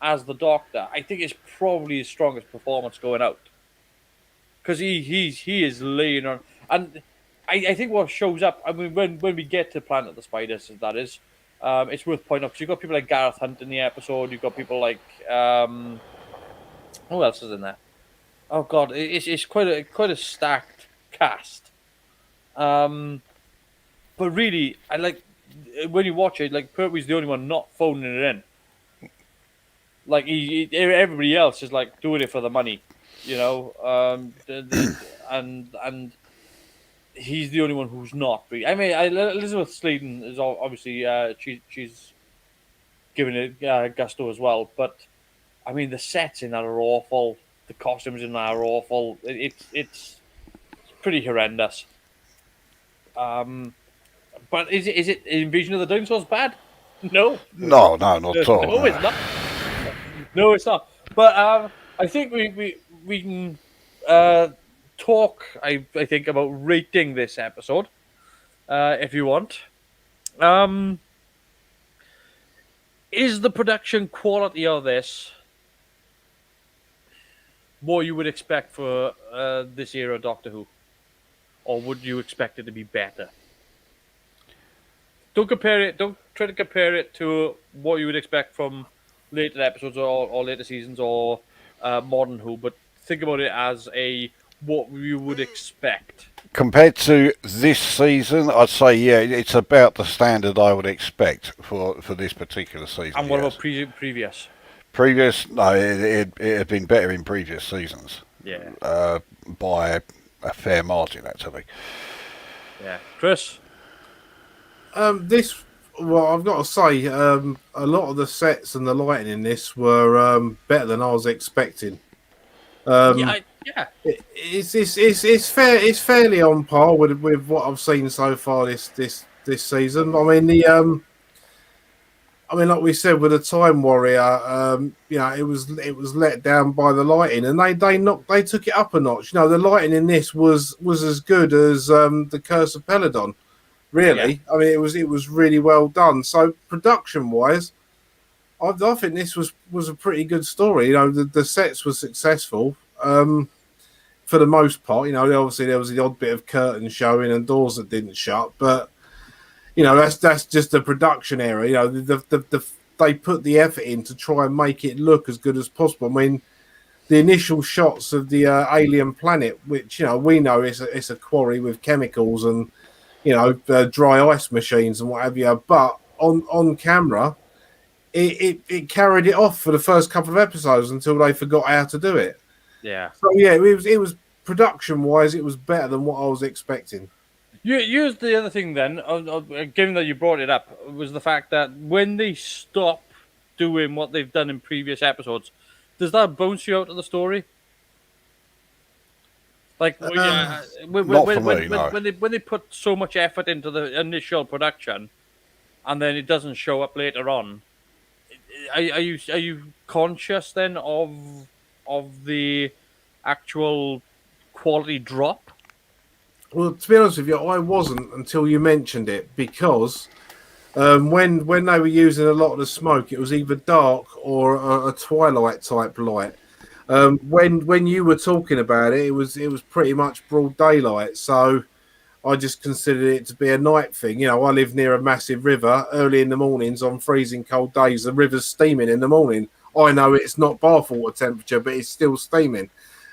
as the Doctor, I think it's probably his strongest performance going out because he is laying on, and I think what shows up. I mean, when we get to Planet of the Spiders, that is, it's worth pointing out because you've got people like Gareth Hunt in the episode. You've got people like who else is in there? Oh God, it's quite a stacked cast. But really, I like when you watch it. Like Pertwee's the only one not phoning it in. Like everybody else is like doing it for the money, you know. And he's the only one who's not. I mean, Elizabeth Sladen is obviously she's giving it gusto as well. But I mean, the sets in that are awful. The costumes in that are awful. It's pretty horrendous. But is it Invasion of the Dinosaurs bad? No. No, not at all. No, it's not. No, it's not. But I think we can talk. I think about rating this episode, if you want. Is the production quality of this what you would expect for this era Doctor Who, or would you expect it to be better? Don't compare it. Don't try to compare it to what you would expect from later episodes or later seasons or modern Who, but think about it as what you would expect. Compared to this season, I'd say it's about the standard I would expect for this particular season. And what about previous? Previous? No, it had been better in previous seasons. Yeah. By a fair margin, actually. Yeah, Chris. Well, I've got to say, a lot of the sets and the lighting in this were better than I was expecting. Yeah. It's fairly on par with what I've seen so far this season. I mean like we said with the Time Warrior, it was let down by the lighting, and they took it up a notch. You know, the lighting in this was as good as the Curse of Peladon. Really, yeah. I mean, it was really well done. So production wise, I think this was a pretty good story. You know, the sets were successful for the most part. You know, obviously there was the odd bit of curtain showing and doors that didn't shut, but you know that's just the production area. You know, they put the effort in to try and make it look as good as possible. I mean, the initial shots of the alien planet, which we know it's a quarry with chemicals and dry ice machines and what have you, but on camera, it carried it off for the first couple of episodes until they forgot how to do it. Yeah. So yeah, it was production wise, it was better than what I was expecting. Here's the other thing then, given that you brought it up, was the fact that when they stop doing what they've done in previous episodes, does that bounce you out of the story? Like when they put so much effort into the initial production, and then it doesn't show up later on, are you conscious then of the actual quality drop? Well, to be honest with you, I wasn't until you mentioned it, because when they were using a lot of the smoke, it was either dark or a twilight type light. When you were talking about it, it was pretty much broad daylight. So I just considered it to be a night thing. You know, I live near a massive river. Early in the mornings, on freezing cold days, the river's steaming in the morning. I know it's not bathwater temperature, but it's still steaming.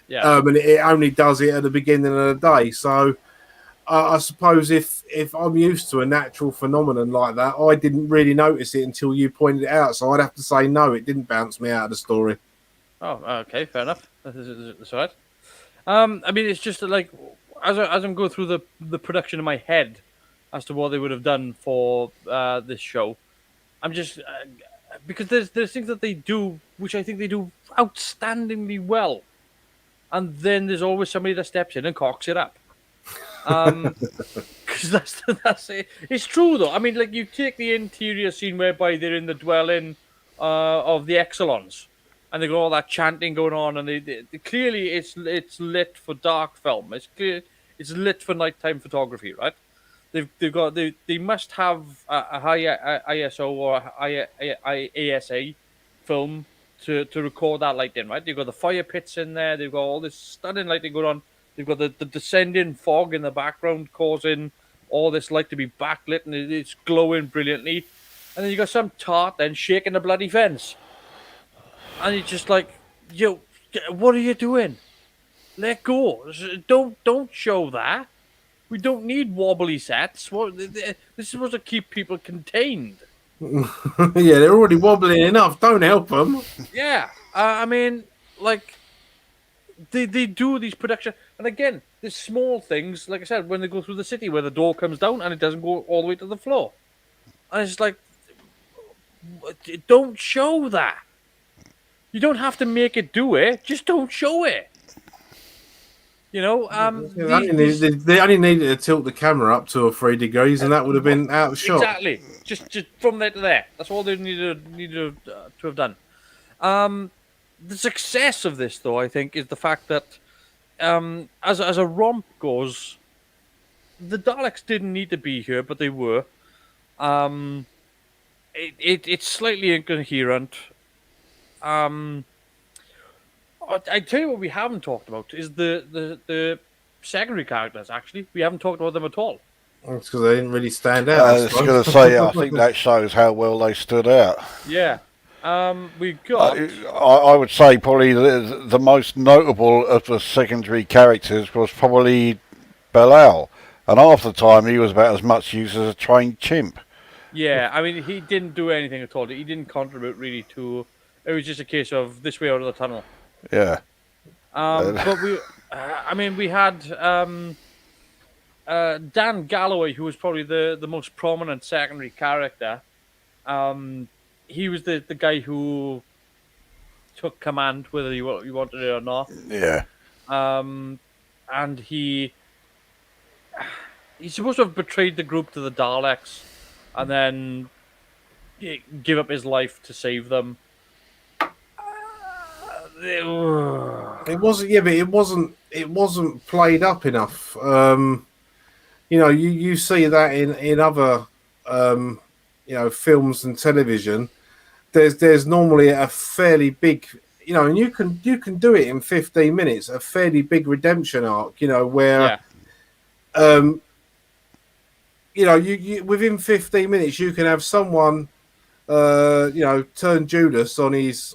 Yeah. And it only does it at the beginning of the day. So I suppose if I'm used to a natural phenomenon like that, I didn't really notice it until you pointed it out. So I'd have to say no, it didn't bounce me out of the story. Oh, okay, fair enough. That's all right. I mean, it's just that, like, as I'm going through the production in my head as to what they would have done for this show. I'm just because there's things that they do which I think they do outstandingly well, and then there's always somebody that steps in and cocks it up. Because that's it. It's true though. I mean, like you take the interior scene whereby they're in the dwelling of the Exelons, and they got all that chanting going on, and they clearly it's lit for dark film. It's clear it's lit for nighttime photography, right? They must have a high ISO or high ASA film to record that lighting, right? They've got the fire pits in there. They've got all this stunning lighting going on. They've got the descending fog in the background causing all this light to be backlit, and it's glowing brilliantly. And then you got some tart then shaking the bloody fence, and you're just like, yo, what are you doing? Let go! Don't show that. We don't need wobbly sets. This is supposed to keep people contained. Yeah, they're already wobbling enough. Don't help them. Yeah, I mean, like they do these production, and again, there's small things. Like I said, when they go through the city where the door comes down and it doesn't go all the way to the floor, and it's like, don't show that. You don't have to make it do it. Just don't show it. You know, They only needed to tilt the camera up 2 or 3 degrees, and that would have been out of shot. Exactly. Just from there to there. That's all they needed to have done. The success of this, though, I think, is the fact that as a romp goes, the Daleks didn't need to be here, but they were. It's slightly incoherent. I tell you what we haven't talked about is the secondary characters. Actually, we haven't talked about them at all. That's because they didn't really stand out. I was going to say, I think that shows how well they stood out. Yeah. We got. I would say probably the most notable of the secondary characters was probably Belial, and half the time he was about as much use as a trained chimp. Yeah, I mean he didn't do anything at all. He didn't contribute really to. It was just a case of this way out of the tunnel. Yeah. But we had Dan Galloway, who was probably the most prominent secondary character. He was the guy who took command, whether you wanted it or not. Yeah. And he's supposed to have betrayed the group to the Daleks, and then give up his life to save them. It wasn't. Yeah, but it wasn't. It wasn't played up enough. You see that in other films and television. There's normally a fairly big, and you can do it in 15 minutes. A fairly big redemption arc. Where you within 15 minutes you can have someone turn Judas on his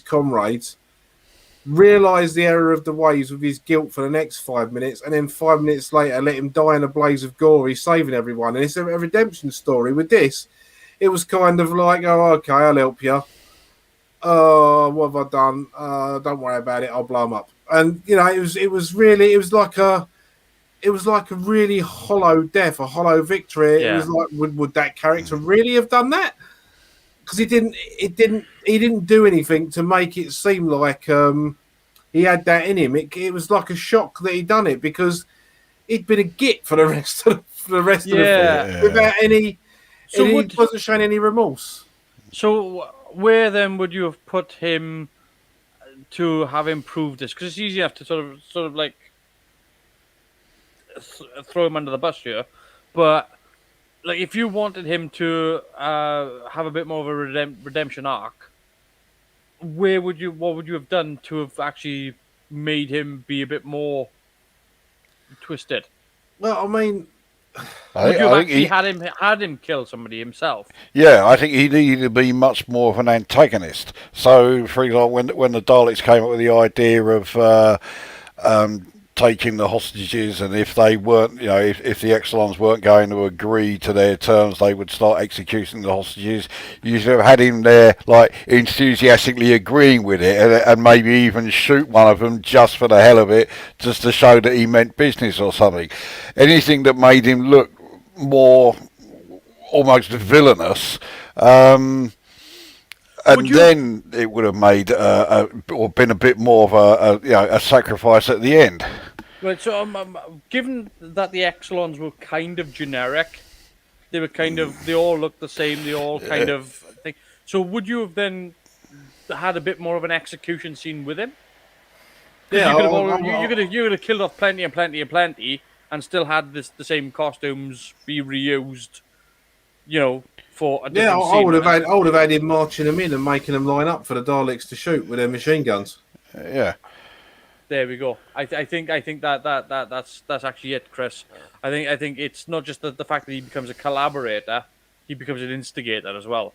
comrades, realise the error of the ways with his guilt for the next 5 minutes, and then 5 minutes later let him die in a blaze of glory, saving everyone. And it's a redemption story. With this, it was kind of like, oh, okay, I'll help you. What have I done? Don't worry about it. I'll blow him up. And it was like a really hollow death, a hollow victory. Yeah. It was like, would that character really have done that? Because he didn't do anything to make it seem like he had that in him. It was like a shock that he'd done it, because he'd been a git for the rest of the film without any. So he wasn't showing any remorse. So where then would you have put him to have improved this? Because it's easy enough to sort of like throw him under the bus here, but like if you wanted him to have a bit more of a redemption arc, what would you have done to have actually made him be a bit more twisted? Well, I mean, would you have actually had him kill somebody himself? Yeah, I think he needed to be much more of an antagonist. So, for example, when the Daleks came up with the idea of taking the hostages, and if they weren't, if the Exelons weren't going to agree to their terms, they would start executing the hostages. You should have had him there, like enthusiastically agreeing with it, and maybe even shoot one of them just for the hell of it, just to show that he meant business or something. Anything that made him look more almost villainous. Then it would have made or been a bit more of a sacrifice at the end. Right. So, given that the Exelons were kind of generic, they all looked the same. They all kind of thing. So, would you have then had a bit more of an execution scene with him? Yeah, you could have killed off plenty and plenty and plenty, and still had the same costumes be reused. For a different scene. I would have had him marching them in and making them line up for the Daleks to shoot with their machine guns. Yeah. There we go. I think that's actually it, Chris. I think it's not just the fact that he becomes a collaborator; he becomes an instigator as well.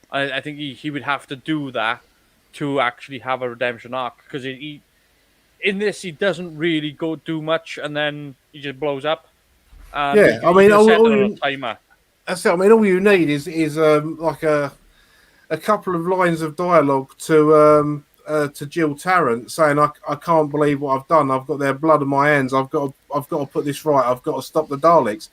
I think he would have to do that to actually have a redemption arc, because in this he doesn't really go do much, and then he just blows up. Yeah, I mean, a timer. That's it. I mean, all you need is like a couple of lines of dialogue to Jill Tarrant saying, "I can't believe what I've done. I've got their blood on my hands. I've got to put this right. I've got to stop the Daleks."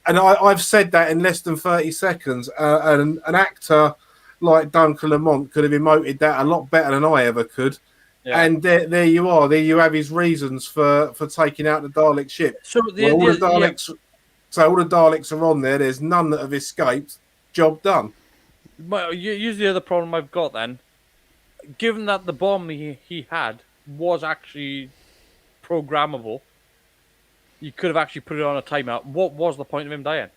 And I've said that in less than 30 seconds. And an actor like Duncan Lamont could have emoted that a lot better than I ever could. Yeah. And there you are. There you have his reasons for taking out the Dalek ship. So all the Daleks. Yeah. So all the Daleks are on there. There's none that have escaped. Job done. But here's the other problem I've got then. Given that the bomb he had was actually programmable, you could have actually put it on a timeout. What was the point of him dying?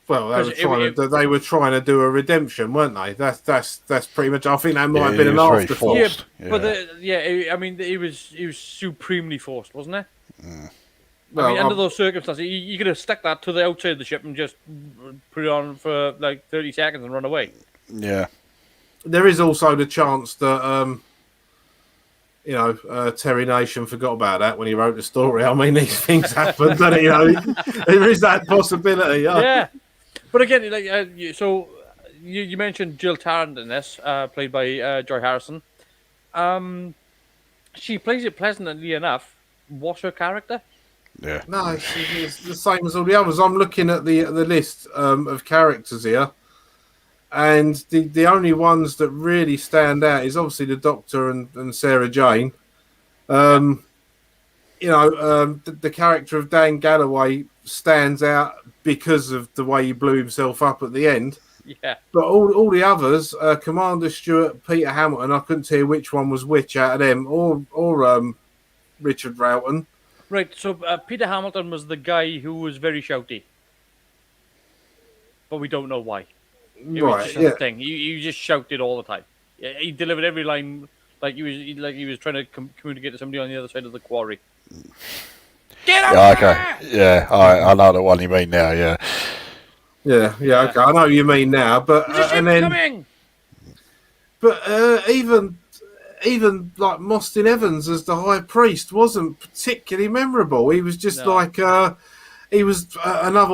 Well, they were trying to do a redemption, weren't they? That's pretty much. I think that might have been an afterthought. I mean, he was supremely forced, wasn't it? Well, under those circumstances, you could have stuck that to the outside of the ship and just put it on for like 30 seconds and run away. Yeah. There is also the chance that, Terry Nation forgot about that when he wrote the story. I mean, these things happen, but there is that possibility. Yeah. But again, so you mentioned Jill Tarrant in this, played by Joy Harrison. She plays it pleasantly enough. What's her character? Yeah. No, it's the same as all the others. I'm looking at the list of characters here, and the only ones that really stand out is obviously the Doctor and Sarah Jane. The character of Dan Galloway stands out because of the way he blew himself up at the end. Yeah. But all the others, Commander Stewart, Peter Hamilton, I couldn't tell you which one was which out of them, or Richard Roughton. Right, so Peter Hamilton was the guy who was very shouty, but we don't know why. It was just a thing. He just shouted all the time. He delivered every line like he was trying to communicate to somebody on the other side of the quarry. Get up! Yeah, okay. Yeah, I know the one you mean now. Yeah. Yeah. Okay, I know what you mean now, but coming. But even like Mostyn Evans as the High Priest wasn't particularly memorable. He was just another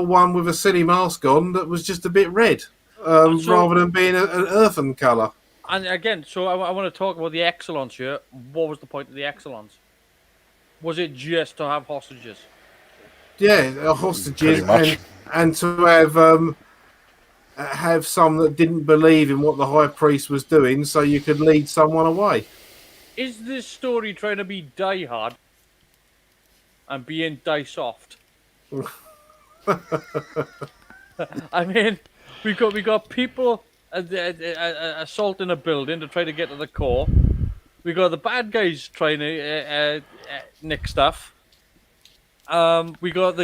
one with a silly mask on that was just a bit red, rather than being an earthen colour. And again, so I want to talk about the Exelons here. What was the point of the Exelons? Was it just to have hostages? Yeah, hostages, and to have some that didn't believe in what the High Priest was doing, so you could lead someone away. Is this story trying to be die hard and being die soft? I mean, we got people assaulting a building to try to get to the core. We got the bad guys trying to nick stuff. We got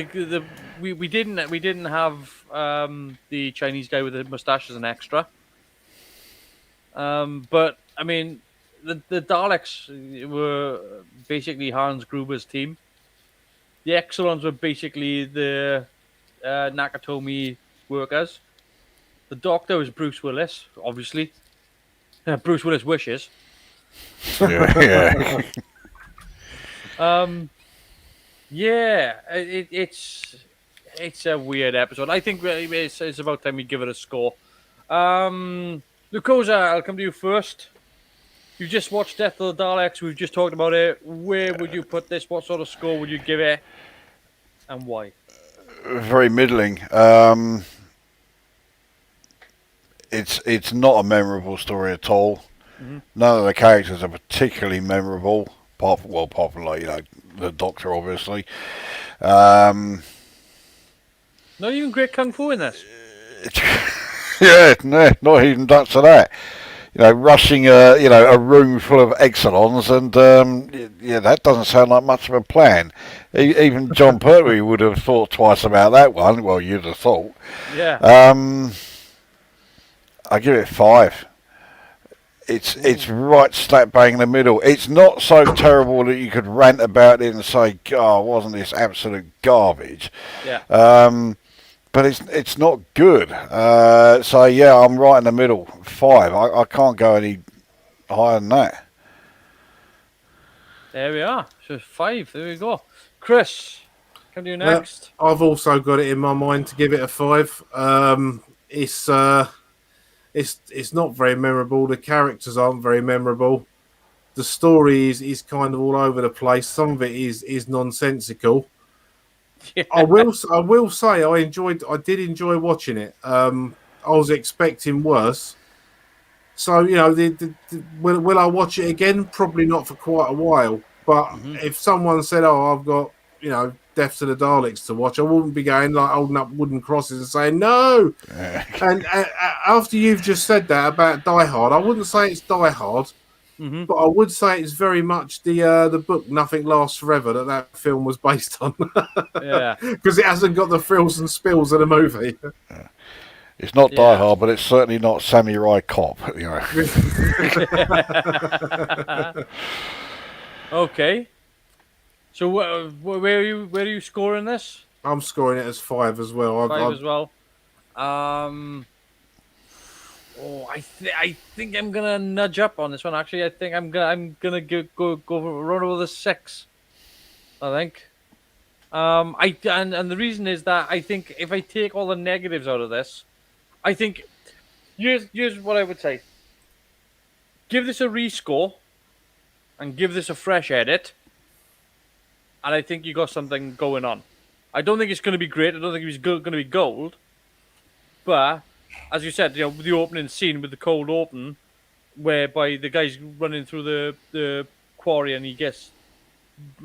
we didn't have the Chinese guy with the mustache as an extra. But I mean, the Daleks were basically Hans Gruber's team. The Exelons were basically the Nakatomi workers. The Doctor was Bruce Willis, obviously. Bruce Willis wishes. Yeah. Um, yeah, it's a weird episode. I think it's about time we give it a score. Lukosa, I'll come to you first. You just watched Death of the Daleks. We've just talked about it. Where would you put this? What sort of score would you give it, and why? Very middling. It's not a memorable story at all. Mhm. None of the characters are particularly memorable, apart from like the Doctor, obviously. Um, Not even great kung fu in this. yeah, no, not even touch to that. Rushing a room full of Exelons, and yeah, that doesn't sound like much of a plan. Even John Pertwee would have thought twice about that one. Well, you'd have thought. Yeah. I give it 5. It's right slap bang in the middle. It's not so terrible that you could rant about it and say, "God, wasn't this absolute garbage?" Yeah. But it's not good. So yeah, I'm right in the middle. 5. I can't go any higher than that. There we are. So 5. There we go. Chris, come to you Yeah, next. I've also got it in my mind to give it a 5. It's not very memorable. The characters aren't very memorable. The story is kind of all over the place. Some of it is nonsensical. Yeah. I will say I did enjoy watching it. I was expecting worse. So will I watch it again? Probably not for quite a while. But Mhm. if someone said, "Oh, I've got Death to the Daleks to watch," I wouldn't be going like holding up wooden crosses and saying no. And after you've just said that about Die Hard, I wouldn't say it's Die Hard, Mhm. but I would say it's very much the book Nothing Lasts Forever that film was based on, Yeah. because it hasn't got the frills and spills of the movie. It's not Die Yeah. Hard, but it's certainly not Samurai Cop. Okay. So where are you scoring this? I'm scoring it as 5 as well. 5 as well. Oh, I think I'm gonna nudge up on this one. Actually, I think I'm gonna go run over the 6. I think. And the reason is that I think if I take all the negatives out of this, I think here's what I would say. Give this a rescore, and give this a fresh edit, and I think you got something going on. I don't think it's going to be great. I don't think it's going to be gold, but as you said, the opening scene with the cold open, whereby the guy's running through the quarry and he gets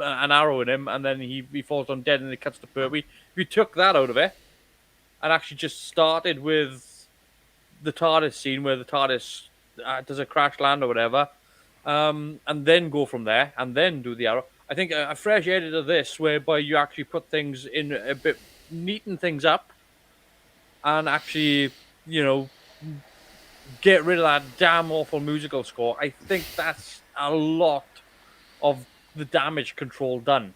an arrow in him, and then he falls down dead, and it cuts to Pertwee. If you took that out of it and actually just started with the TARDIS scene where the TARDIS does a crash land or whatever, and then go from there, and then do the arrow. I think a fresh edit of this, whereby you actually put things in a bit, neaten things up, and actually, get rid of that damn awful musical score. I think that's a lot of the damage control done.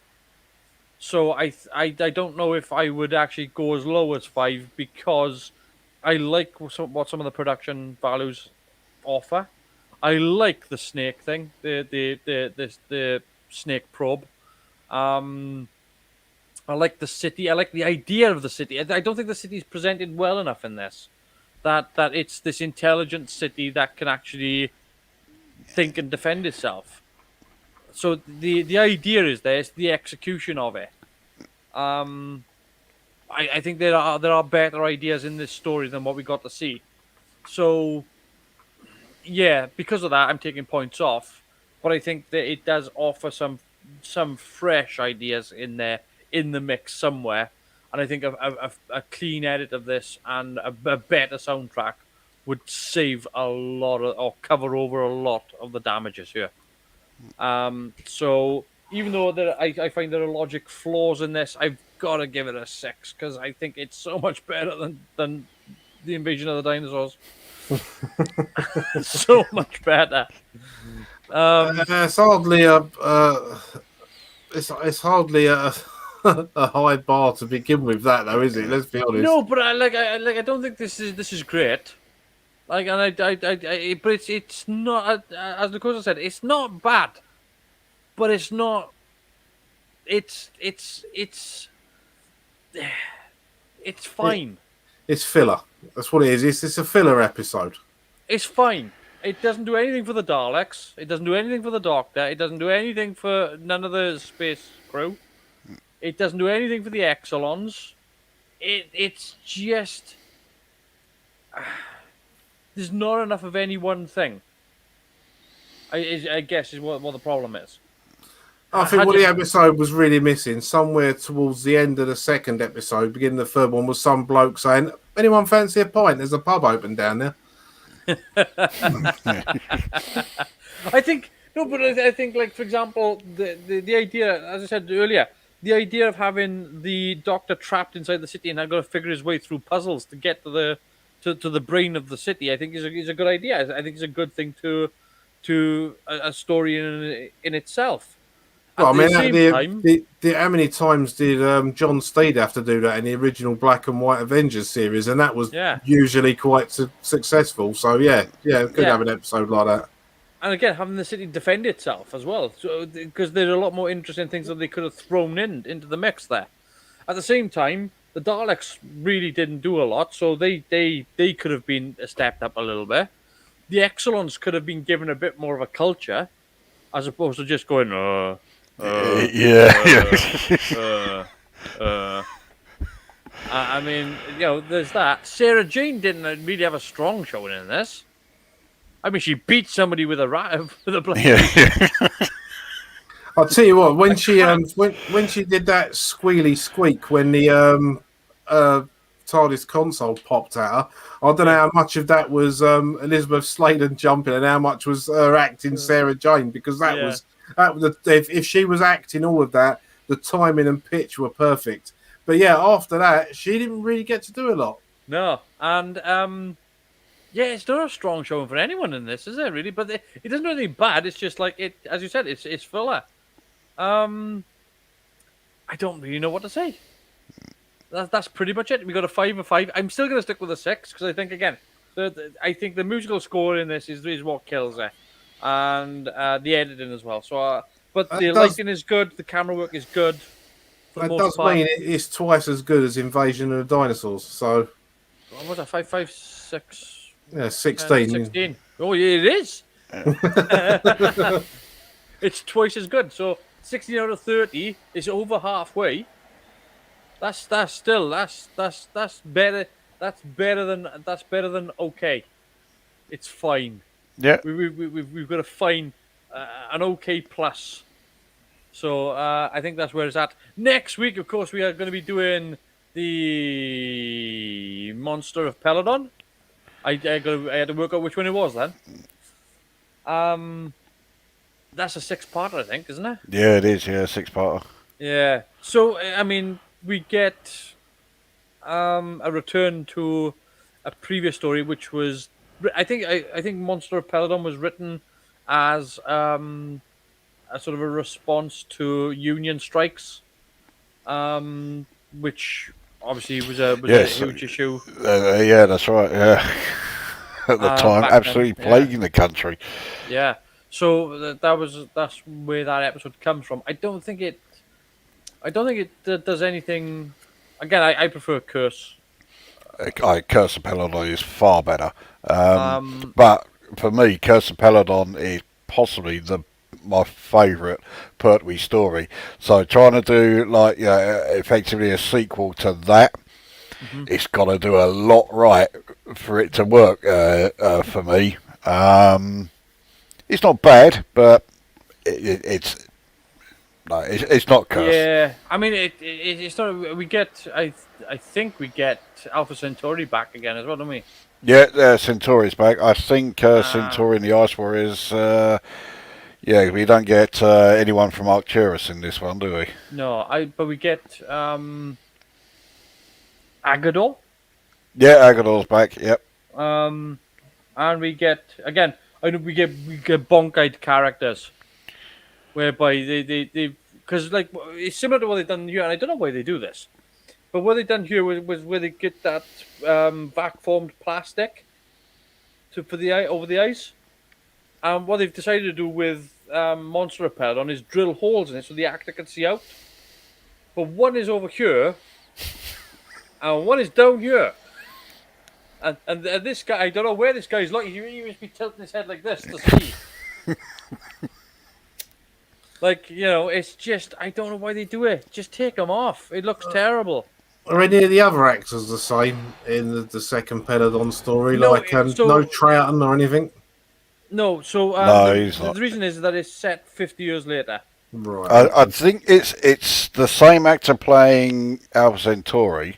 So I don't know if I would actually go as low as 5, because I like what some of the production values offer. I like the snake thing, the snake probe. I like the city. I like the idea of the city. I don't think the city is presented well enough in this. That it's this intelligent city that can actually think and defend itself. So the idea is there. It's the execution of it. I think there are better ideas in this story than what we got to see. So yeah, because of that, I'm taking points off. But I think that it does offer some fresh ideas in there, in the mix somewhere. And I think a clean edit of this and a better soundtrack would save a lot of, or cover over a lot of the damages here. So even though I find there are logic flaws in this, I've got to give it a 6, because I think it's so much better than the Invasion of the Dinosaurs. So much better. It's hardly it's hardly a a high bar to begin with, that though, is it? Let's be honest. No, but I don't think this is great. Like, and but it's not, as Nicola said, it's not bad, but it's not it's it's It, fine. it's filler. That's what it is. It's a filler episode. It's fine. It doesn't do anything for the Daleks. It doesn't do anything for the Doctor. It doesn't do anything for none of the space crew. It doesn't do anything for the Exelons. It's just there's not enough of any one thing. I guess is what the problem is. I think what the episode was really missing, somewhere towards the end of the second episode, beginning of the third one, was some bloke saying, "Anyone fancy a pint? There's a pub open down there." I think no, but I think like for example, the idea, as I said earlier, the idea of having the Doctor trapped inside the city and I've got to figure his way through puzzles to get to the brain of the city, I think is a good idea. I think it's a good thing to a story in itself. Well, At I the mean, same time, how many times did John Steed have to do that in the original Black and White Avengers series? And that was yeah, usually quite successful. So, yeah, could yeah. have an episode like that. And again, having the city defend itself as well, so because there are a lot more interesting things that they could have thrown into the mix there. At the same time, the Daleks really didn't do a lot, so they could have been stepped up a little bit. The Exelons could have been given a bit more of a culture, as opposed to just going, Yeah. I mean, there's that. Sarah Jane didn't really have a strong showing in this. I mean, she beat somebody with a with a blade. Yeah. I'll tell you what, when she when she did that squealy squeak when the TARDIS console popped at her, I don't know how much of that was Elizabeth Sladen jumping and how much was her acting Sarah Jane, because that was if she was acting all of that, the timing and pitch were perfect. But yeah, after that, she didn't really get to do a lot. No, and yeah, it's not a strong showing for anyone in this, is it? Really, but it doesn't do anything bad. It's just like it, as you said, it's filler. I don't really know what to say. That's pretty much it. We got a 5 or 5. I'm still going to stick with a 6 because I think again, I think the musical score in this is what kills it, and the editing as well. So, but the lighting is good. The camera work is good. That does mean it's twice as good as Invasion of the Dinosaurs. So, what was that? 5, 5, 6. Yeah, 16. 16. Oh, yeah, it is. It's twice as good. So 16 out of 30 is over halfway. That's still better. That's better than okay. It's fine. Yeah. We've got a fine, an okay plus. So I think that's where it's at. Next week, of course, we are going to be doing the Monster of Peladon. I had to work out which one it was then. That's a 6-parter, I think, isn't it? Yeah, it is. Yeah, 6-parter. Yeah. So I mean, we get a return to a previous story, which was I think Monster of Peladon was written as a sort of a response to union strikes, which obviously was a huge issue. Yeah, that's right. Yeah, at the time, absolutely plaguing the country. Yeah, so that's where that episode comes from. I don't think it does anything. Again, I prefer Curse. Curse of Peladon is far better. But for me, Curse of Peladon is possibly my favourite Pertwee story. So trying to do effectively a sequel to that, it's got to do a lot right for it to work for me. It's not bad, but it's not Curse. Yeah, I mean it's not. We get I think we get Alpha Centauri back again as well, don't we? Yeah, Centauri's back. I think Centauri and the Ice Warriors. Yeah, we don't get anyone from Arcturus in this one, do we? No, but we get Agador. Yeah, Agador's back. Yep. And we get again. We get bonk-eyed characters, whereby they because like it's similar to what they've done here, and I don't know why they do this, but what they've done here was where they get that vac-formed plastic for the eye over the eyes. What they've decided to do with Monster of Peladon is drill holes in it so the actor can see out. but one is over here, and one is down here. And this guy, I don't know where this guy's looking. He must be tilting his head like this to see. Like, it's just, I don't know why they do it. Just take them off. It looks terrible. Are any of the other actors the same in the second Peladon story? No, Like, no Troughton or anything? No, so No, he's not. the reason is that it's set 50 years later. Right. I think it's the same actor playing Alpha Centauri,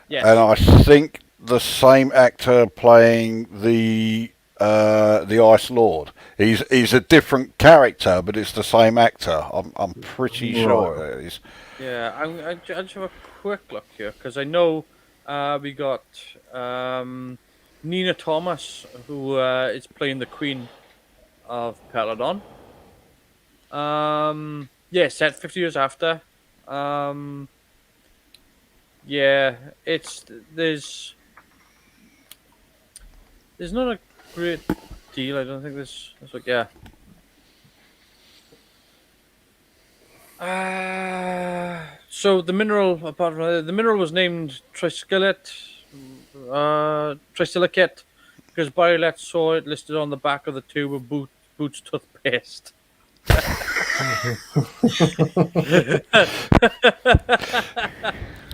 Yes. and I think the same actor playing the Ice Lord. He's a different character, but it's the same actor. I'm pretty sure it is. Yeah, I just have a quick look here because I know we got Nina Thomas, who is playing the Queen of Peladon. Yeah, set 50 years after. Yeah, there's not a great deal. I don't think there's like, yeah. So the mineral, apart from the mineral, was named Trisilicate, because Biolet saw it listed on the back of the tube of Boots toothpaste.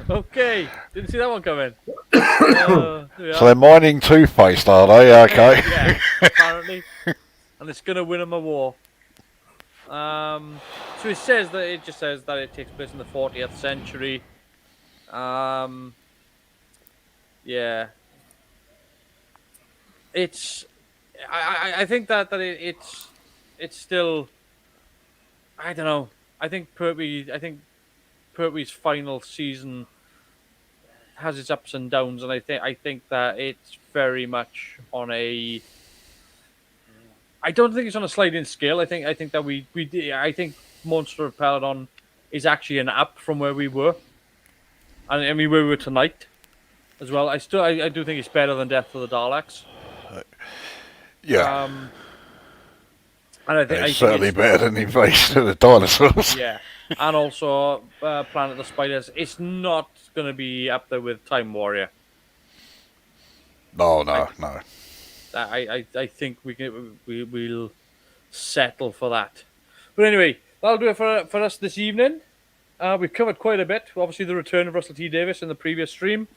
Okay, didn't see that one coming. So they're mining toothpaste, are they? Okay. Yeah, apparently, and it's gonna win them a war. So it says that it takes place in the 40th century. Yeah, it's. I think that it's still. I don't know. I think Pertwee's final season has its ups and downs, and I think that it's very much on a. I don't think it's on a sliding scale. I think that I think Monster of Peladon is actually an up from where we were, and I mean where we were tonight, as well. I do think it's better than Death of the Daleks. Yeah. And I think It's certainly better than Invasion of the Dinosaurs. Yeah, and also Planet of the Spiders. It's not going to be up there with Time Warrior. No. I think we'll settle for that. But anyway, that'll do it for us this evening. We've covered quite a bit. Obviously, the return of Russell T Davies in the previous stream,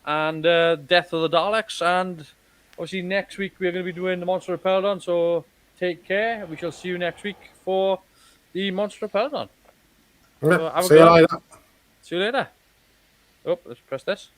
and Death of the Daleks, and obviously next week we're going to be doing the Monster of Peladon. So take care. We shall see you next week for the Monster of Peladon. Yeah, So see you later. See you later. Oh, let's press this.